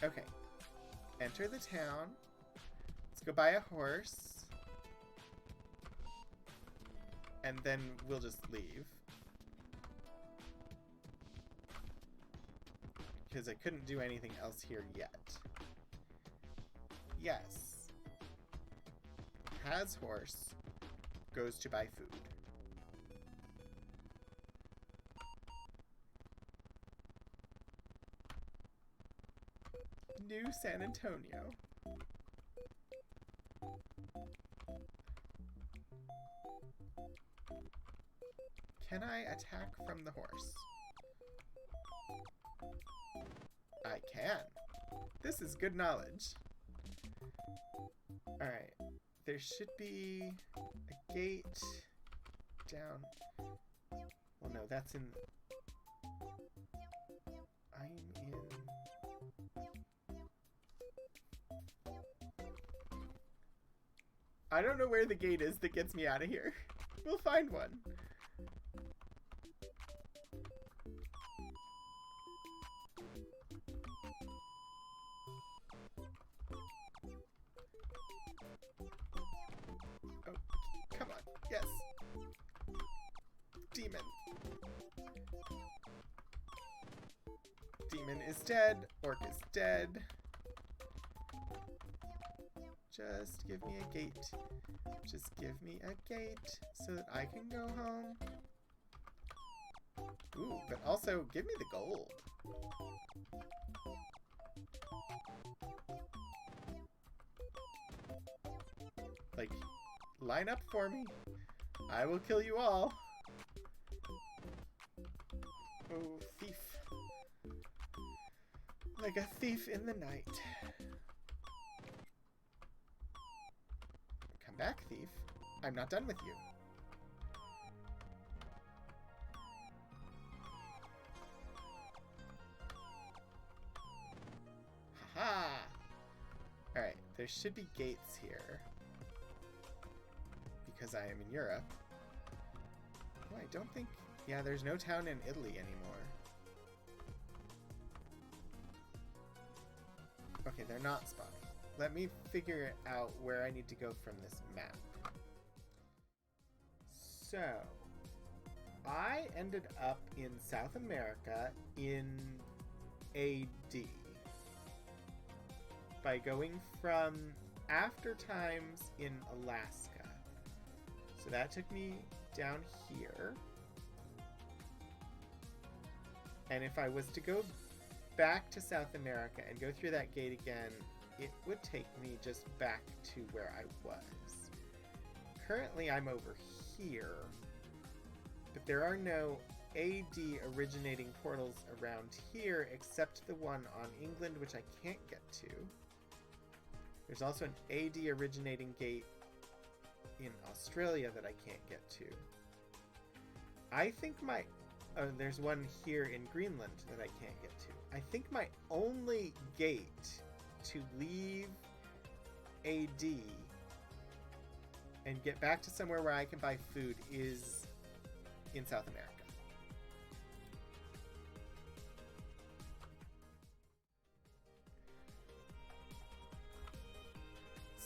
Okay. Enter the town. Let's go buy a horse. And then we'll just leave. Because I couldn't do anything else here yet. Yes. Has horse. Goes to buy food. New San Antonio. Can I attack from the horse? I can. This is good knowledge. Alright. There should be a gate down. Well, no, that's in... I'm in... I don't know where the gate is that gets me out of here. We'll find one. Oh, come on. Yes. Demon. Demon is dead. Orc is dead. Just give me a gate. Just give me a gate so that I can go home. Ooh, but also, give me the gold. Like, line up for me. I will kill you all. Oh, thief. Like a thief in the night. Come back, thief. I'm not done with you. Haha! Alright, there should be gates here. Because I am in Europe. Oh, I don't think... Yeah, there's no town in Italy anymore. Okay, they're not spawning. Let me figure out where I need to go from this map. So, I ended up in South America in AD. By going from After Times in Alaska. So that took me down here. And if I was to go back to South America and go through that gate again, it would take me just back to where I was. Currently, I'm over here, but there are no AD originating portals around here except the one on England, which I can't get to. There's also an AD originating gate in Australia that I can't get to. I think my... Oh, there's one here in Greenland that I can't get to. I think my only gate to leave AD and get back to somewhere where I can buy food is in South America.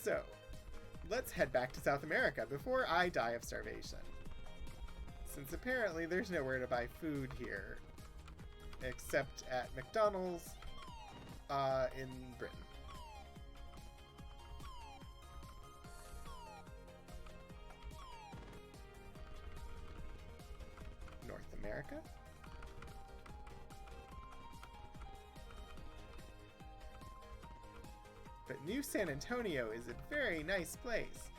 So, let's head back to South America before I die of starvation. Since apparently there's nowhere to buy food here, except at Mcdonald's in Britain. North America? But New San Antonio is a very nice place.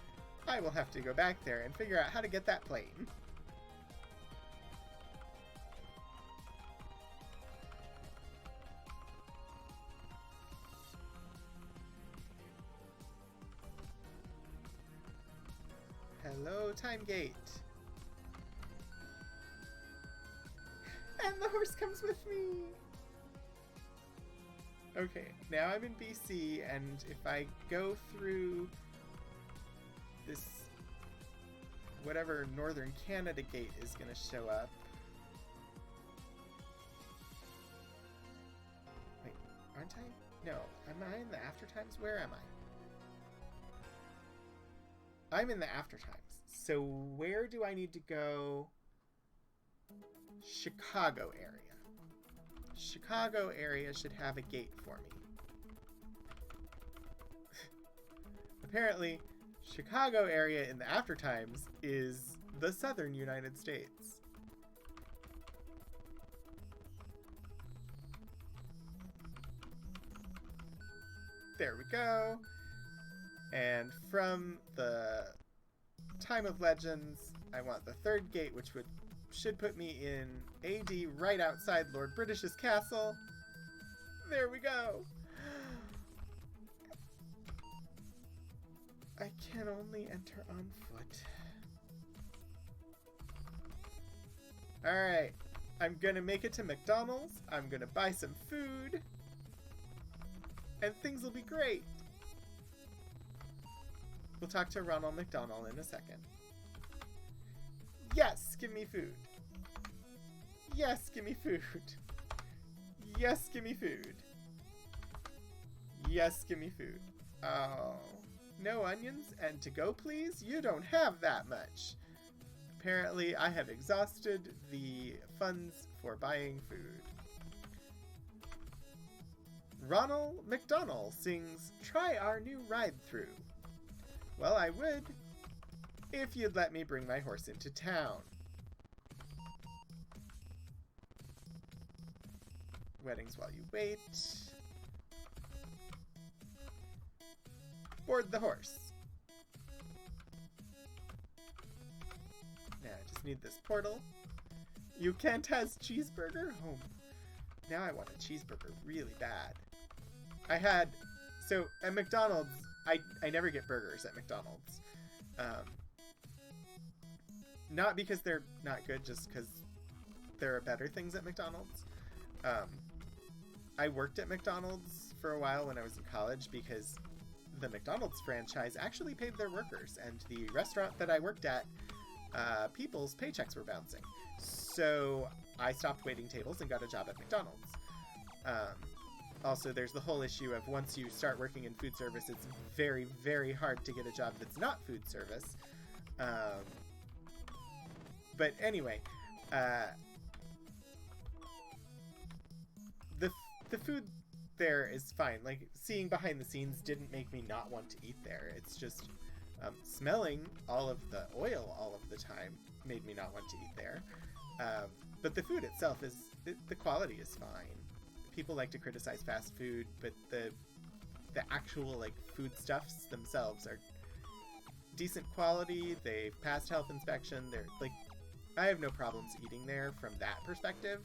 I will have to go back there and figure out how to get that plane. Hello, Time Gate. And the horse comes with me! Okay, now I'm in BC, and if I go through this whatever Northern Canada gate is going to show up. Wait, aren't I? No, am I in the After Times? Where am I? I'm in the After Times. So where do I need to go? Chicago area. Chicago area should have a gate for me. Apparently, Chicago area in the After Times is the southern United States. There we go. And from the Time of Legends, I want the third gate, which should put me in AD right outside Lord British's castle. There we go. I can only enter on foot. Alright, I'm gonna make it to McDonald's. I'm gonna buy some food. And things will be great. We'll talk to Ronald McDonald in a second. Yes, give me food. Yes, give me food. Yes, give me food. Yes, give me food. Oh, no onions and to go, please? You don't have that much. Apparently, I have exhausted the funds for buying food. Ronald McDonald sings, "Try our new ride-through." Well, I would, if you'd let me bring my horse into town. weddings while you wait. Board the horse. Now I just need this portal. You can't has cheeseburger? Oh, now I want a cheeseburger really bad. So at McDonald's, I never get burgers at McDonald's. Not because they're not good, just because there are better things at McDonald's. I worked at McDonald's for a while when I was in college because the McDonald's franchise actually paid their workers, and the restaurant that I worked at, people's paychecks were bouncing. So I stopped waiting tables and got a job at McDonald's. Also, there's the whole issue of once you start working in food service, it's very, very hard to get a job that's not food service. But anyway, the food there is fine. Like, seeing behind the scenes didn't make me not want to eat there. It's just smelling all of the oil all of the time made me not want to eat there. But the food itself the quality is fine. People like to criticize fast food, but the actual like foodstuffs themselves are decent quality. They've passed health inspection. They're like, I have no problems eating there from that perspective.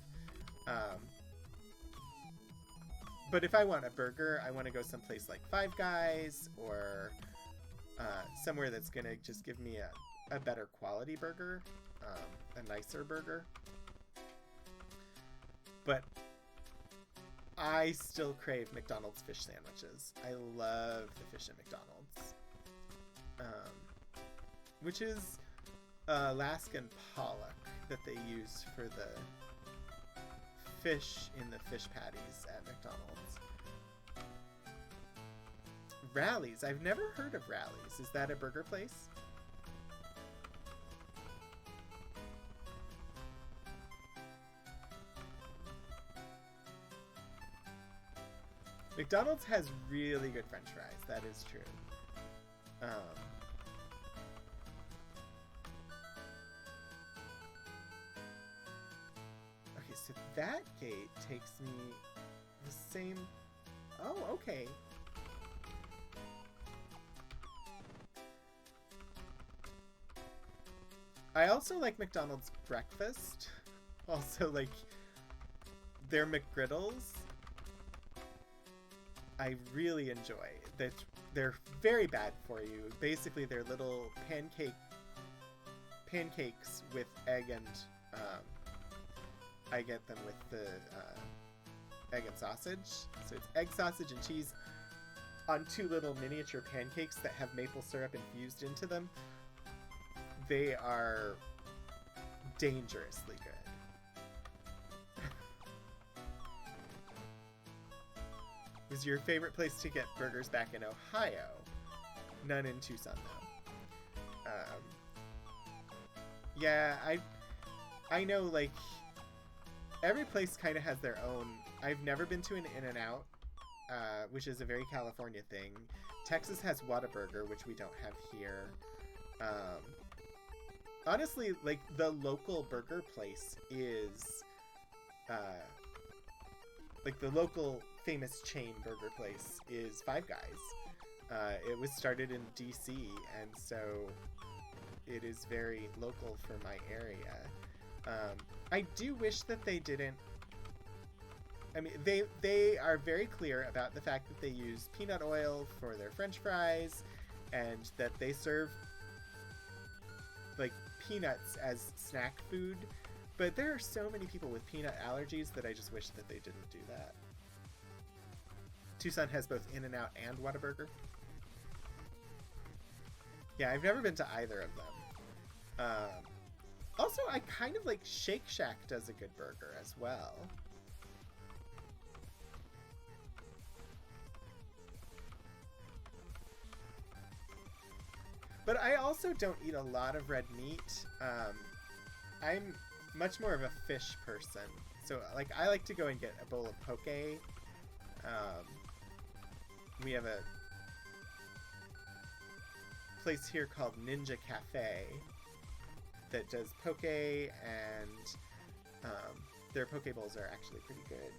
But if I want a burger, I want to go someplace like Five Guys or somewhere that's gonna just give me a better quality burger, a nicer burger. But I still crave McDonald's fish sandwiches. I love the fish at McDonald's. Which is Alaskan pollock that they use for the fish in the fish patties at McDonald's. Rallies. I've never heard of Rallies. Is that a burger place? McDonald's has really good French fries. That is true. Okay, so that gate takes me the same... Oh, okay. I also like McDonald's breakfast. Also, like, their McGriddles. I really enjoy. They're very bad for you. Basically, they're little pancakes with egg and I get them with the egg and sausage. So it's egg, sausage, and cheese on two little miniature pancakes that have maple syrup infused into them. They are dangerously good. Was your favorite place to get burgers back in Ohio? None in Tucson, though. Yeah, I know, like, every place kind of has their own... I've never been to an In-N-Out, which is a very California thing. Texas has Whataburger, which we don't have here. Honestly, like, the local burger place is... like, the local famous chain burger place is Five Guys. It was started in DC, and so it is very local for my area. I do wish that they didn't... I mean, they are very clear about the fact that they use peanut oil for their French fries, and that they serve, like, peanuts as snack food. But there are so many people with peanut allergies that I just wish that they didn't do that. Tucson has both In-N-Out and Whataburger. Yeah, I've never been to either of them. Also, I kind of like Shake Shack does a good burger as well. But I also don't eat a lot of red meat. I'm much more of a fish person. So, like, I like to go and get a bowl of poke. We have a place here called Ninja Cafe that does poke, and their poke bowls are actually pretty good.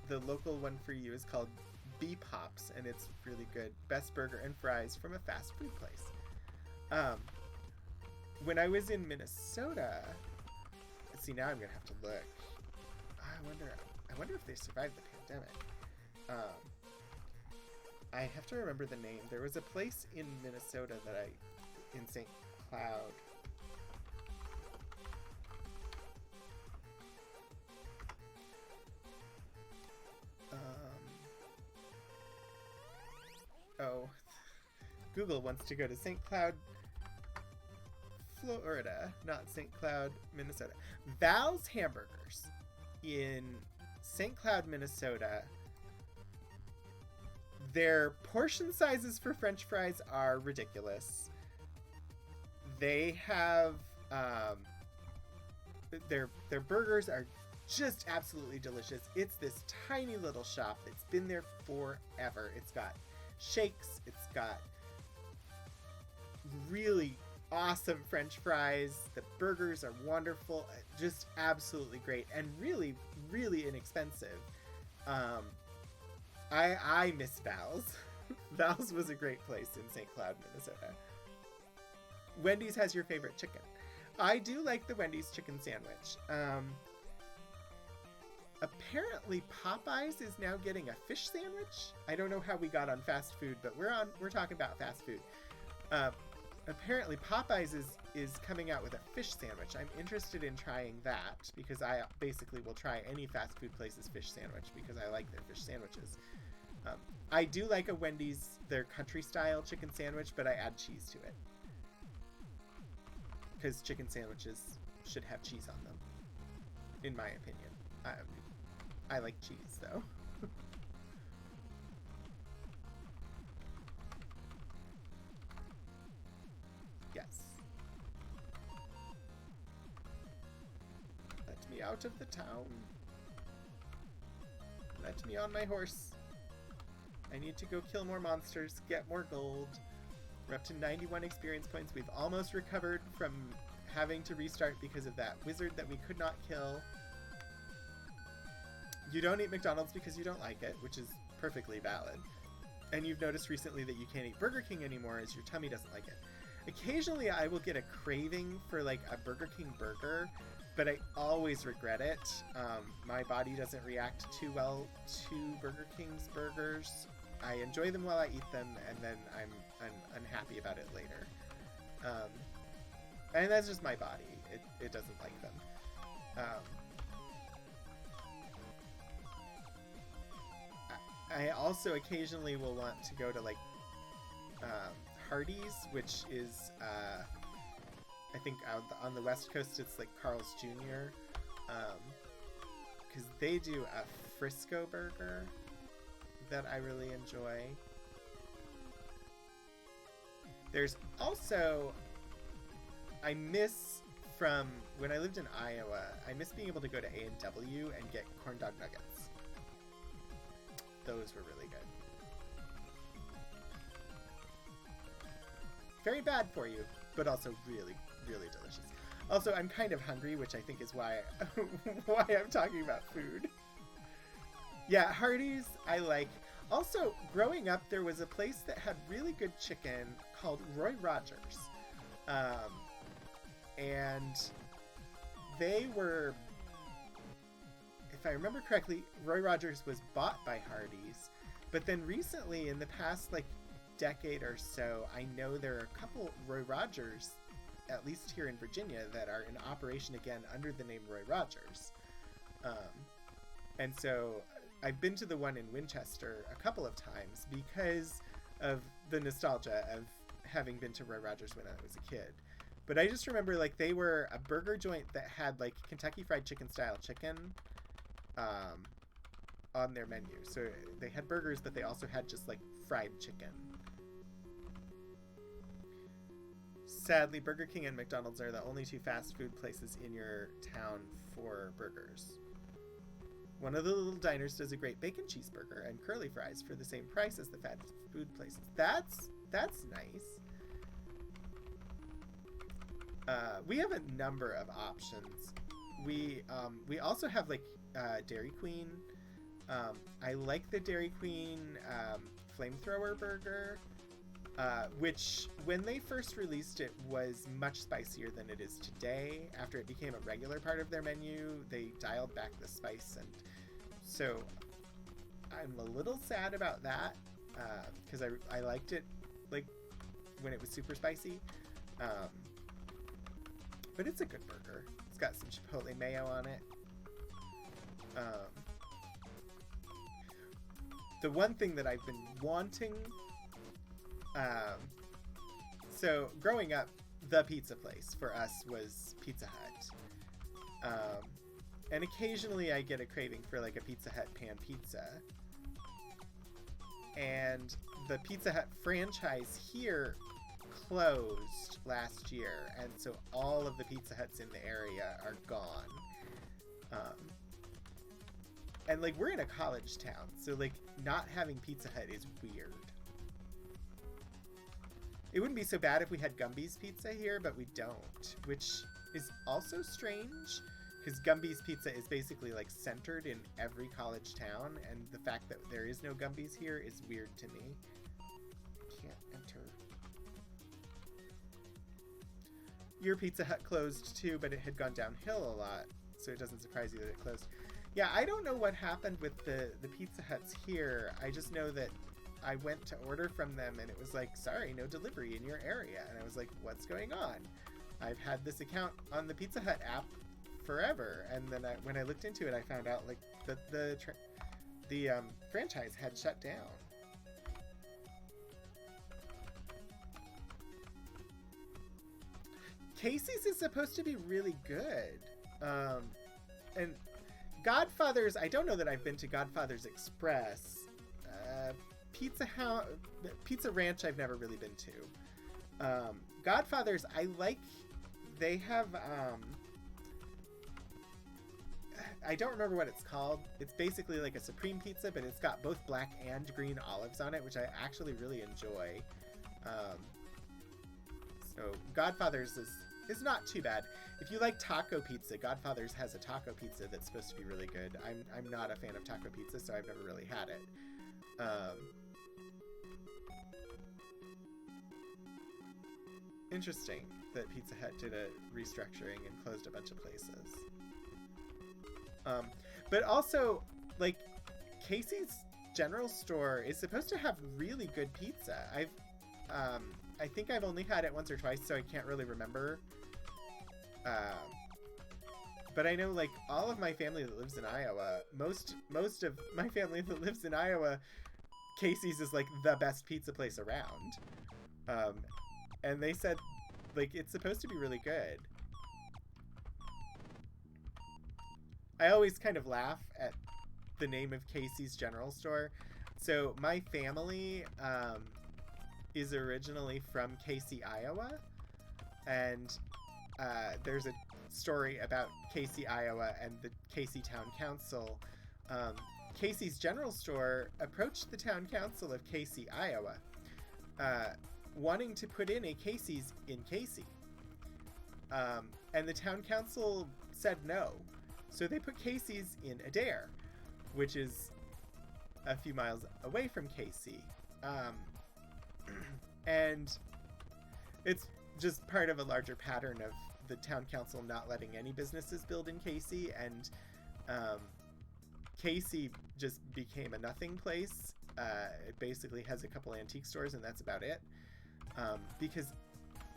the local one for you is called B Pops, and it's really good. Best burger and fries from a fast food place. When I was in Minnesota, see, now I'm gonna have to look. I wonder if they survived the pandemic. I have to remember the name. There was a place in Minnesota in St. Cloud. Oh, Google wants to go to St. Cloud, Florida, not St. Cloud, Minnesota. Val's Hamburgers in St. Cloud, Minnesota. Their portion sizes for French fries are ridiculous. They have their burgers are just absolutely delicious. It's this tiny little shop that's been there forever. It's got shakes. It's got really awesome French fries. The burgers are wonderful. Just absolutely great and really, really inexpensive. I miss Val's. Val's was a great place in St. Cloud, Minnesota. Wendy's has your favorite chicken. I do like the Wendy's chicken sandwich. Apparently Popeyes is now getting a fish sandwich. I don't know how we got on fast food, but we're talking about fast food. Apparently Popeyes is coming out with a fish sandwich. I'm interested in trying that because I basically will try any fast food place's fish sandwich because I like their fish sandwiches. I do like a Wendy's, their country style chicken sandwich, but I add cheese to it. Because chicken sandwiches should have cheese on them, in my opinion. I like cheese, though. Yes. Let me out of the town. Let me on my horse. I need to go kill more monsters, get more gold. We're up to 91 experience points. We've almost recovered from having to restart because of that wizard that we could not kill. You don't eat McDonald's because you don't like it, which is perfectly valid. And you've noticed recently that you can't eat Burger King anymore as your tummy doesn't like it. Occasionally I will get a craving for like a Burger King burger, but I always regret it. My body doesn't react too well to Burger King's burgers. I enjoy them while I eat them, and then I'm unhappy about it later. And that's just my body. It doesn't like them. I also occasionally will want to go to like Hardee's, which is I think on the West Coast it's like Carl's Jr. Because they do a Frisco burger that I really enjoy. There's also, I miss from when I lived in Iowa, I miss being able to go to A&W and get corn dog nuggets. Those were really good. Very bad for you, but also really, really delicious. Also, I'm kind of hungry, which I think is why I'm talking about food. Yeah, Hardee's, I like. Also, growing up, there was a place that had really good chicken called Roy Rogers. And they were, if I remember correctly, Roy Rogers was bought by Hardee's. But then recently, in the past, like, decade or so, I know there are a couple Roy Rogers, at least here in Virginia, that are in operation again under the name Roy Rogers. And so I've been to the one in Winchester a couple of times because of the nostalgia of having been to Roy Rogers when I was a kid. But I just remember, like, they were a burger joint that had, like, Kentucky Fried Chicken style chicken on their menu. So they had burgers, but they also had just, like, fried chicken. Sadly, Burger King and McDonald's are the only two fast food places in your town for burgers. One of the little diners does a great bacon cheeseburger and curly fries for the same price as the fast food places. That's nice. We have a number of options. We also have like Dairy Queen I like the Dairy Queen flamethrower burger, which when they first released it was much spicier than it is today. After it became a regular part of their menu, they dialed back the spice, and so I'm a little sad about that, because I liked it like when it was super spicy. But it's a good burger. It's got some chipotle mayo on it. The one thing that I've been wanting, so growing up, the pizza place for us was Pizza Hut. And occasionally I get a craving for like a Pizza Hut pan pizza. And the Pizza Hut franchise here closed last year, and so all of the Pizza Huts in the area are gone. And like, we're in a college town, so like not having Pizza Hut is weird. It wouldn't be so bad if we had Gumby's Pizza here, but we don't, which is also strange, because Gumby's Pizza is basically like centered in every college town, and the fact that there is no Gumby's here is weird to me. Can't enter. Your Pizza Hut closed too, but it had gone downhill a lot, so it doesn't surprise you that it closed. Yeah, I don't know what happened with the Pizza Huts here. I just know that I went to order from them and it was like, sorry, no delivery in your area. And I was like, what's going on? I've had this account on the Pizza Hut app forever. And then when I looked into it, I found out like that the franchise had shut down. Casey's is supposed to be really good. And Godfather's, I don't know that I've been to Godfather's Express. Pizza Ranch I've never really been to. Godfather's, I like, they have, I don't remember what it's called. It's basically like a supreme pizza, but it's got both black and green olives on it, which I actually really enjoy. So Godfather's is not too bad. If you like taco pizza, Godfather's has a taco pizza that's supposed to be really good. I'm not a fan of taco pizza, so I've never really had it. Interesting that Pizza Hut did a restructuring and closed a bunch of places. But also, like, Casey's General Store is supposed to have really good pizza. I think I've only had it once or twice, so I can't really remember. But I know, like, all of my family that lives in Iowa, most of my family that lives in Iowa, Casey's is like the best pizza place around. And they said, like, it's supposed to be really good. I always kind of laugh at the name of Casey's General Store. So my family is originally from Casey, Iowa. And there's a story about Casey, Iowa and the Casey Town Council. Casey's General Store approached the Town Council of Casey, Iowa, wanting to put in a Casey's in Casey. And the Town Council said no. So they put Casey's in Adair, which is a few miles away from Casey. And it's just part of a larger pattern of the Town Council not letting any businesses build in Casey, and Casey just became a nothing place. It basically has a couple antique stores, and that's about it. Because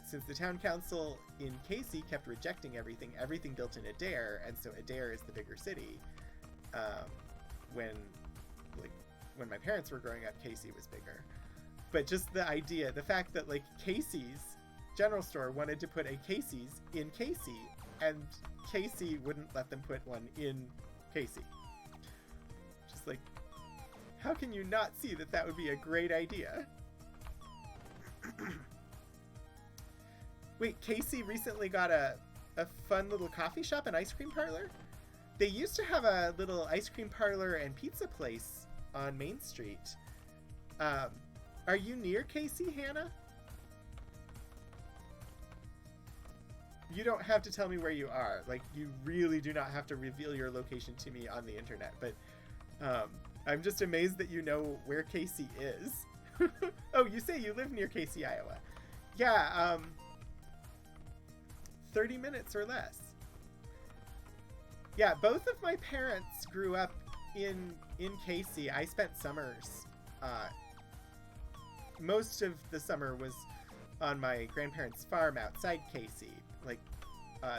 since the Town Council in Casey kept rejecting everything built in Adair, and so Adair is the bigger city. When my parents were growing up, Casey was bigger. But just the idea, the fact that like Casey's General Store wanted to put a Casey's in Casey, and Casey wouldn't let them put one in Casey. Just like, how can you not see that that would be a great idea? Wait, Casey recently got a fun little coffee shop and ice cream parlor? They used to have a little ice cream parlor and pizza place on Main Street. Are you near Casey, Hannah? You don't have to tell me where you are. Like, you really do not have to reveal your location to me on the internet. But I'm just amazed that you know where Casey is. Oh, you say you live near Casey, Iowa. Yeah, 30 minutes or less. Yeah, both of my parents grew up in Casey. I spent summers. Most of the summer was on my grandparents' farm outside Casey. Like,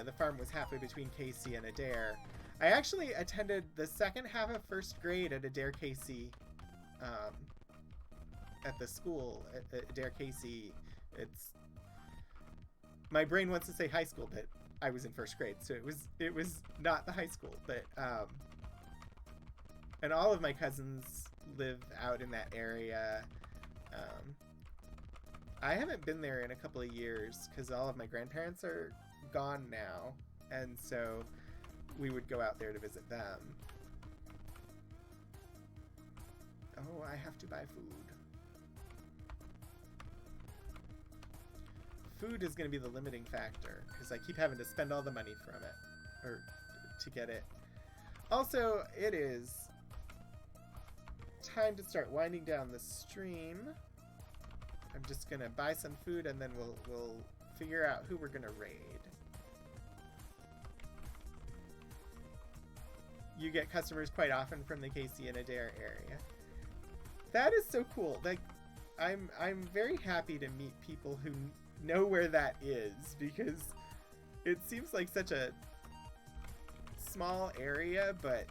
the farm was halfway between Casey and Adair. I actually attended the second half of first grade at Adair Casey, at the school at Adair Casey. It's, my brain wants to say high school, but I was in first grade, so it was not the high school. But and all of my cousins live out in that area. I haven't been there in a couple of years because all of my grandparents are gone now, and so we would go out there to visit them. Oh, I have to buy food. Food is going to be the limiting factor because I keep having to spend all the money from it, or to get it. Also, it is time to start winding down the stream. I'm just gonna buy some food and then we'll figure out who we're gonna raid. You get customers quite often from the Casey and Adair area. That is so cool. Like, I'm very happy to meet people who know where that is, because it seems like such a small area, but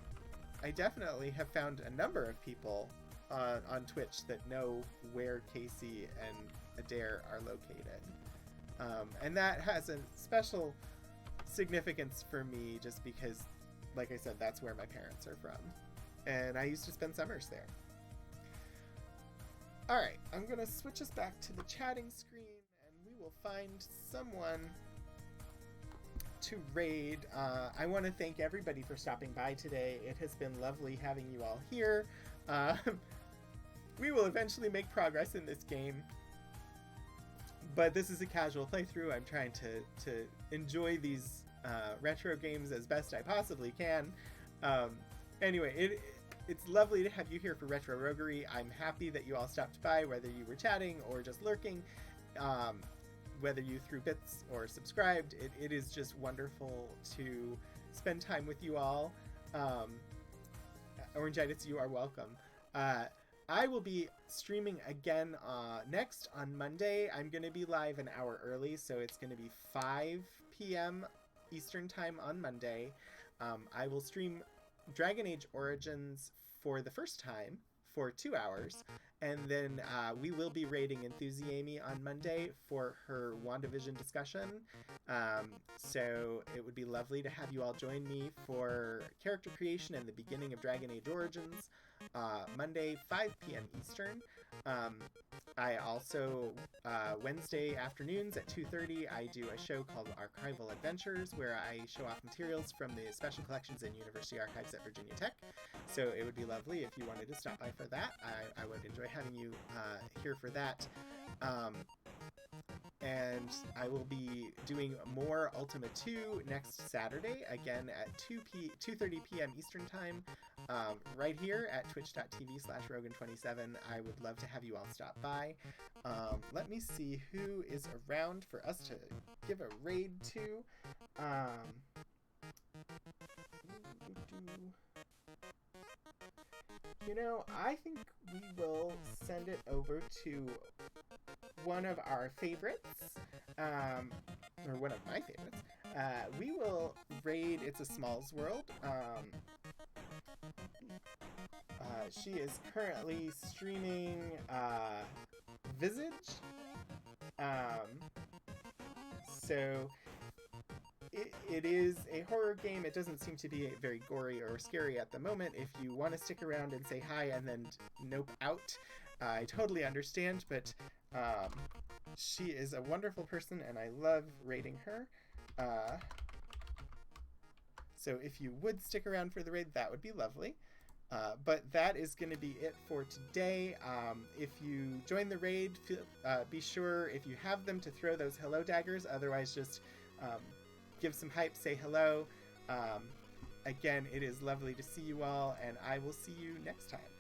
I definitely have found a number of people on Twitch that know where Casey and Adair are located. And that has a special significance for me just because, like I said, that's where my parents are from. And I used to spend summers there. Alright, I'm going to switch us back to the chatting screen and we will find someone to raid. I want to thank everybody for stopping by today. It has been lovely having you all here. We will eventually make progress in this game, but this is a casual playthrough. I'm trying to enjoy these retro games as best I possibly can. Anyway, it's lovely to have you here for Retro Roguery. I'm happy that you all stopped by, whether you were chatting or just lurking, whether you threw bits or subscribed. It is just wonderful to spend time with you all. Orangitis, you are welcome. I will be streaming again next on Monday. I'm going to be live an hour early, so it's going to be 5 p.m. Eastern Time on Monday. I will stream Dragon Age Origins for the first time for 2 hours, and then we will be raiding Enthusiamy on Monday for her WandaVision discussion. So it would be lovely to have you all join me for character creation and the beginning of Dragon Age Origins, Monday, 5 p.m. Eastern. I also, Wednesday afternoons at 2:30, I do a show called Archival Adventures, where I show off materials from the special collections in University Archives at Virginia Tech. So it would be lovely if you wanted to stop by for that. I would enjoy having you here for that. And I will be doing more Ultima 2 next Saturday, again at 2:30 p.m. Eastern Time, right here at twitch.tv/Rogan27. I would love to have you all stop by. Let me see who is around for us to give a raid to. You know, I think we will send it over to one of our favorites, or one of my favorites. We will raid It's a Smalls World. She is currently streaming Visage. So it is a horror game. It doesn't seem to be very gory or scary at the moment. If you want to stick around and say hi and then nope out, I totally understand, but she is a wonderful person and I love raiding her. So if you would stick around for the raid, that would be lovely. But that is going to be it for today. If you join the raid, be sure, if you have them, to throw those hello daggers. Otherwise, just give some hype, say hello. again, it is lovely to see you all, and I will see you next time.